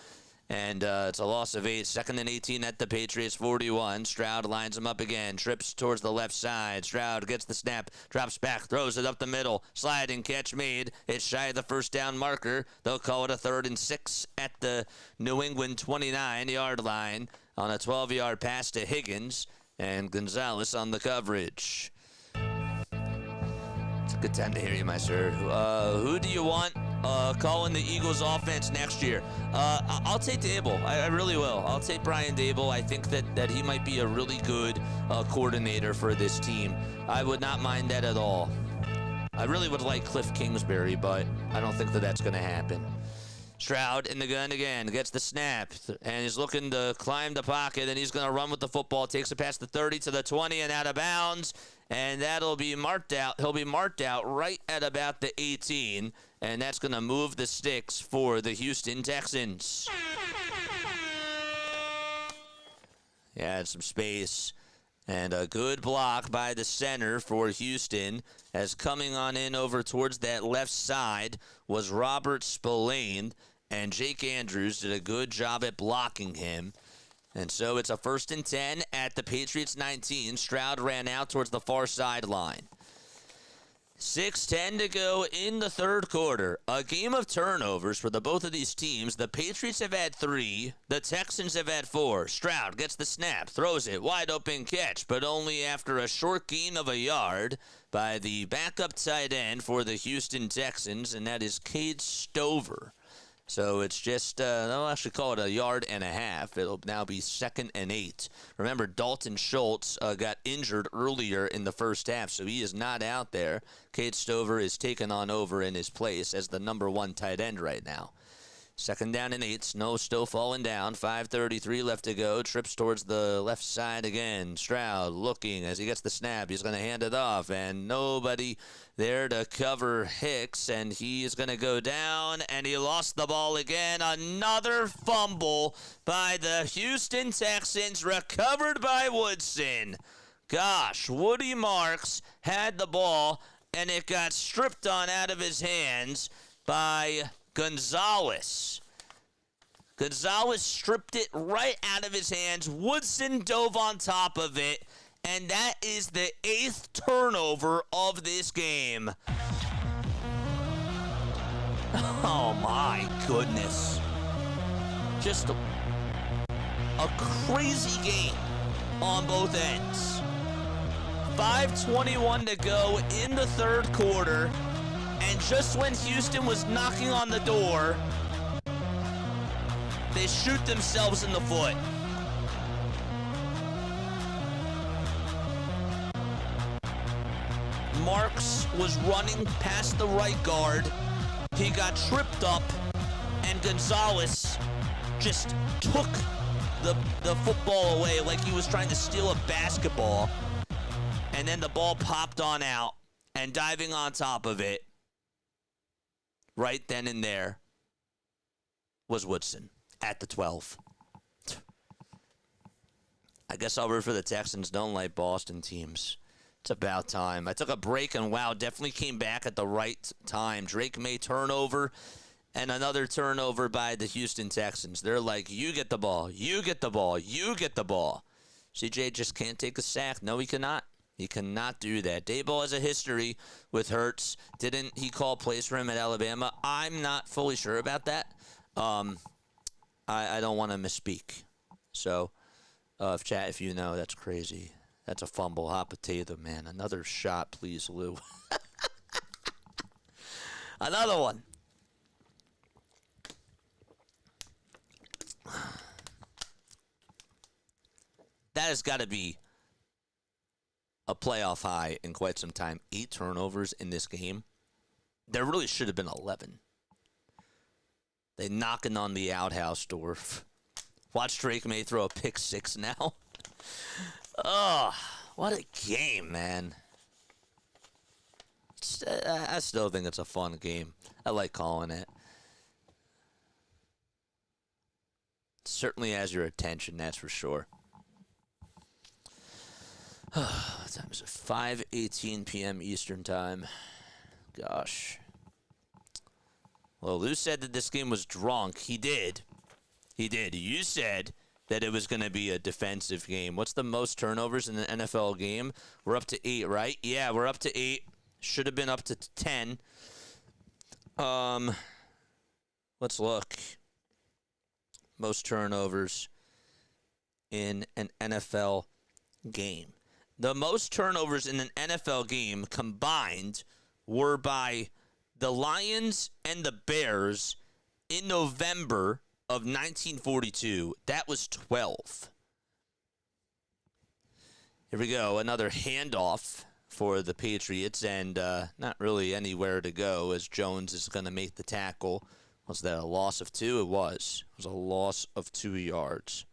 And it's a loss of 8. 2nd and 18 at the Patriots 41. Stroud lines him up again. Trips towards the left side. Stroud gets the snap. Drops back. Throws it up the middle. Sliding catch made. It's shy of the first down marker. They'll call it a 3rd and 6 at the New England 29-yard line on a 12-yard pass to Higgins. And Gonzalez on the coverage. It's a good time to hear you, my sir. Who do you want calling the Eagles offense next year? I'll take Dable. I really will. I'll take Brian Dable. I think that he might be a really good coordinator for this team. I would not mind that at all. I really would like Cliff Kingsbury, but I don't think that's going to happen. Stroud in the gun again, gets the snap, and he's looking to climb the pocket, and he's going to run with the football, takes it past the 30 to the 20 and out of bounds, and that'll be marked out. He'll be marked out right at about the 18, and that's going to move the sticks for the Houston Texans. Yeah, some space. And a good block by the center for Houston, as coming on in over towards that left side was Robert Spillane, and Jake Andrews did a good job at blocking him. And so it's a 1st and 10 at the Patriots 19. Stroud ran out towards the far sideline. 6:10 to go in the 3rd quarter. A game of turnovers for both of these teams. The Patriots have had 3. The Texans have had 4. Stroud gets the snap, throws it, wide open catch, but only after a short gain of a yard by the backup tight end for the Houston Texans, and that is Cade Stover. So it's just, they'll actually call it a yard and a half. It'll now be 2nd and 8. Remember, Dalton Schultz got injured earlier in the first half, so he is not out there. Cade Stover is taken on over in his place as the number 1 tight end right now. 2nd down and 8. Snow still falling down. 5:33 left to go. Trips towards the left side again. Stroud looking as he gets the snap. He's going to hand it off, and nobody there to cover Hicks, and he is going to go down, and he lost the ball again. Another fumble by the Houston Texans, recovered by Woodson. Gosh, Woody Marks had the ball, and it got stripped on out of his hands by Gonzalez. Gonzalez stripped it right out of his hands. Woodson dove on top of it, and that is the 8th turnover of this game. Oh my goodness. Just a crazy game on both ends. 5:21 to go in the 3rd quarter. And just when Houston was knocking on the door, they shoot themselves in the foot. Marks was running past the right guard. He got tripped up, and Gonzalez just took the football away like he was trying to steal a basketball. And then the ball popped on out, and diving on top of it, right then and there, was Woodson at the 12. I guess I'll root for the Texans. Don't like Boston teams. It's about time. I took a break, and wow, definitely came back at the right time. Drake Maye turnover, and another turnover by the Houston Texans. They're like, you get the ball, you get the ball, you get the ball. CJ just can't take a sack. No, he cannot. He cannot do that. Daboll has a history with Hurts. Didn't he call plays for him at Alabama? I'm not fully sure about that. I don't want to misspeak. So, if you know, that's crazy. That's a fumble. Hot potato, man. Another shot, please, Lou. Another one. That has got to be a playoff high in quite some time. 8 turnovers in this game. There really should have been 11. They knocking on the outhouse door. Watch Drake Maye throw a pick 6 now. Oh, what a game, man. I still think it's a fun game. I like calling it. Certainly has your attention, that's for sure. What time is it? 5:18 p.m. Eastern time. Gosh. Well, Lou said that this game was drunk. He did. He did. You said that it was going to be a defensive game. What's the most turnovers in an NFL game? We're up to 8, right? Yeah, we're up to 8. Should have been up to 10. Let's look. Most turnovers in an NFL game. The most turnovers in an NFL game combined were by the Lions and the Bears in November of 1942. That was 12. Here we go. Another handoff for the Patriots, and not really anywhere to go as Jones is going to make the tackle. Was that a loss of 2? It was. It was a loss of 2 yards.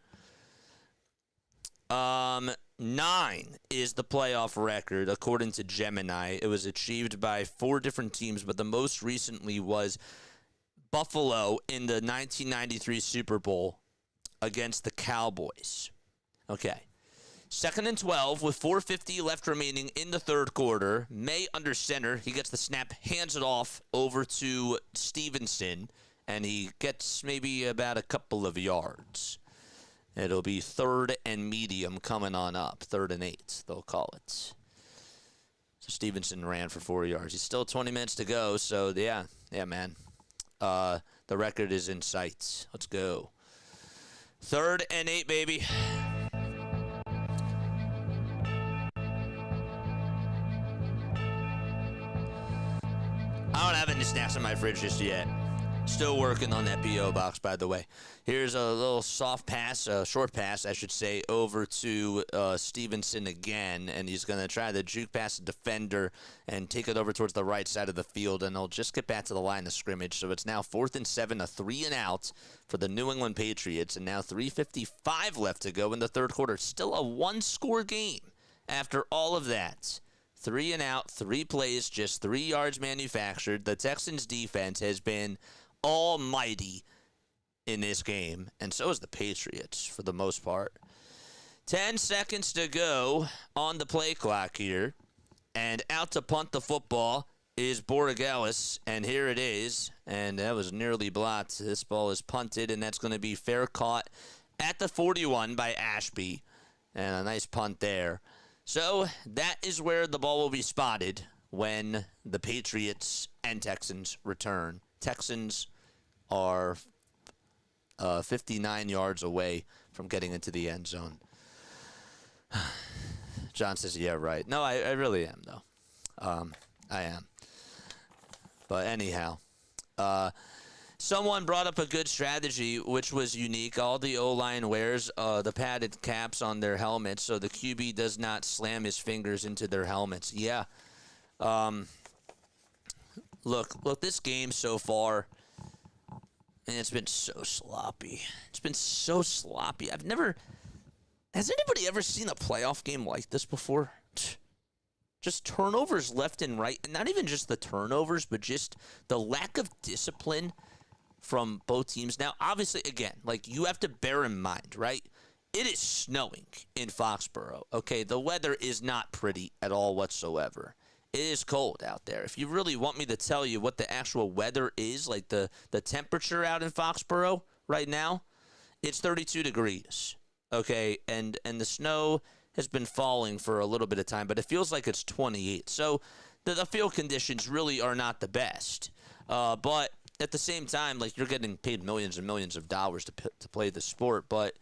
9 is the playoff record, according to Gemini. It was achieved by 4 different teams, but the most recently was Buffalo in the 1993 Super Bowl against the Cowboys. Okay. 2nd and 12 with 4:50 left remaining in the third quarter. Maye under center. He gets the snap, hands it off over to Stevenson, and he gets maybe about a couple of yards. It'll be 3rd and medium coming on up. 3rd and 8, they'll call it. So Stevenson ran for 4 yards. He's still 20 minutes to go, so yeah, man. The record is in sight. Let's go. 3rd and 8, baby. I don't have any snacks in my fridge just yet. Still working on that P.O. box, by the way. Here's a little soft pass, short pass, I should say, over to Stevenson again. And he's going to try to juke past the defender and take it over towards the right side of the field. And they'll just get back to the line of scrimmage. So it's now 4th and 7, a 3 and out for the New England Patriots. And now 3:55 left to go in the third quarter. Still a 1-score game after all of that. 3 and out, 3 plays, just 3 yards manufactured. The Texans' defense has been almighty in this game, and so is the Patriots for the most part. 10 seconds to go on the play clock here, and out to punt the football is Borregales, and here it is, and that was nearly blocked. This ball is punted, and that's going to be fair caught at the 41 by Ashby, and a nice punt there. So that is where the ball will be spotted when the Patriots and Texans return. Texans are 59 yards away from getting into the end zone. John says, yeah, right. No, I really am, though. I am. But anyhow, someone brought up a good strategy, which was unique. All the O-line wears the padded caps on their helmets, so the QB does not slam his fingers into their helmets. Yeah. Look, this game so far, and it's been so sloppy. It's been so sloppy. Has anybody ever seen a playoff game like this before? Just turnovers left and right. And not even just the turnovers, but just the lack of discipline from both teams. Now, obviously, again, you have to bear in mind, right? It is snowing in Foxborough, okay? The weather is not pretty at all whatsoever. It is cold out there. If you really want me to tell you what the actual weather is, like the temperature out in Foxborough right now, it's 32 degrees, okay? And the snow has been falling for a little bit of time, but it feels like it's 28. So the field conditions really are not the best. But at the same time, like, you're getting paid millions and millions of dollars to play the sport. But,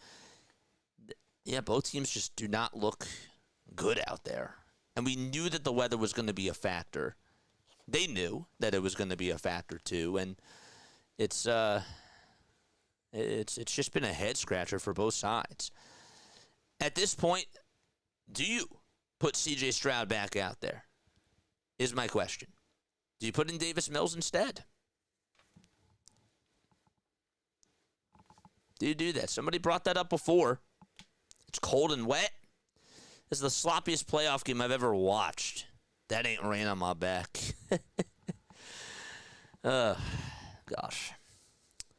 yeah, both teams just do not look good out there. And we knew that the weather was going to be a factor. They knew that it was going to be a factor, too. And it's just been a head-scratcher for both sides. At this point, do you put C.J. Stroud back out there? Is my question. Do you put in Davis Mills instead? Do you do that? Somebody brought that up before. It's cold and wet. This is the sloppiest playoff game I've ever watched. That ain't rain on my back. Gosh.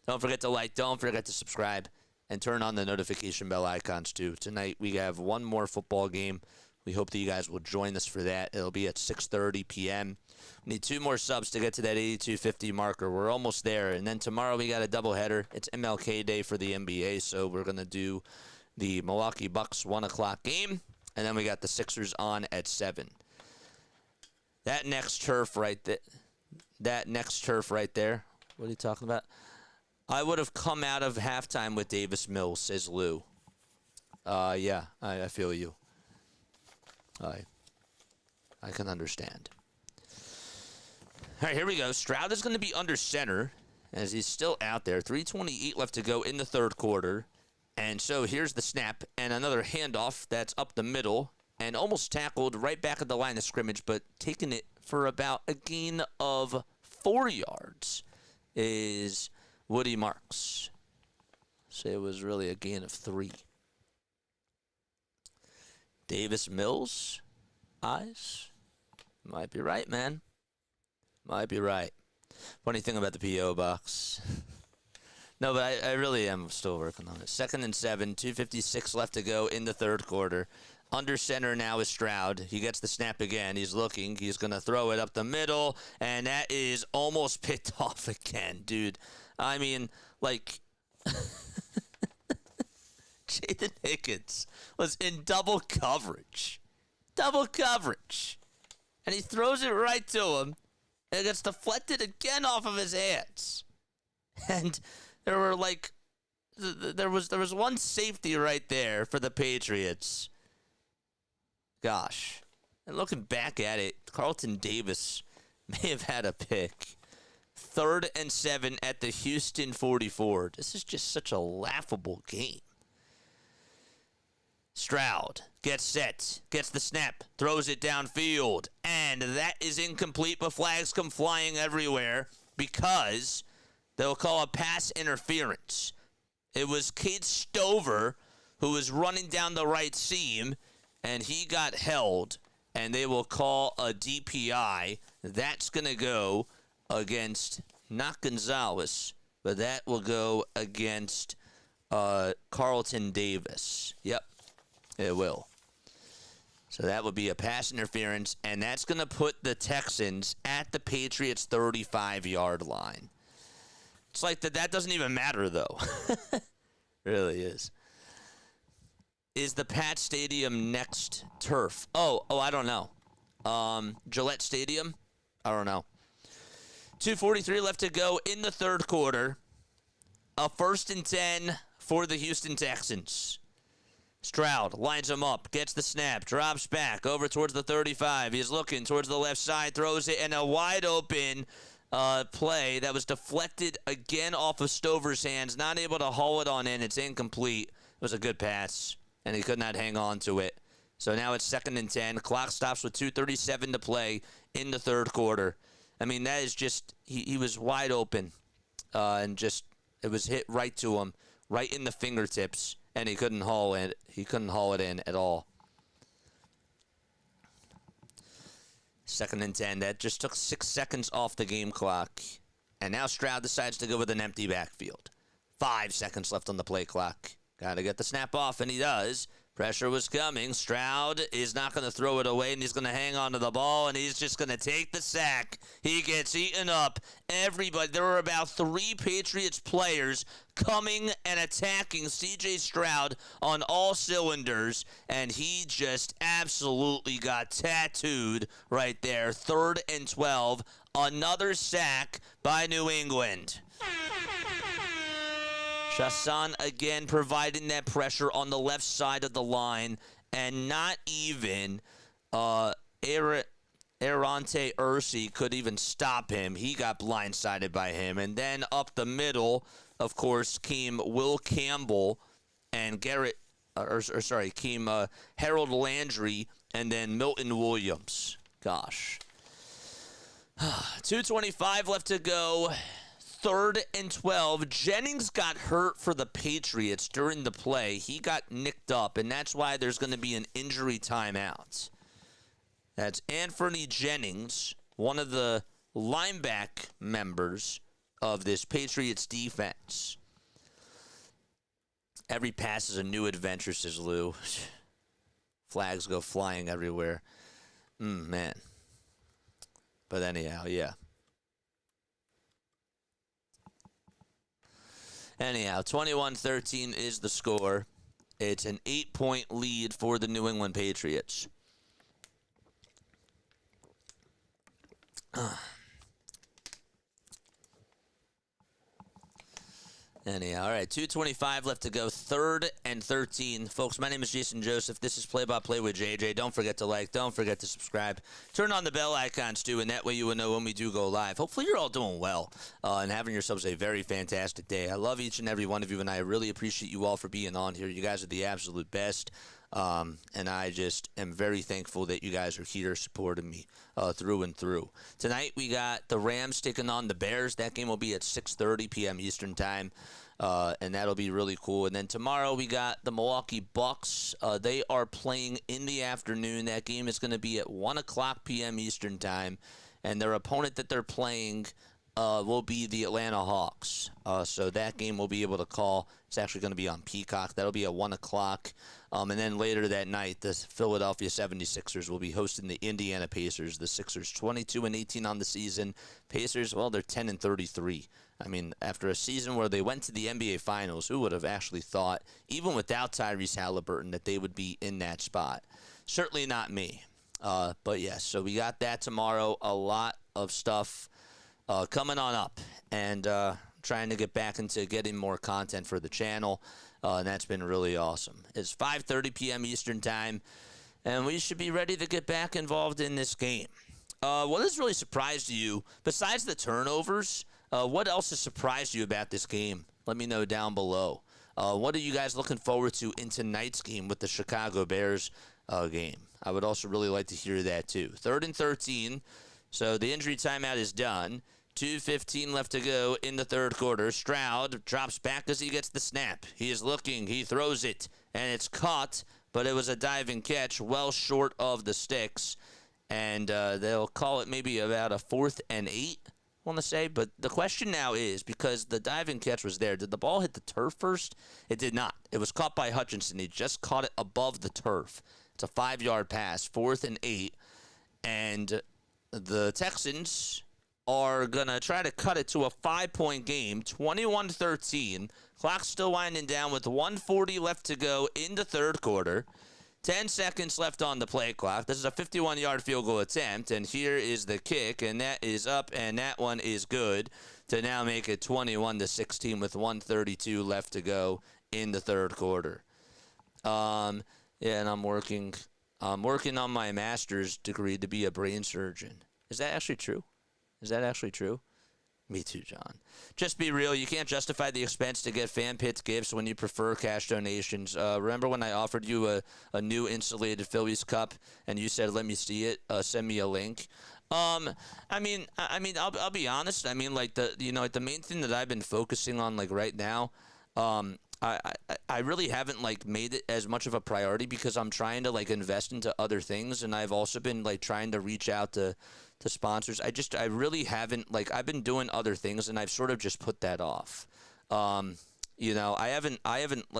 Don't forget to like, don't forget to subscribe, and turn on the notification bell icons too. Tonight we have one more football game. We hope that you guys will join us for that. It'll be at 6:30 p.m. We need 2 more subs to get to that 8250 marker. We're almost there. And then tomorrow we got a doubleheader. It's MLK Day for the NBA, so we're going to do the Milwaukee Bucks 1 o'clock game. And then we got the Sixers on at 7. That next turf right there. What are you talking about? I would have come out of halftime with Davis Mills, says Lou. Yeah, I feel you. I can understand. All right, here we go. Stroud is going to be under center as he's still out there. 3:28 left to go in the third quarter. And so here's the snap and another handoff that's up the middle and almost tackled right back at the line of scrimmage, but taking it for about a gain of 4 yards is Woody Marks. So it was really a gain of 3. Davis Mills, eyes. Might be right, man. Might be right. Funny thing about the P.O. box. No, but I really am still working on it. 2nd and 7, 2:56 left to go in the third quarter. Under center now is Stroud. He gets the snap again. He's looking. He's going to throw it up the middle, and that is almost picked off again, dude. I mean, like, Jaden Higgins was in double coverage. Double coverage. And he throws it right to him. And it gets deflected again off of his hands. And there were like, there was one safety right there for the Patriots. Gosh. And looking back at it, Carlton Davis may have had a pick. 3rd and 7 at the Houston 44. This is just such a laughable game. Stroud gets set, gets the snap, throws it downfield, and that is incomplete, but flags come flying everywhere because they'll call a pass interference. It was Cade Stover who was running down the right seam, and he got held, and they will call a DPI. That's going to go against, not Gonzalez, but that will go against Carlton Davis. Yep. It will. So that would be a pass interference, and that's going to put the Texans at the Patriots' 35-yard line. It's like that doesn't even matter, though. Really is. Is the Pat Stadium next turf? Oh, I don't know. Gillette Stadium? I don't know. 2:43 left to go in the third quarter. A 1st and 10 for the Houston Texans. Stroud lines him up, gets the snap, drops back over towards the 35. He's looking towards the left side, throws it, and a wide open play that was deflected again off of Stover's hands. Not able to haul it on in. It's incomplete. It was a good pass, and he could not hang on to it. So now it's 2nd and 10. Clock stops with 2:37 to play in the third quarter. I mean, that is just, he was wide open, and just, it was hit right to him, right in the fingertips. And he couldn't haul it. He couldn't haul it in at all. 2nd and 10. That just took 6 seconds off the game clock. And now Stroud decides to go with an empty backfield. 5 seconds left on the play clock. Got to get the snap off, and he does. Pressure was coming. Stroud is not going to throw it away, and he's going to hang on to the ball, and he's just going to take the sack. He gets eaten up. Everybody, there were about 3 Patriots players coming and attacking C.J. Stroud on all cylinders, and he just absolutely got tattooed right there. 3rd and 12. Another sack by New England. Chassan again providing that pressure on the left side of the line, and not even Arante Ursi could even stop him. He got blindsided by him. And then up the middle, of course, came Will Campbell and Harold Landry, and then Milton Williams. Gosh. 2:25 left to go. 3rd and 12. Jennings got hurt for the Patriots during the play. He got nicked up, and that's why there's going to be an injury timeout. That's Anthony Jennings, one of the linebacker members of this Patriots defense. Every pass is a new adventure, says Lou. Flags go flying everywhere. Man. But anyhow, yeah. Anyhow, 21-13 is the score. It's an 8-point lead for the New England Patriots. Anyhow, all right, 2:25 left to go, 3rd and 13. Folks, my name is Jason Joseph. This is Play-by-Play with JJ. Don't forget to like. Don't forget to subscribe. Turn on the bell icons, too, and that way you will know when we do go live. Hopefully you're all doing well and having yourselves a very fantastic day. I love each and every one of you, and I really appreciate you all for being on here. You guys are the absolute best, and I just am very thankful that you guys are here supporting me through and through. Tonight we got the Rams taking on the Bears. That game will be at 6:30 p.m. Eastern Time. And that'll be really cool. And then tomorrow we got the Milwaukee Bucks. They are playing in the afternoon. That game is going to be at 1 o'clock p.m. Eastern Time. And their opponent that they're playing will be the Atlanta Hawks. So that game we'll be able to call. It's actually going to be on Peacock. That'll be at 1 o'clock. And then later that night, the Philadelphia 76ers will be hosting the Indiana Pacers. The Sixers 22-18 on the season. Pacers, well, they're 10-33. I mean, after a season where they went to the NBA Finals, who would have actually thought, even without Tyrese Halliburton, that they would be in that spot? Certainly not me. But yes, so we got that tomorrow. A lot of stuff coming on up, and trying to get back into getting more content for the channel, and that's been really awesome. It's 5:30 p.m. Eastern Time, and we should be ready to get back involved in this game. What has really surprised you, besides the turnovers? What else has surprised you about this game? Let me know down below. What are you guys looking forward to in tonight's game with the Chicago Bears game? I would also really like to hear that too. 3rd and 13. So the injury timeout is done. 2:15 left to go in the 3rd quarter. Stroud drops back as he gets the snap. He is looking. He throws it. And it's caught, but it was a diving catch well short of the sticks. And they'll call it maybe about a 4th and 8. I want to say, but the question now is, because the diving catch was there, did the ball hit the turf first? It did not. It was caught by Hutchinson. He just caught it above the turf. It's a 5-yard pass, 4th and 8, and the Texans are going to try to cut it to a 5-point game, 21-13. Clock's still winding down with 1:40 left to go in the 3rd quarter. 10 seconds left on the play clock. This is a 51-yard field goal attempt, and here is the kick, and that is up, and that one is good to now make it 21-16 with 1:32 left to go in the 3rd quarter. Yeah, and I'm working on my master's degree to be a brain surgeon. Is that actually true? Is that actually true? Me too, John. Just be real. You can't justify the expense to get fan pits gifts when you prefer cash donations. Remember when I offered you a new insulated Phillies cup and you said, "Let me see it. Send me a link." I'll be honest. I mean, like the main thing that I've been focusing on, like right now, I really haven't like made it as much of a priority because I'm trying to like invest into other things, and I've also been like trying to reach out to sponsors. I really haven't, like, I've been doing other things and I've sort of just put that off. I haven't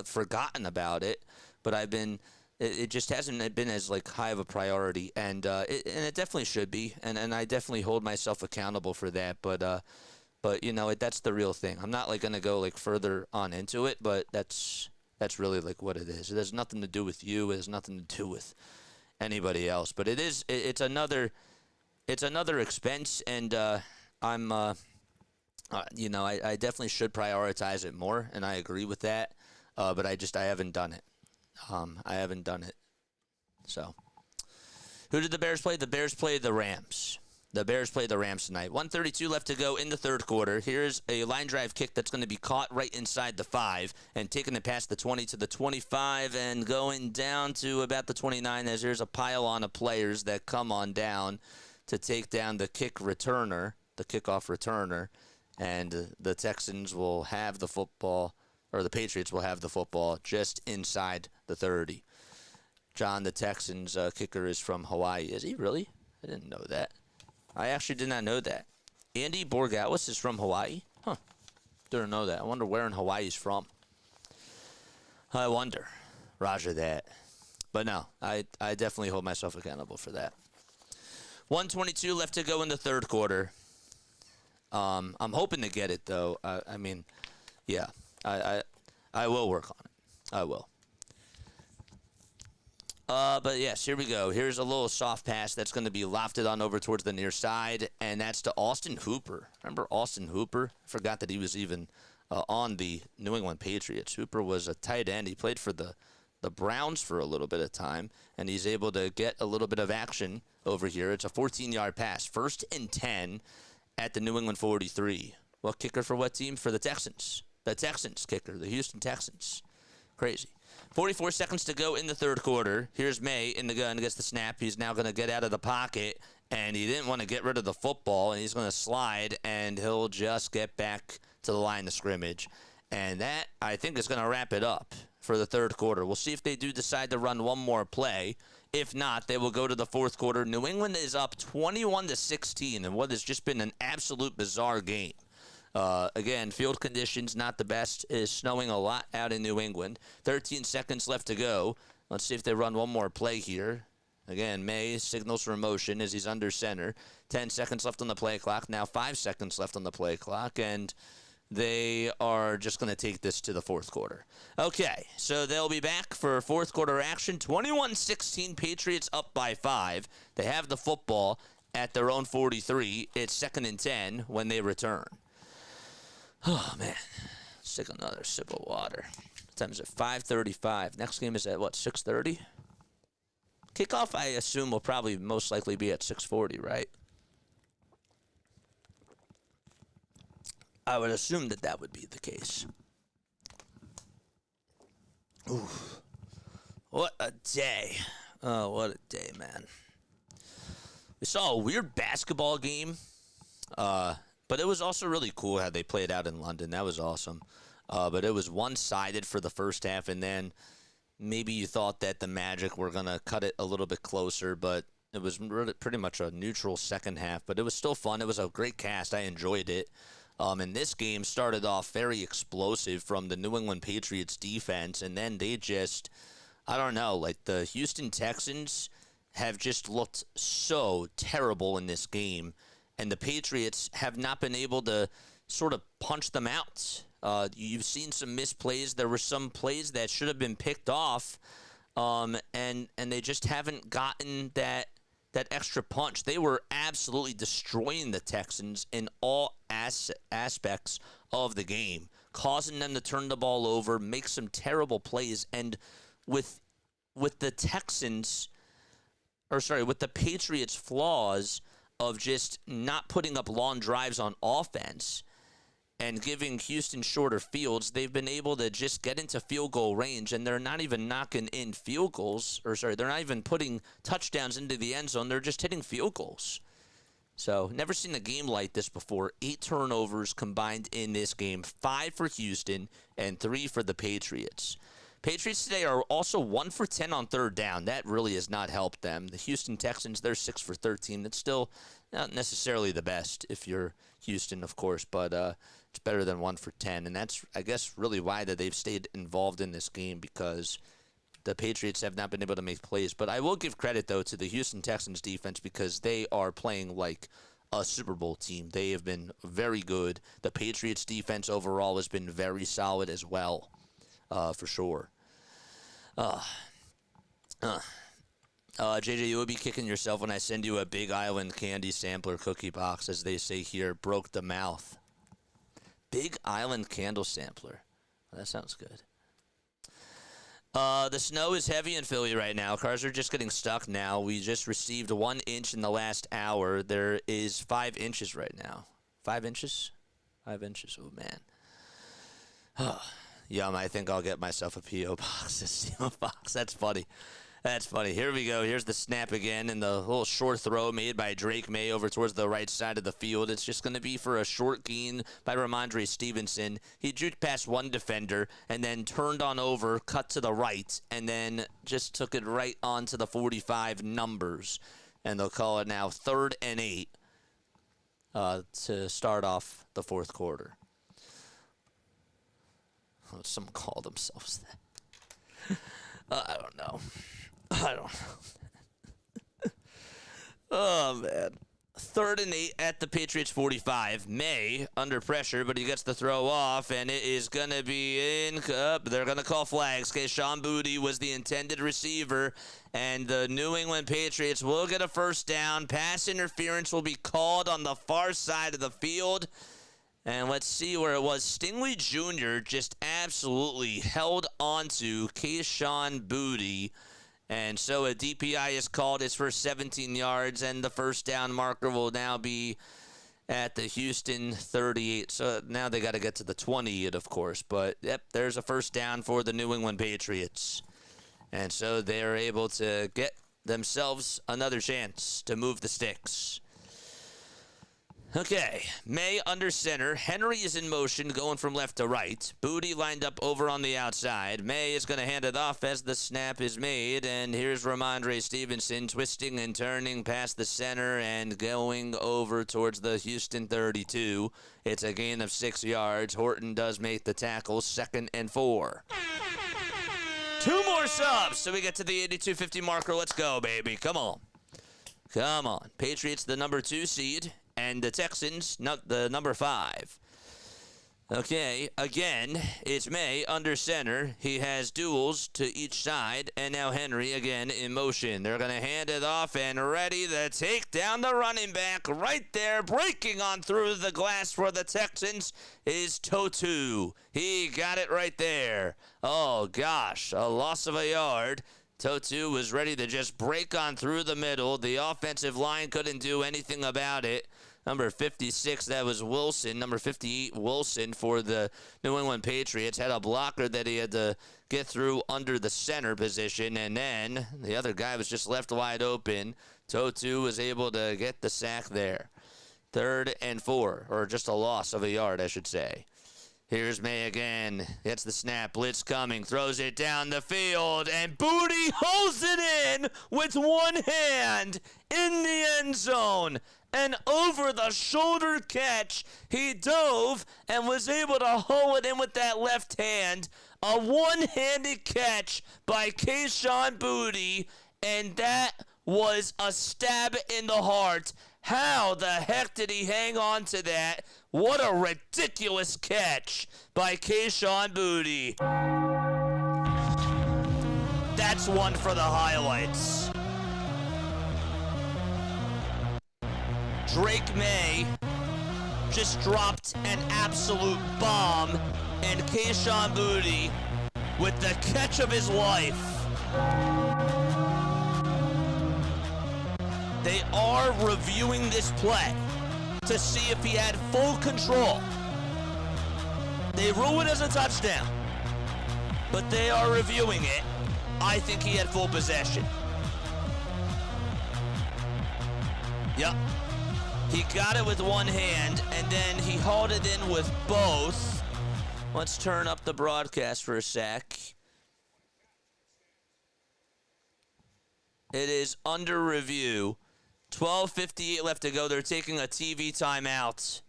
forgotten about it, but I've been it just hasn't been as like high of a priority, and it definitely should be, and I definitely hold myself accountable for that. But you know, that's the real thing. I'm not like gonna go like further on into it, but that's really like what it is. It has nothing to do with you. It has nothing to do with anybody else. But it's another expense, and I'm you know, I definitely should prioritize it more, and I agree with that. But I haven't done it. I haven't done it. So, who did the Bears play? The Bears played the Rams. The Bears played the Rams tonight. 1:32 left to go in the third quarter. Here's a line drive kick that's going to be caught right inside the 5 and taking it past the 20 to the 25 and going down to about the 29 as there's a pile on of players that come on down to take down the kickoff returner, and the Texans will have the football, or the Patriots will have the football just inside the 30. John, the Texans kicker, is from Hawaii. Is he really? I didn't know that. I actually did not know that. Andy Borgowitz is from Hawaii? Huh. Didn't know that. I wonder where in Hawaii he's from. I wonder. Roger that. But no, I definitely hold myself accountable for that. 1:22 left to go in the third quarter. I'm hoping to get it, though. I mean, yeah, I will work on it. I will. But yes, here we go. Here's a little soft pass that's going to be lofted on over towards the near side, and that's to Austin Hooper. Remember Austin Hooper? I forgot that he was even on the New England Patriots. Hooper was a tight end. He played for the Browns for a little bit of time, and he's able to get a little bit of action over here. It's a 14-yard pass. 1st and 10 at the New England 43. What kicker for what team? For the Texans. The Texans kicker, the Houston Texans. Crazy. 44 seconds to go in the third quarter. Here's Maye in the gun, gets the snap. He's now going to get out of the pocket, and he didn't want to get rid of the football, and he's going to slide, and he'll just get back to the line of scrimmage. And that, I think, is going to wrap it up for the third quarter. We'll see if they do decide to run one more play. If not, they will go to the fourth quarter. New England is up 21-16 in what has just been an absolute bizarre game. Again, field conditions not the best. It is snowing a lot out in New England. 13 seconds left to go. Let's see if they run one more play here. Again, Maye signals for motion as he's under center. 10 seconds left on the play clock. Now 5 seconds left on the play clock. And they are just going to take this to the fourth quarter. Okay, so they'll be back for fourth quarter action. 21-16, Patriots up by 5. They have the football at their own 43. It's 2nd and 10 when they return. Oh, man. Let's take another sip of water. What time is it? 5:35. Next game is at, what, 6:30? Kickoff, I assume, will probably most likely be at 6:40, right? I would assume that would be the case. Ooh. What a day. Oh, what a day, man. We saw a weird basketball game. But it was also really cool how they played out in London. That was awesome. But it was one-sided for the first half, and then maybe you thought that the Magic were going to cut it a little bit closer, but it was really pretty much a neutral second half. But it was still fun. It was a great cast. I enjoyed it. And this game started off very explosive from the New England Patriots defense, and then they just, I don't know, like the Houston Texans have just looked so terrible in this game. And the Patriots have not been able to sort of punch them out. You've seen some misplays. There were some plays that should have been picked off, and they just haven't gotten that extra punch. They were absolutely destroying the Texans in all aspects of the game, causing them to turn the ball over, make some terrible plays. And with the Patriots' flaws of just not putting up long drives on offense and giving Houston shorter fields, they've been able to just get into field goal range, and they're not even knocking in field goals, they're not even putting touchdowns into the end zone. They're just hitting field goals. So, never seen a game like this before. 8 turnovers combined in this game, 5 for Houston and 3 for the Patriots. Patriots today are also 1 for 10 on third down. That really has not helped them. The Houston Texans, they're 6 for 13. That's still not necessarily the best if you're Houston, of course, but it's better than 1 for 10. And that's, I guess, really why that they've stayed involved in this game, because the Patriots have not been able to make plays. But I will give credit, though, to the Houston Texans defense because they are playing like a Super Bowl team. They have been very good. The Patriots defense overall has been very solid as well, for sure. JJ, you would be kicking yourself when I send you a Big Island candy sampler cookie box, as they say here. Broke the mouth. Big Island candle sampler. Well, that sounds good. The snow is heavy in Philly right now. Cars are just getting stuck now. We just received 1 inch in the last hour. There is 5 inches right now. 5 inches? 5 inches. Oh, man. Yum, I think I'll get myself a P.O. box. A C.O. box. That's funny. That's funny. Here we go. Here's the snap again, and the little short throw made by Drake Maye over towards the right side of the field. It's just going to be for a short gain by Ramondre Stevenson. He juked past one defender and then turned on over, cut to the right, and then just took it right onto the 45 numbers. And they'll call it now 3rd and 8 to start off the fourth quarter. Oh, some call themselves that. I don't know. I don't know. Oh, man. 3rd and 8 at the Patriots 45. Maye under pressure, but he gets the throw off, and it is going to be in. They're going to call flags. Sean Booty was the intended receiver, and the New England Patriots will get a first down. Pass interference will be called on the far side of the field. And let's see where it was. Stingley Jr. just absolutely held onto Sean Booty. And so a DPI is called. It's for 17 yards, and the first down marker will now be at the Houston 38. So now they got to get to the 20, of course. But, yep, there's a first down for the New England Patriots. And so they're able to get themselves another chance to move the sticks. Okay, Maye under center. Henry is in motion, going from left to right. Booty lined up over on the outside. Maye is going to hand it off as the snap is made. And here's Ramondre Stevenson twisting and turning past the center and going over towards the Houston 32. It's a gain of 6 yards. Horton does make the tackle. 2nd and 4. 2 more subs, so we get to the 82-50 marker. Let's go, baby. Come on. Come on. Patriots, the number 2 seed. And the Texans, the number 5. Okay, again, it's Maye under center. He has duels to each side, and now Henry again in motion. They're going to hand it off and ready to take down the running back right there. Breaking on through the glass for the Texans is Totu. He got it right there. Oh, gosh, a loss of a yard. Totu was ready to just break on through the middle. The offensive line couldn't do anything about it. Number 56, that was Wilson. Number 58, Wilson for the New England Patriots. Had a blocker that he had to get through under the center position. And then the other guy was just left wide open. Totu was able to get the sack there. 3rd and 4, or just a loss of a yard, I should say. Here's Maye again. Gets the snap. Blitz coming. Throws it down the field. And Booty holds it in with one hand in the end zone. An over-the-shoulder catch. He dove and was able to haul it in with that left hand. A one-handed catch by Sean Booty. And that was a stab in the heart. How the heck did he hang on to that? What a ridiculous catch by Sean Booty. That's one for the highlights. Drake Maye just dropped an absolute bomb, and Sean Booty with the catch of his life. They are reviewing this play to see if he had full control. They rule it as a touchdown, but they are reviewing it. I think he had full possession. Yep. He got it with one hand, and then he hauled it in with both. Let's turn up the broadcast for a sec. It is under review. 12:58 left to go. They're taking a TV timeout.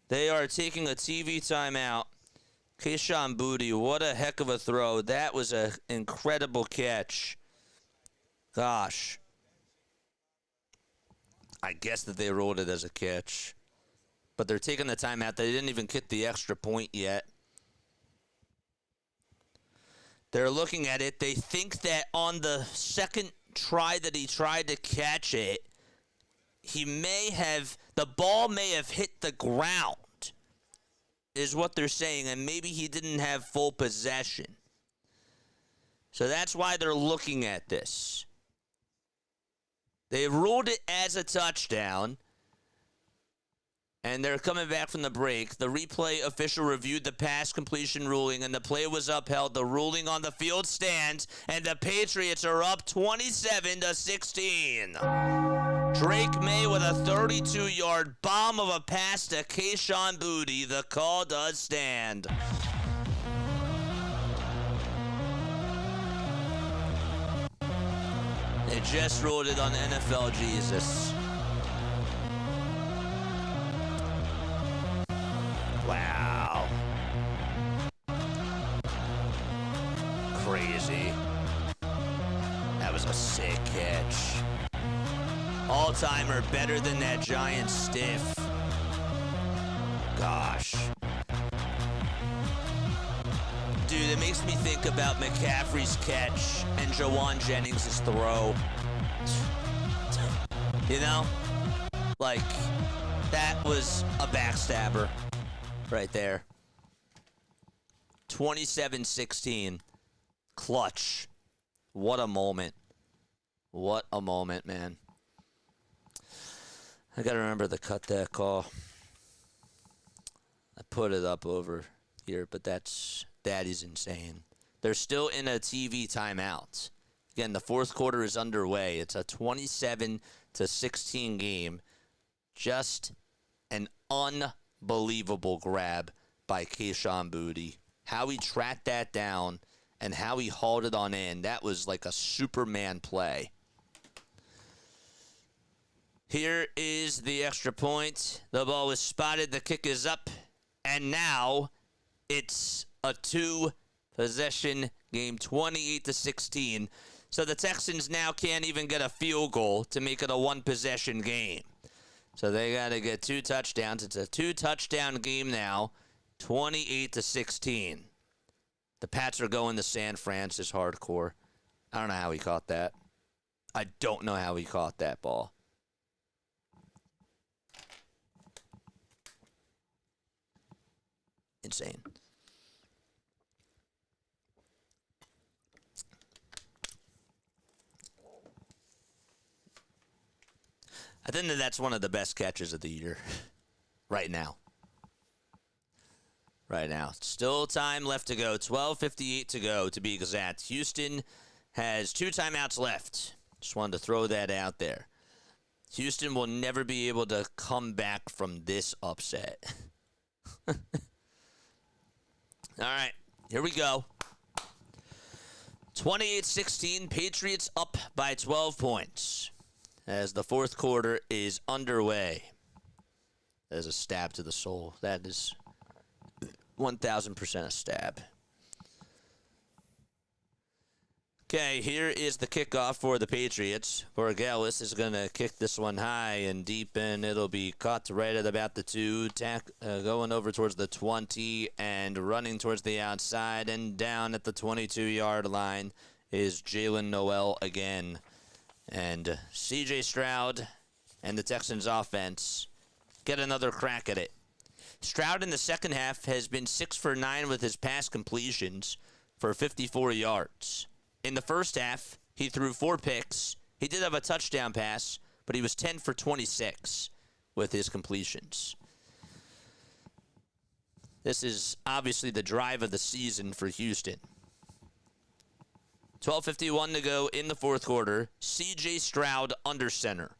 They are taking a TV timeout. Kayshon Boutte, what a heck of a throw. That was an incredible catch. Gosh. I guess that they ruled it as a catch. But they're taking the timeout. They didn't even get the extra point yet. They're looking at it. They think that on the second try that he tried to catch it, the ball may have hit the ground, is what they're saying, and maybe he didn't have full possession. So that's why they're looking at this. They ruled it as a touchdown, and they're coming back from the break. The replay official reviewed the pass completion ruling, and the play was upheld. The ruling on the field stands, and the Patriots are up 27-16. Drake Maye with a 32-yard bomb of a pass to Kayshon Boutte. The call does stand. They just ruled it on NFL Jesus. Wow. Crazy. That was a sick catch. All-timer, better than that giant stiff. Gosh. Dude, it makes me think about McCaffrey's catch and Jawan Jennings' throw. You know? Like, that was a backstabber right there. 27-16. Clutch. What a moment. What a moment, man. I gotta remember to cut that call. I put it up over here, but that is insane. They're still in a TV timeout. Again, the fourth quarter is underway. It's a 27-16 game. Just an unbelievable grab by Kayshon Boutte. How he tracked that down and how he hauled it on in. That was like a Superman play. Here is the extra point. The ball was spotted. The kick is up. And now it's a two-possession game, 28-16. So the Texans now can't even get a field goal to make it a one-possession game. So they got to get two touchdowns. It's a two-touchdown game now, 28-16. The Pats are going to San Francisco hardcore. I don't know how he caught that. I don't know how he caught that ball. Insane. I think that's one of the best catches of the year right now. Right now. Still time left to go. 12:58 to go, to be exact. Houston has 2 timeouts left. Just wanted to throw that out there. Houston will never be able to come back from this upset. All right, here we go. 28-16, Patriots up by 12 points as the fourth quarter is underway. That is a stab to the soul. That is 1,000% a stab. Okay, here is the kickoff for the Patriots. Borgelis is going to kick this one high and deep, and it'll be caught right at about the 2. Going over towards the 20 and running towards the outside, and down at the 22-yard line is Jalen Noel again. And C.J. Stroud and the Texans offense get another crack at it. Stroud in the second half has been 6 for 9 with his pass completions for 54 yards. In the first half, he threw 4 picks. He did have a touchdown pass, but he was 10 for 26 with his completions. This is obviously the drive of the season for Houston. 12:51 to go in the fourth quarter. C.J. Stroud under center.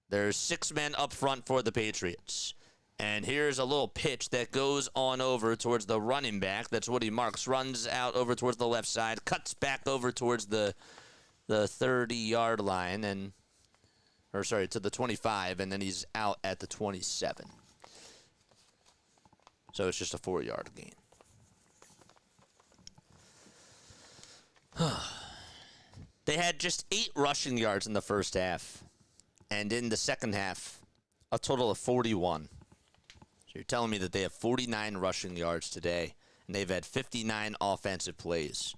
There's 6 men up front for the Patriots. And here's a little pitch that goes on over towards the running back. That's Woody Marks. Runs out over towards the left side. Cuts back over towards the 30-yard line. To the 25. And then he's out at the 27. So it's just a 4-yard gain. They had just 8 rushing yards in the first half. And in the second half, a total of 41. So you're telling me that they have 49 rushing yards today, and they've had 59 offensive plays.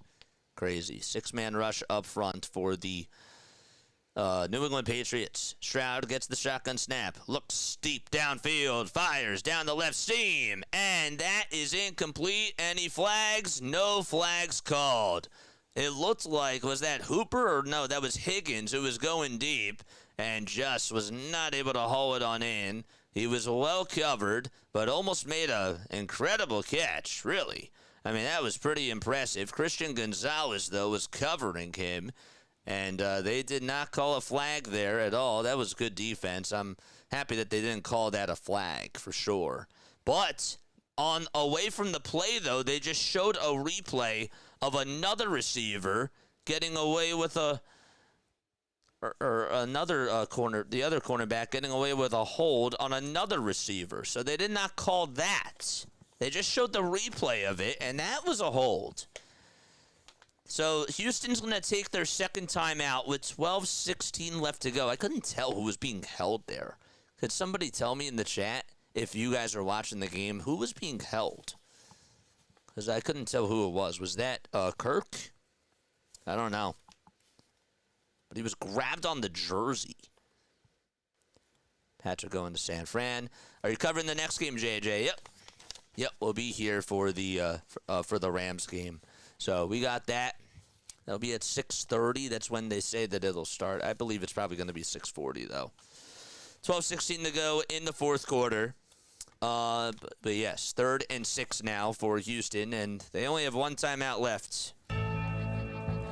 Crazy. 6-man rush up front for the New England Patriots. Stroud gets the shotgun snap, looks deep downfield, fires down the left seam, and that is incomplete. Any flags? No flags called. It looked like, was that Hooper or no, that was Higgins who was going deep and just was not able to haul it on in. He was well covered, but almost made an incredible catch, really. I mean, that was pretty impressive. Christian Gonzalez, though, was covering him, and they did not call a flag there at all. That was good defense. I'm happy that they didn't call that a flag, for sure. But on away from the play, though, they just showed a replay of another receiver getting away with another corner, the other cornerback getting away with a hold on another receiver. So they did not call that. They just showed the replay of it, and that was a hold. So Houston's going to take their second timeout with 12:16 left to go. I couldn't tell who was being held there. Could somebody tell me in the chat, if you guys are watching the game, who was being held? Because I couldn't tell who it was. Was that Kirk? I don't know. But he was grabbed on the jersey. Patrick going to San Fran. Are you covering the next game, JJ? Yep, we'll be here for the Rams game. So we got that. That'll be at 6:30. That's when they say that it'll start. I believe it's probably going to be 6:40, though. 12:16 to go in the fourth quarter. But yes, 3rd and 6 now for Houston, and they only have one timeout left.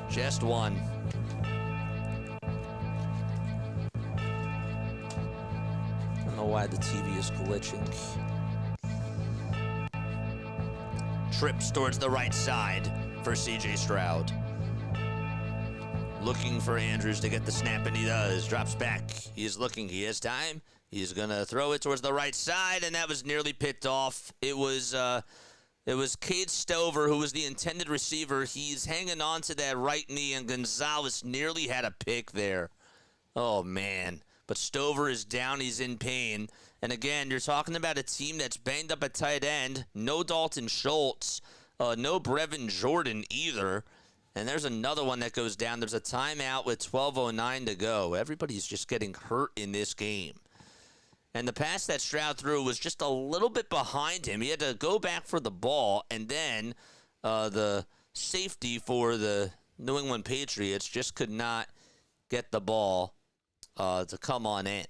Just one. I don't know why the TV is glitching. Trips towards the right side for C.J. Stroud. Looking for Andrews to get the snap, and he does. Drops back. He is looking. He has time. He's going to throw it towards the right side, and that was nearly picked off. It was Cade Stover who was the intended receiver. He's hanging on to that right knee, and Gonzalez nearly had a pick there. Oh, man. But Stover is down. He's in pain. And again, you're talking about a team that's banged up at tight end. No Dalton Schultz. No Brevin Jordan either. And there's another one that goes down. There's a timeout with 12:09 to go. Everybody's just getting hurt in this game. And the pass that Stroud threw was just a little bit behind him. He had to go back for the ball, and then the safety for the New England Patriots just could not get the ball to come on in.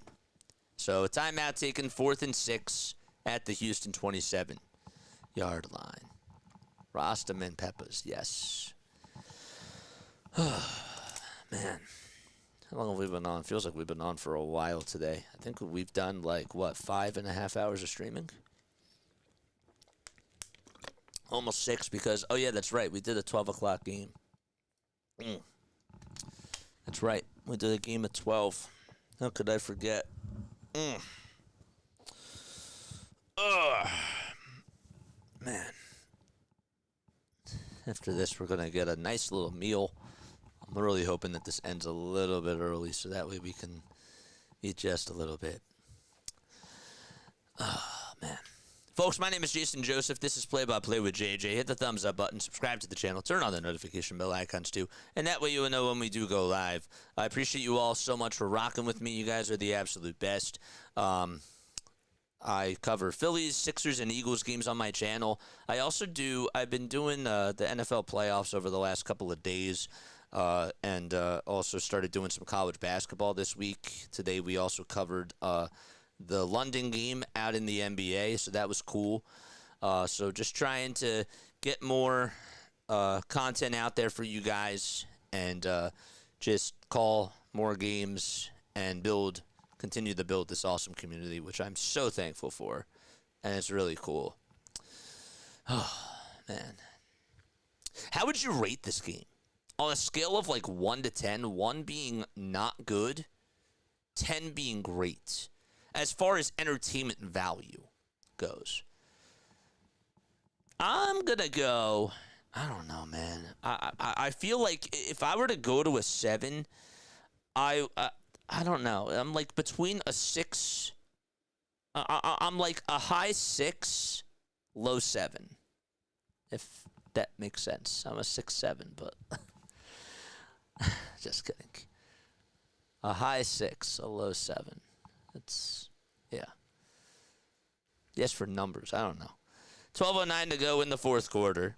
So a timeout taken, 4th and 6 at the Houston 27-yard line. Rostam and Peppers, yes. Man. How long have we been on? Feels like we've been on for a while today. I think we've done, 5.5 hours of streaming? Almost 6 because, oh, yeah, that's right. We did a 12 o'clock game. That's right. We did a game at 12. How could I forget? Man. After this, we're going to get a nice little meal. I'm really hoping that this ends a little bit early so that way we can eat just a little bit. Oh, man. Folks, my name is Jason Joseph. This is Play-by-Play with JJ. Hit the thumbs up button, subscribe to the channel, turn on the notification bell icons too, and that way you will know when we do go live. I appreciate you all so much for rocking with me. You guys are the absolute best. I cover Phillies, Sixers, and Eagles games on my channel. I've been doing the NFL playoffs over the last couple of days. And also started doing some college basketball this week. Today we also covered the London game out in the NBA, so that was cool. So just trying to get more content out there for you guys and just call more games and continue to build this awesome community, which I'm so thankful for, and it's really cool. Oh, man. How would you rate this game? On a scale of 1 to 10, 1 being not good, 10 being great, as far as entertainment value goes. I'm going to go I don't know, man. I feel like if I were to go to a 7, I don't know. I'm like between a 6. I'm like a high 6, low 7. If that makes sense. I'm a 6'7", but just kidding. A high 6, a low 7. It's yeah. Yes, for numbers. I don't know. 12:09 to go in the fourth quarter.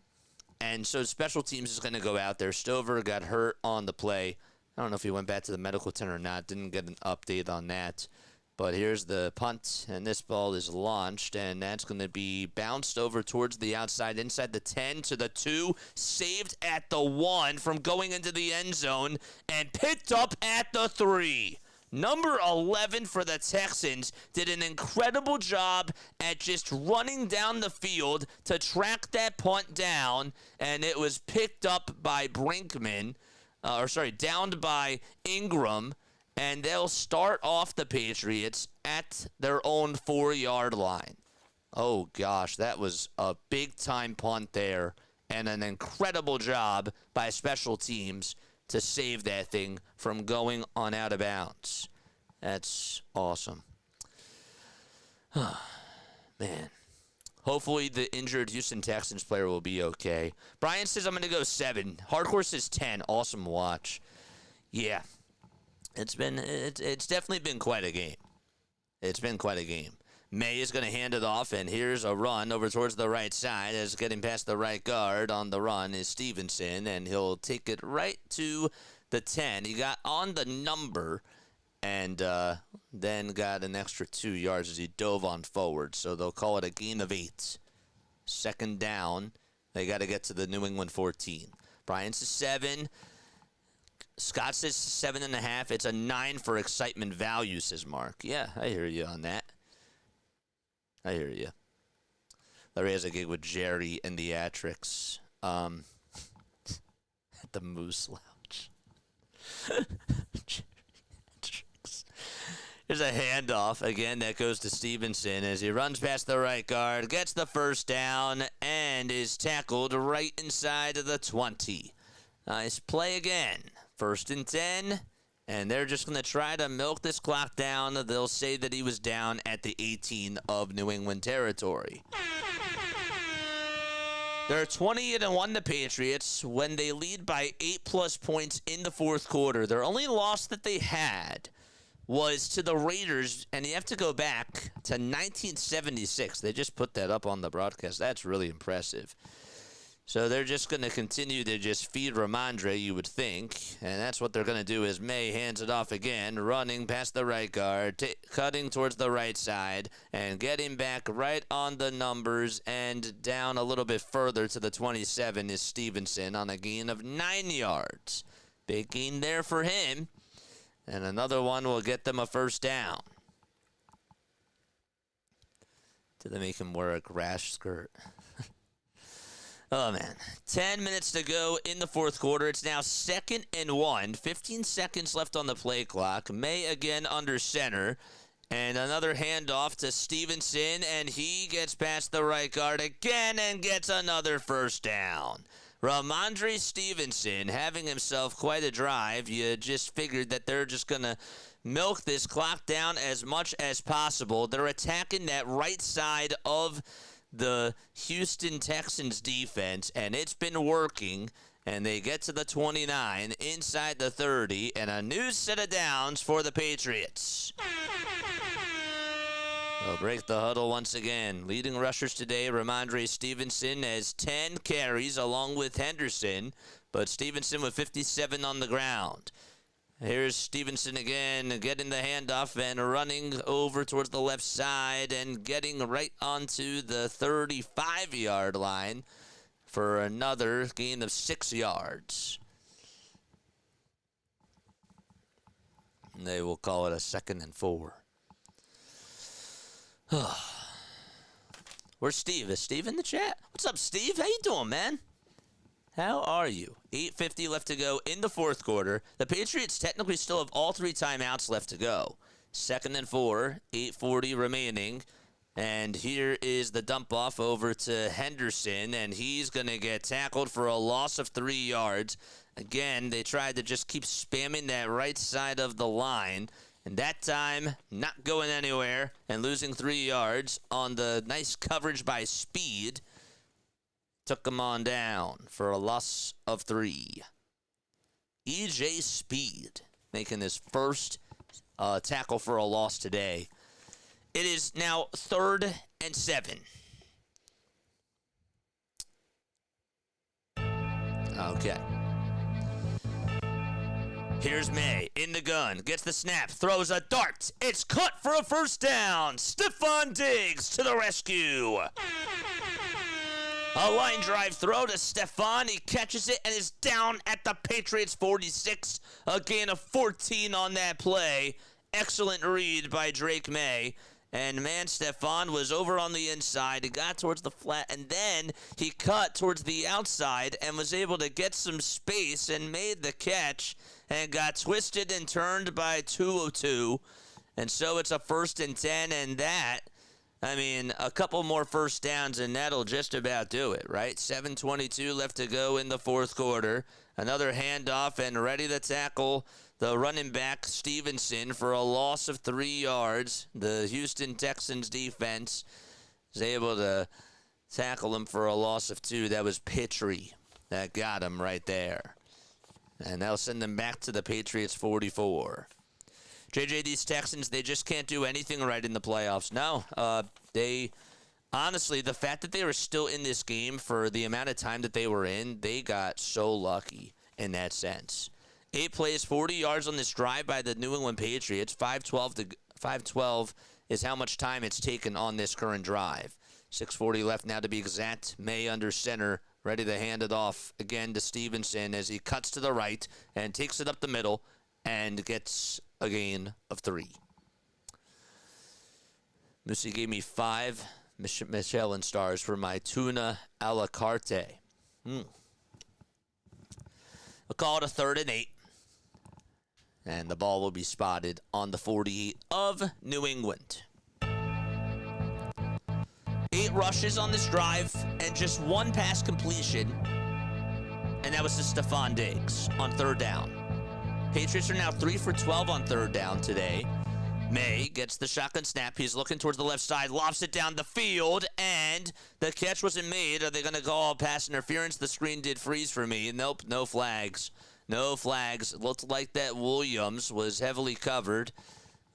And so special teams is going to go out there. Stover got hurt on the play. I don't know if he went back to the medical tent or not. Didn't get an update on that. But here's the punt, and this ball is launched, and that's going to be bounced over towards the outside, inside the 10 to the 2, saved at the 1 from going into the end zone, and picked up at the 3. Number 11 for the Texans did an incredible job at just running down the field to track that punt down, and it was picked up by downed by Ingram, and they'll start off the Patriots at their own 4-yard line. Oh, gosh, that was a big-time punt there, and an incredible job by special teams to save that thing from going on out of bounds. That's awesome. Man. Hopefully the injured Houston Texans player will be okay. Brian says I'm going to go 7. Hardcore says 10. Awesome watch. Yeah. It's definitely been quite a game. It's been quite a game. Maye is going to hand it off, and here's a run over towards the right side. As getting past the right guard on the run is Stevenson, and he'll take it right to the 10. He got on the number and then got an extra 2 yards as he dove on forward. So they'll call it a gain of 8. Second down. They got to get to the New England 14. Brian says 7. Scott says 7.5. It's a 9 for excitement value, says Mark. Yeah, I hear you on that. I hear you. Larry has a gig with Jerry and the Atrix at the Moose Lounge. There's a handoff, again, that goes to Stevenson as he runs past the right guard, gets the first down, and is tackled right inside of the 20. Nice play again. 1st and 10, and they're just going to try to milk this clock down. They'll say that he was down at the 18 of New England territory. They're 20-1, the Patriots, when they lead by 8+ points in the fourth quarter. Their only loss that they had was to the Raiders, and you have to go back to 1976. They just put that up on the broadcast. That's really impressive. So they're just going to continue to just feed Ramondre, you would think. And that's what they're going to do is Maye hands it off again, running past the right guard, cutting towards the right side, and getting back right on the numbers and down a little bit further to the 27 is Stevenson on a gain of 9 yards. Big gain there for him. And another one will get them a first down. Did they make him wear a grass skirt? Oh, man. 10 minutes to go in the fourth quarter. It's now 2nd and 1. 15 seconds left on the play clock. Maye again under center. And another handoff to Stevenson, and he gets past the right guard again and gets another first down. Ramondre Stevenson having himself quite a drive. You just figured that they're just going to milk this clock down as much as possible. They're attacking that right side of the Houston Texans defense, and it's been working, and they get to the 29 inside the 30, and a new set of downs for the Patriots. They'll break the huddle once again. Leading rushers today, Ramondre Stevenson has 10 carries along with Henderson, but Stevenson with 57 on the ground. Here's Stevenson again, getting the handoff and running over towards the left side and getting right onto the 35-yard line for another gain of 6 yards. And they will call it a 2nd and 4. Where's Steve? Is Steve in the chat? What's up, Steve? How you doing, man? How are you? 8:50 left to go in the fourth quarter. The Patriots technically still have all 3 timeouts left to go. 2nd and 4, 8:40 remaining. And here is the dump off over to Henderson, and he's going to get tackled for a loss of 3 yards. Again, they tried to just keep spamming that right side of the line, and that time not going anywhere and losing 3 yards on the nice coverage by Speed. Took him on down for a loss of 3. EJ Speed making his first tackle for a loss today. It is now 3rd and 7. Okay. Here's Maye in the gun, gets the snap, throws a dart. It's caught for a first down. Stephon Diggs to the rescue. A line drive throw to Stephon. He catches it and is down at the Patriots 46. A gain of 14 on that play. Excellent read by Drake Maye. And man, Stephon was over on the inside. He got towards the flat, and then he cut towards the outside and was able to get some space and made the catch and got twisted and turned by 202. And so it's a 1st and 10, and that, I mean, a couple more first downs, and that'll just about do it, right? 7:22 left to go in the 4th quarter. Another handoff and ready to tackle the running back Stevenson for a loss of 3 yards. The Houston Texans defense is able to tackle him for a loss of 2. That was Pitree that got him right there. And that'll send them back to the Patriots 44. JJ, these Texans, they just can't do anything right in the playoffs. No, they honestly, the fact that they were still in this game for the amount of time that they were in, they got so lucky in that sense. 8 plays, 40 yards on this drive by the New England Patriots. 5:12 is how much time it's taken on this current drive. 6:40 left now to be exact. Maye under center, ready to hand it off again to Stevenson as he cuts to the right and takes it up the middle and gets a gain of 3. Musi gave me 5 Michelin stars for my tuna a la carte. We'll call it a 3rd and 8. And the ball will be spotted on the 40 of New England. 8 rushes on this drive and just 1 pass completion. And that was to Stephon Diggs on 3rd down. Patriots are now 3 for 12 on 3rd down today. Maye gets the shotgun snap. He's looking towards the left side, lobs it down the field, and the catch wasn't made. Are they going to call pass interference? The screen did freeze for me. Nope, no flags. No flags. It looked like that Williams was heavily covered,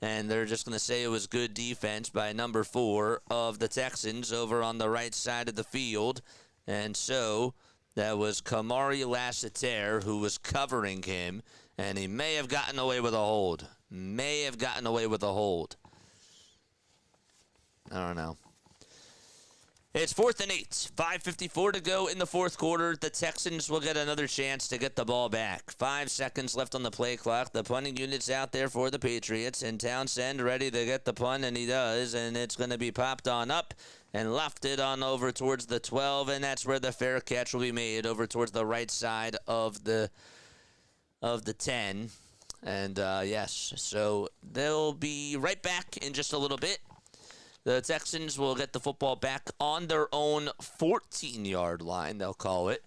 and they're just going to say it was good defense by number 4 of the Texans over on the right side of the field. And so that was Kamari Lassiter who was covering him, and he may have gotten away with a hold. May have gotten away with a hold. I don't know. It's 4th and 8. 5:54 to go in the 4th quarter. The Texans will get another chance to get the ball back. 5 seconds left on the play clock. The punting unit's out there for the Patriots, and Townsend ready to get the punt, and he does, and it's going to be popped on up and lofted on over towards the 12, and that's where the fair catch will be made over towards the right side of the 10. And, yes, so they'll be right back in just a little bit. The Texans will get the football back on their own 14-yard line, they'll call it,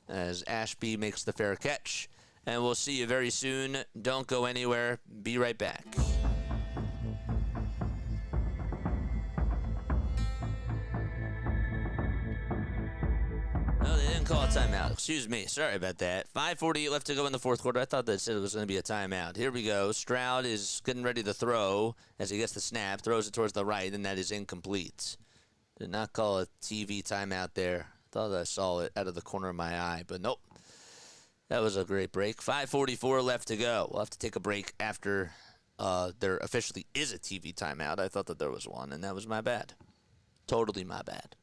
as Ashby makes the fair catch. And we'll see you very soon. Don't go anywhere. Be right back. No, they didn't call a timeout. Excuse me. Sorry about that. 5:48 left to go in the 4th quarter. I thought they said it was going to be a timeout. Here we go. Stroud is getting ready to throw as he gets the snap, throws it towards the right, and that is incomplete. Did not call a TV timeout there. Thought I saw it out of the corner of my eye, but nope. That was a great break. 5:44 left to go. We'll have to take a break after there officially is a TV timeout. I thought that there was one, and that was my bad. Totally my bad.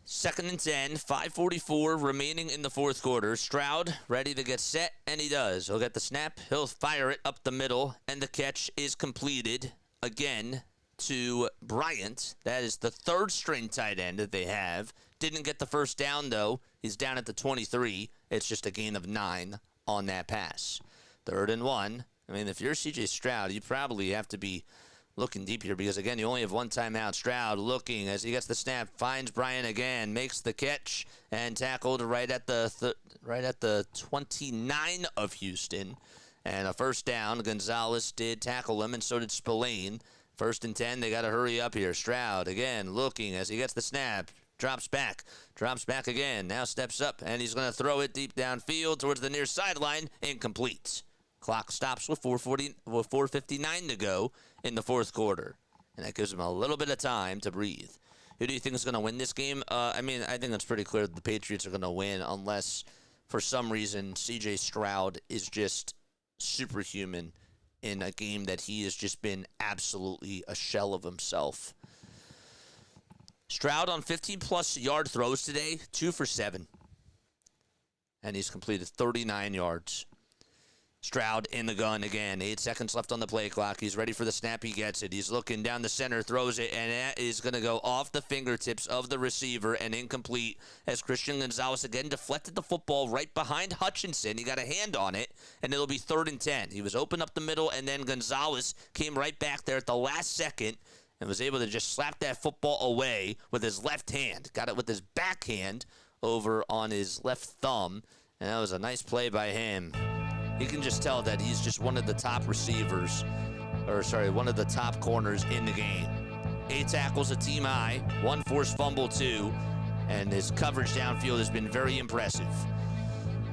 2nd and 10, 5:44 remaining in the 4th quarter. Stroud ready to get set, and he does. He'll get the snap. He'll fire it up the middle, and the catch is completed again to Bryant. That is the 3rd string tight end that they have. Didn't get the first down, though. He's down at the 23. It's just a gain of 9 on that pass. 3rd and 1. I mean, if you're C.J. Stroud, you probably have to be looking deep here because, again, you only have one timeout. Stroud looking as he gets the snap, finds Bryant again, makes the catch, and tackled right at the 29 of Houston. And a first down. Gonzalez did tackle him, and so did Spillane. 1st and 10, they got to hurry up here. Stroud, again, looking as he gets the snap. Drops back again. Now steps up, and he's going to throw it deep downfield towards the near sideline. Incomplete. Clock stops with 4:59 to go in the fourth quarter. And that gives him a little bit of time to breathe. Who do you think is going to win this game? I think it's pretty clear that the Patriots are going to win unless, for some reason, C.J. Stroud is just superhuman in a game that he has just been absolutely a shell of himself. Stroud on 15-plus yard throws today, 2 for 7. And he's completed 39 yards. Stroud in the gun again. 8 seconds left on the play clock. He's ready for the snap. He gets it. He's looking down the center, throws it, and that is going to go off the fingertips of the receiver and incomplete as Christian Gonzalez again deflected the football right behind Hutchinson. He got a hand on it, and it'll be 3rd and 10. He was open up the middle, and then Gonzalez came right back there at the last second and was able to just slap that football away with his left hand. Got it with his backhand over on his left thumb, and that was a nice play by him. You can just tell that he's just one of the top one of the top corners in the game. 8 tackles, a team high, 1 forced fumble, 2, and his coverage downfield has been very impressive.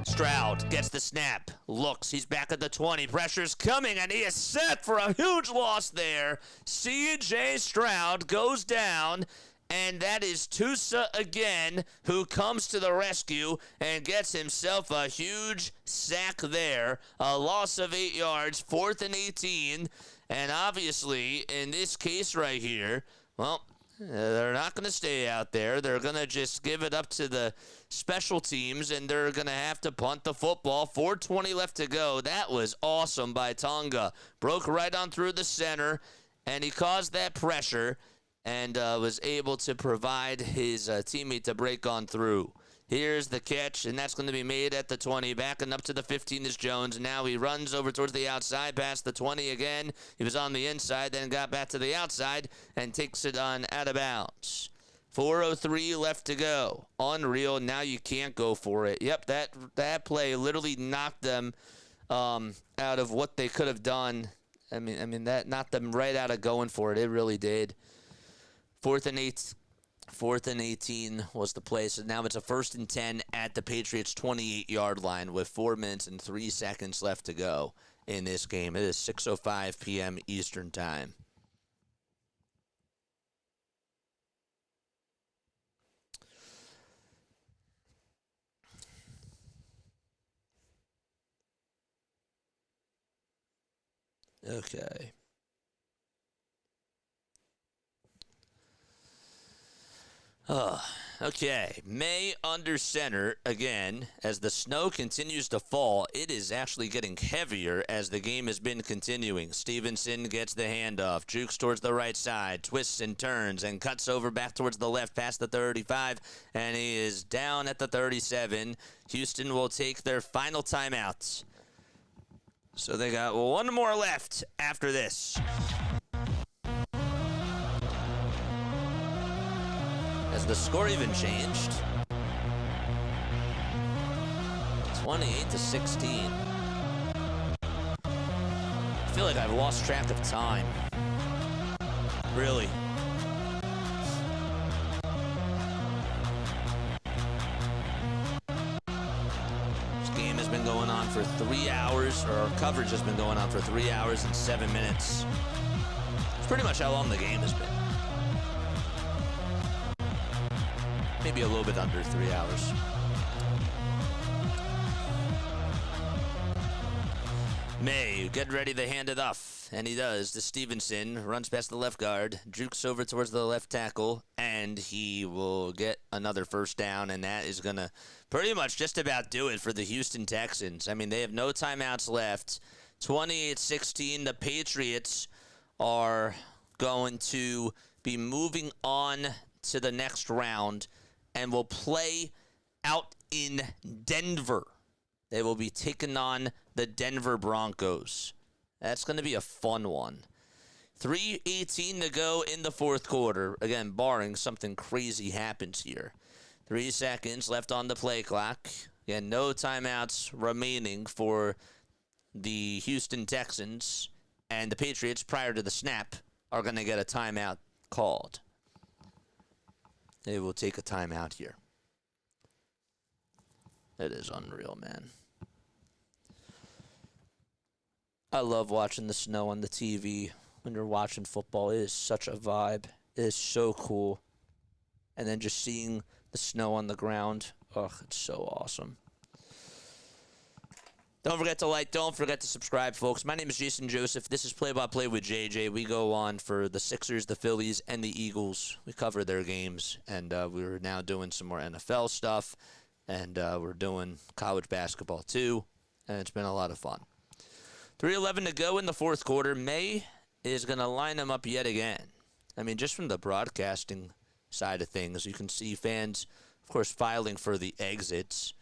Stroud gets the snap, looks, he's back at the 20, pressure's coming, and he is set for a huge loss there. C.J. Stroud goes down, and that is Tusa again, who comes to the rescue and gets himself a huge sack there. A loss of 8 yards, 4th and 18. And obviously, in this case right here, well, they're not going to stay out there. They're going to just give it up to the special teams, and they're going to have to punt the football. 4:20 left to go. That was awesome by Tonga. Broke right on through the center, and he caused that pressure and was able to provide his teammate to break on through. Here's the catch, and that's going to be made at the 20. Backing up to the 15 is Jones. Now he runs over towards the outside, past the 20 again. He was on the inside, then got back to the outside and takes it on out of bounds. 4:03 left to go. Unreal. Now you can't go for it. Yep, that play literally knocked them out of what they could have done. I mean that knocked them right out of going for it. It really did. 4th and 18 was the play. So now it's a 1st and 10 at the Patriots' 28-yard line with 4 minutes and 3 seconds left to go in this game. It is 6:05 p.m. Eastern Time. Okay. Okay. Maye under center again. As the snow continues to fall, it is actually getting heavier as the game has been continuing. Stevenson gets the handoff, jukes towards the right side, twists and turns, and cuts over back towards the left past the 35, and he is down at the 37. Houston will take their final timeouts. So they got one more left after this. Has the score even changed? 28-16. I feel like I've lost track of time. Really. This game has been going on for 3 hours, or coverage has been going on for 3 hours and 7 minutes. It's pretty much how long the game has been. Maybe a little bit under 3 hours. Maye, get ready to hand it off. And he does to Stevenson. Runs past the left guard. Jukes over towards the left tackle. And he will get another first down. And that is going to pretty much just about do it for the Houston Texans. I mean, they have no timeouts left. 28-16. The Patriots are going to be moving on to the next round and will play out in Denver. They will be taking on the Denver Broncos. That's going to be a fun one. 3:18 to go in the fourth quarter. Again, barring something crazy happens here. 3 seconds left on the play clock. Again, no timeouts remaining for the Houston Texans. And the Patriots, prior to the snap, are going to get a timeout called. They will take a timeout here. It is unreal, man. I love watching the snow on the TV when you're watching football. It is such a vibe. It is so cool. And then just seeing the snow on the ground. Ugh, it's so awesome. Don't forget to like, don't forget to subscribe, folks. My name is Jason Joseph. This is Play-by-Play with JJ. We go on for the Sixers, the Phillies, and the Eagles. We cover their games, and we're now doing some more NFL stuff, and we're doing college basketball too, and it's been a lot of fun. 3:11 to go in the fourth quarter. Maye is going to line them up yet again. I mean, just from the broadcasting side of things, you can see fans, of course, filing for the exits.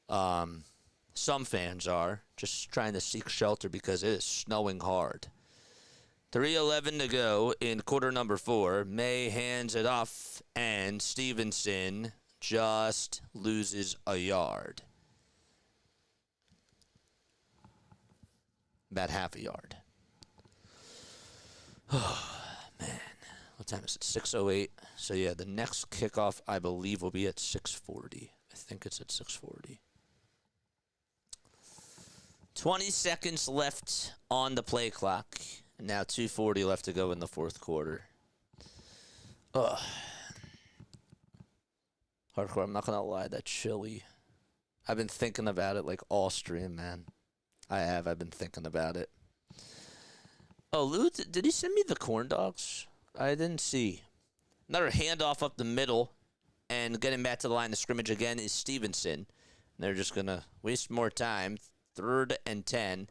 Some fans are just trying to seek shelter because it is snowing hard. 3:11 to go in quarter number 4. Maye hands it off, and Stevenson just loses a yard. About half a yard. Oh, man. What time is it? 6:08. So, yeah, the next kickoff, I believe, will be at 6:40. I think it's at 6:40. 20 seconds left on the play clock. And now 2:40 left to go in the fourth quarter. Ugh. Hardcore, I'm not going to lie, that's chilly. I've been thinking about it like all stream, man. I've been thinking about it. Oh, Lou, did he send me the corn dogs? I didn't see. Another handoff up the middle. And getting back to the line of scrimmage again is Stevenson. They're just going to waste more time. 3rd and 10.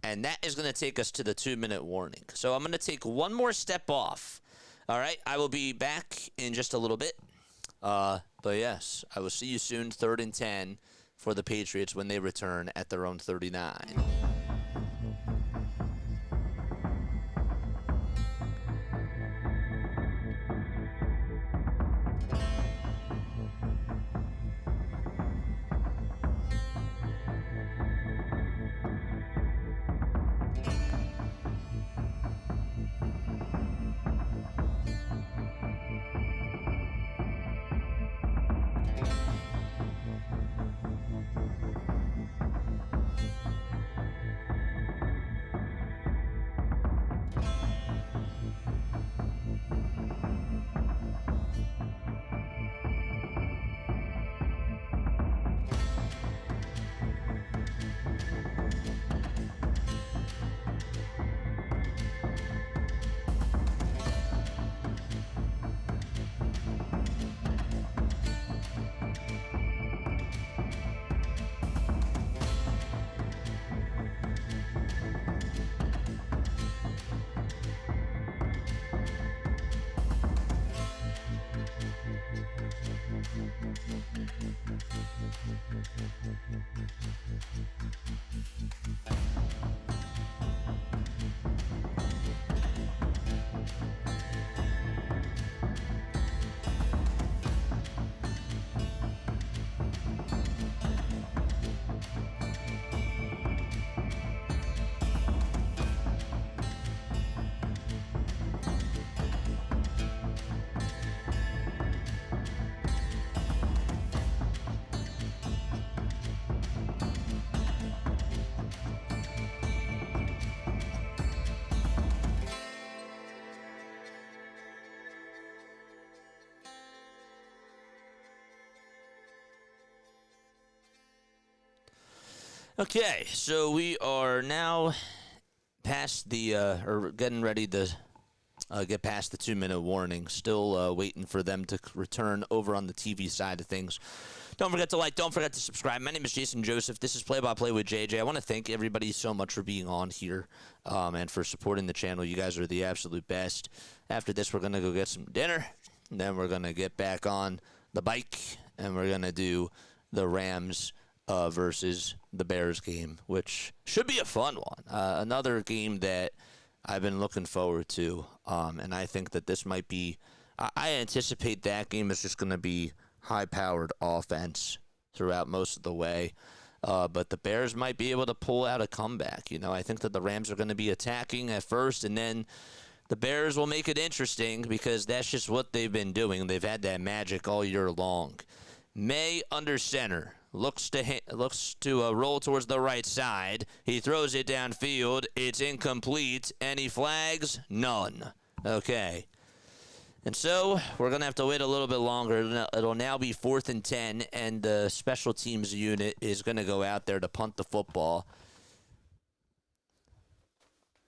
And that is going to take us to the 2-minute warning. So I'm going to take one more step off. All right, I will be back in just a little bit. But yes, I will see you soon. 3rd and 10 for the Patriots when they return at their own 39. Okay, so we are now past the, or getting ready to get past the 2-minute warning. Still waiting for them to return over on the TV side of things. Don't forget to like, don't forget to subscribe. My name is Jason Joseph. This is Play-by-Play with JJ. I want to thank everybody so much for being on here and for supporting the channel. You guys are the absolute best. After this, we're going to go get some dinner. And then we're going to get back on the bike, and we're going to do the Rams versus the Bears game, which should be a fun one. Another game that I've been looking forward to. And I think that this might be, I anticipate that game is just going to be high-powered offense throughout most of the way. But the Bears might be able to pull out a comeback. I think that the Rams are going to be attacking at first, and then the Bears will make it interesting because that's just what they've been doing. They've had that magic all year long. Maye under center. Looks to roll towards the right side. He throws it downfield. It's incomplete. Any flags? None. Okay. And so we're going to have to wait a little bit longer. It'll now be 4th and 10, and the special teams unit is going to go out there to punt the football.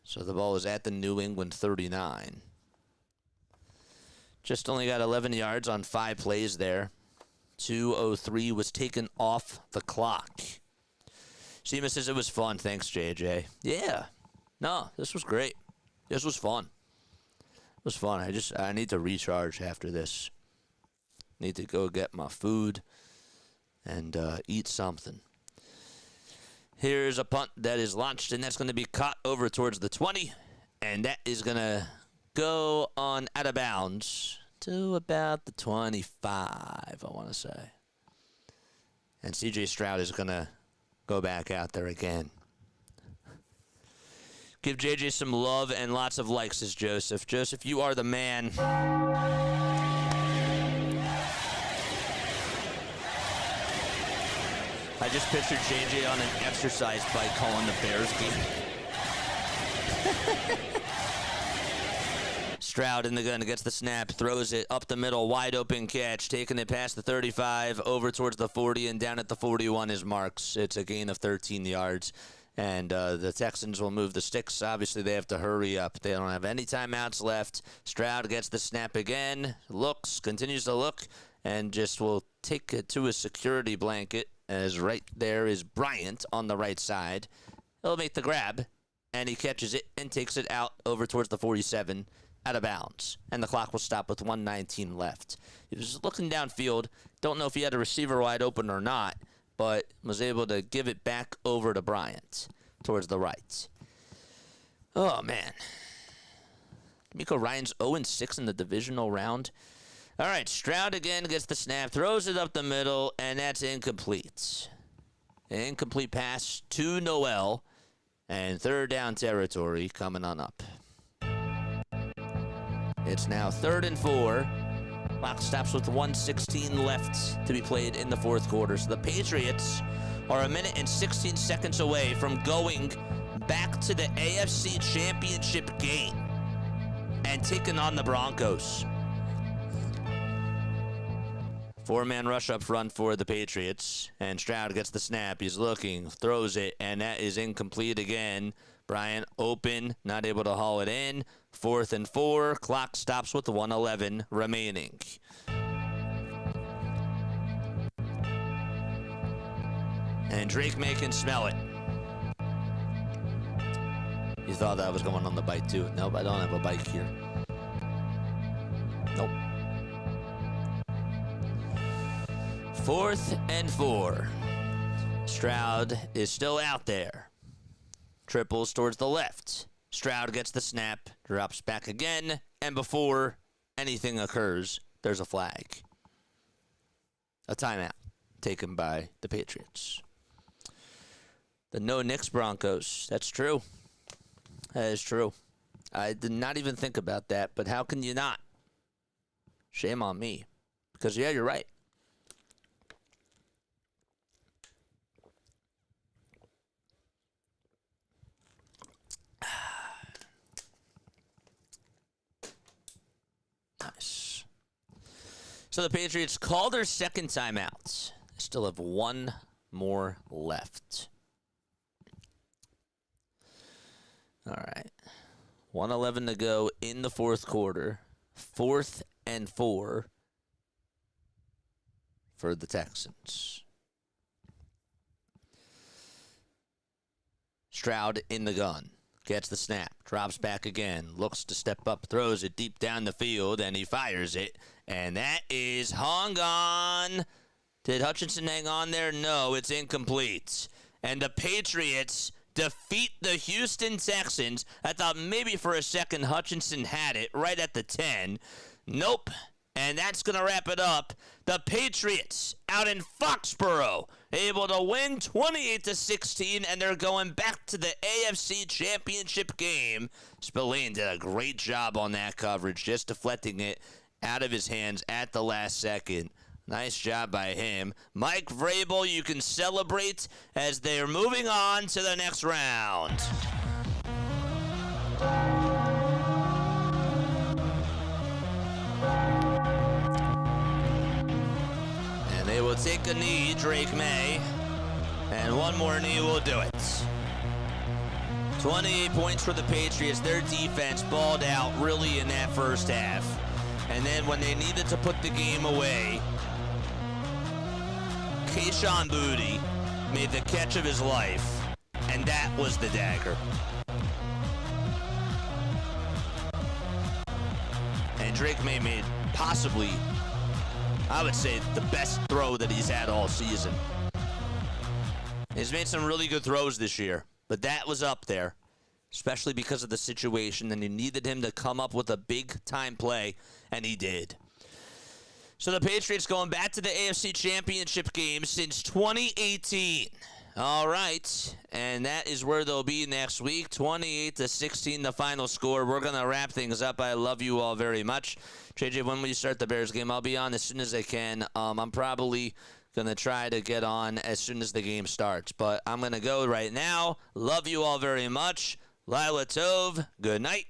So the ball is at the New England 39. Just only got 11 yards on 5 plays there. 2:03 was taken off the clock. Seema says it was fun. Thanks, JJ. Yeah. No, this was great. This was fun. It was fun. I need to recharge after this. Need to go get my food and eat something. Here's a punt that is launched, and that's going to be caught over towards the 20. And that is going to go on out of bounds to about the 25, I want to say. And C.J. Stroud is going to go back out there again. Give JJ some love and lots of likes, says Joseph. Joseph, you are the man. I just pictured JJ on an exercise bike calling the Bears game. Stroud in the gun, gets the snap, throws it up the middle, wide open catch, taking it past the 35, over towards the 40, and down at the 41 is Marks. It's a gain of 13 yards. And the Texans will move the sticks. Obviously, they have to hurry up. They don't have any timeouts left. Stroud gets the snap again, continues to look, and just will take it to a security blanket, as right there is Bryant on the right side. He'll make the grab, and he catches it and takes it out over towards the 47, out of bounds. And the clock will stop with 1:19 left. He was looking downfield. Don't know if he had a receiver wide open or not, but was able to give it back over to Bryant towards the right. Oh, man. Miko Ryan's 0-6 in the divisional round. All right, Stroud again gets the snap, throws it up the middle, and that's incomplete. An incomplete pass to Noel, and 3rd down territory coming on up. It's now 3rd and 4. Clock stops with 1:16 left to be played in the 4th quarter. So the Patriots are 1 minute and 16 seconds away from going back to the AFC Championship game and taking on the Broncos. 4-man rush up front for the Patriots, and Stroud gets the snap. He's looking, throws it, and that is incomplete again. Bryant open, not able to haul it in. 4th and 4. Clock stops with 1:11 remaining. And Drake Maye can smell it. You thought I was going on the bike too. Nope, I don't have a bike here. Nope. 4th and 4. Stroud is still out there. Triples towards the left. Stroud gets the snap, drops back again, and before anything occurs, there's a flag. A timeout taken by the Patriots. The no Knicks Broncos. That's true. That is true. I did not even think about that, but how can you not? Shame on me. Because, yeah, you're right. Nice. So the Patriots call their second timeout. They still have one more left. All right. 1:11 to go in the 4th quarter. 4th and 4 for the Texans. Stroud in the gun. Gets the snap, drops back again, looks to step up, throws it deep down the field, and he fires it. And that is hung on. Did Hutchinson hang on there? No, it's incomplete. And the Patriots defeat the Houston Texans. I thought maybe for a second Hutchinson had it right at the 10. Nope. And that's going to wrap it up. The Patriots out in Foxborough able to win 28-16, and they're going back to the AFC Championship game. Spillane did a great job on that coverage, just deflecting it out of his hands at the last second. Nice job by him. Mike Vrabel, you can celebrate as they're moving on to the next round. And they will take a knee, Drake Maye. And one more knee will do it. 28 points for the Patriots. Their defense balled out really in that first half. And then when they needed to put the game away, Kayshon Boutte made the catch of his life, and that was the dagger. And Drake Maye made possibly, I would say, the best throw that he's had all season. He's made some really good throws this year, but that was up there, especially because of the situation, and you needed him to come up with a big-time play, and he did. So the Patriots going back to the AFC Championship game since 2018. All right, and that is where they'll be next week. 28-16, the final score. We're going to wrap things up. I love you all very much. JJ, when will you start the Bears game? I'll be on as soon as I can. I'm probably going to try to get on as soon as the game starts, but I'm going to go right now. Love you all very much. Lila Tov, good night.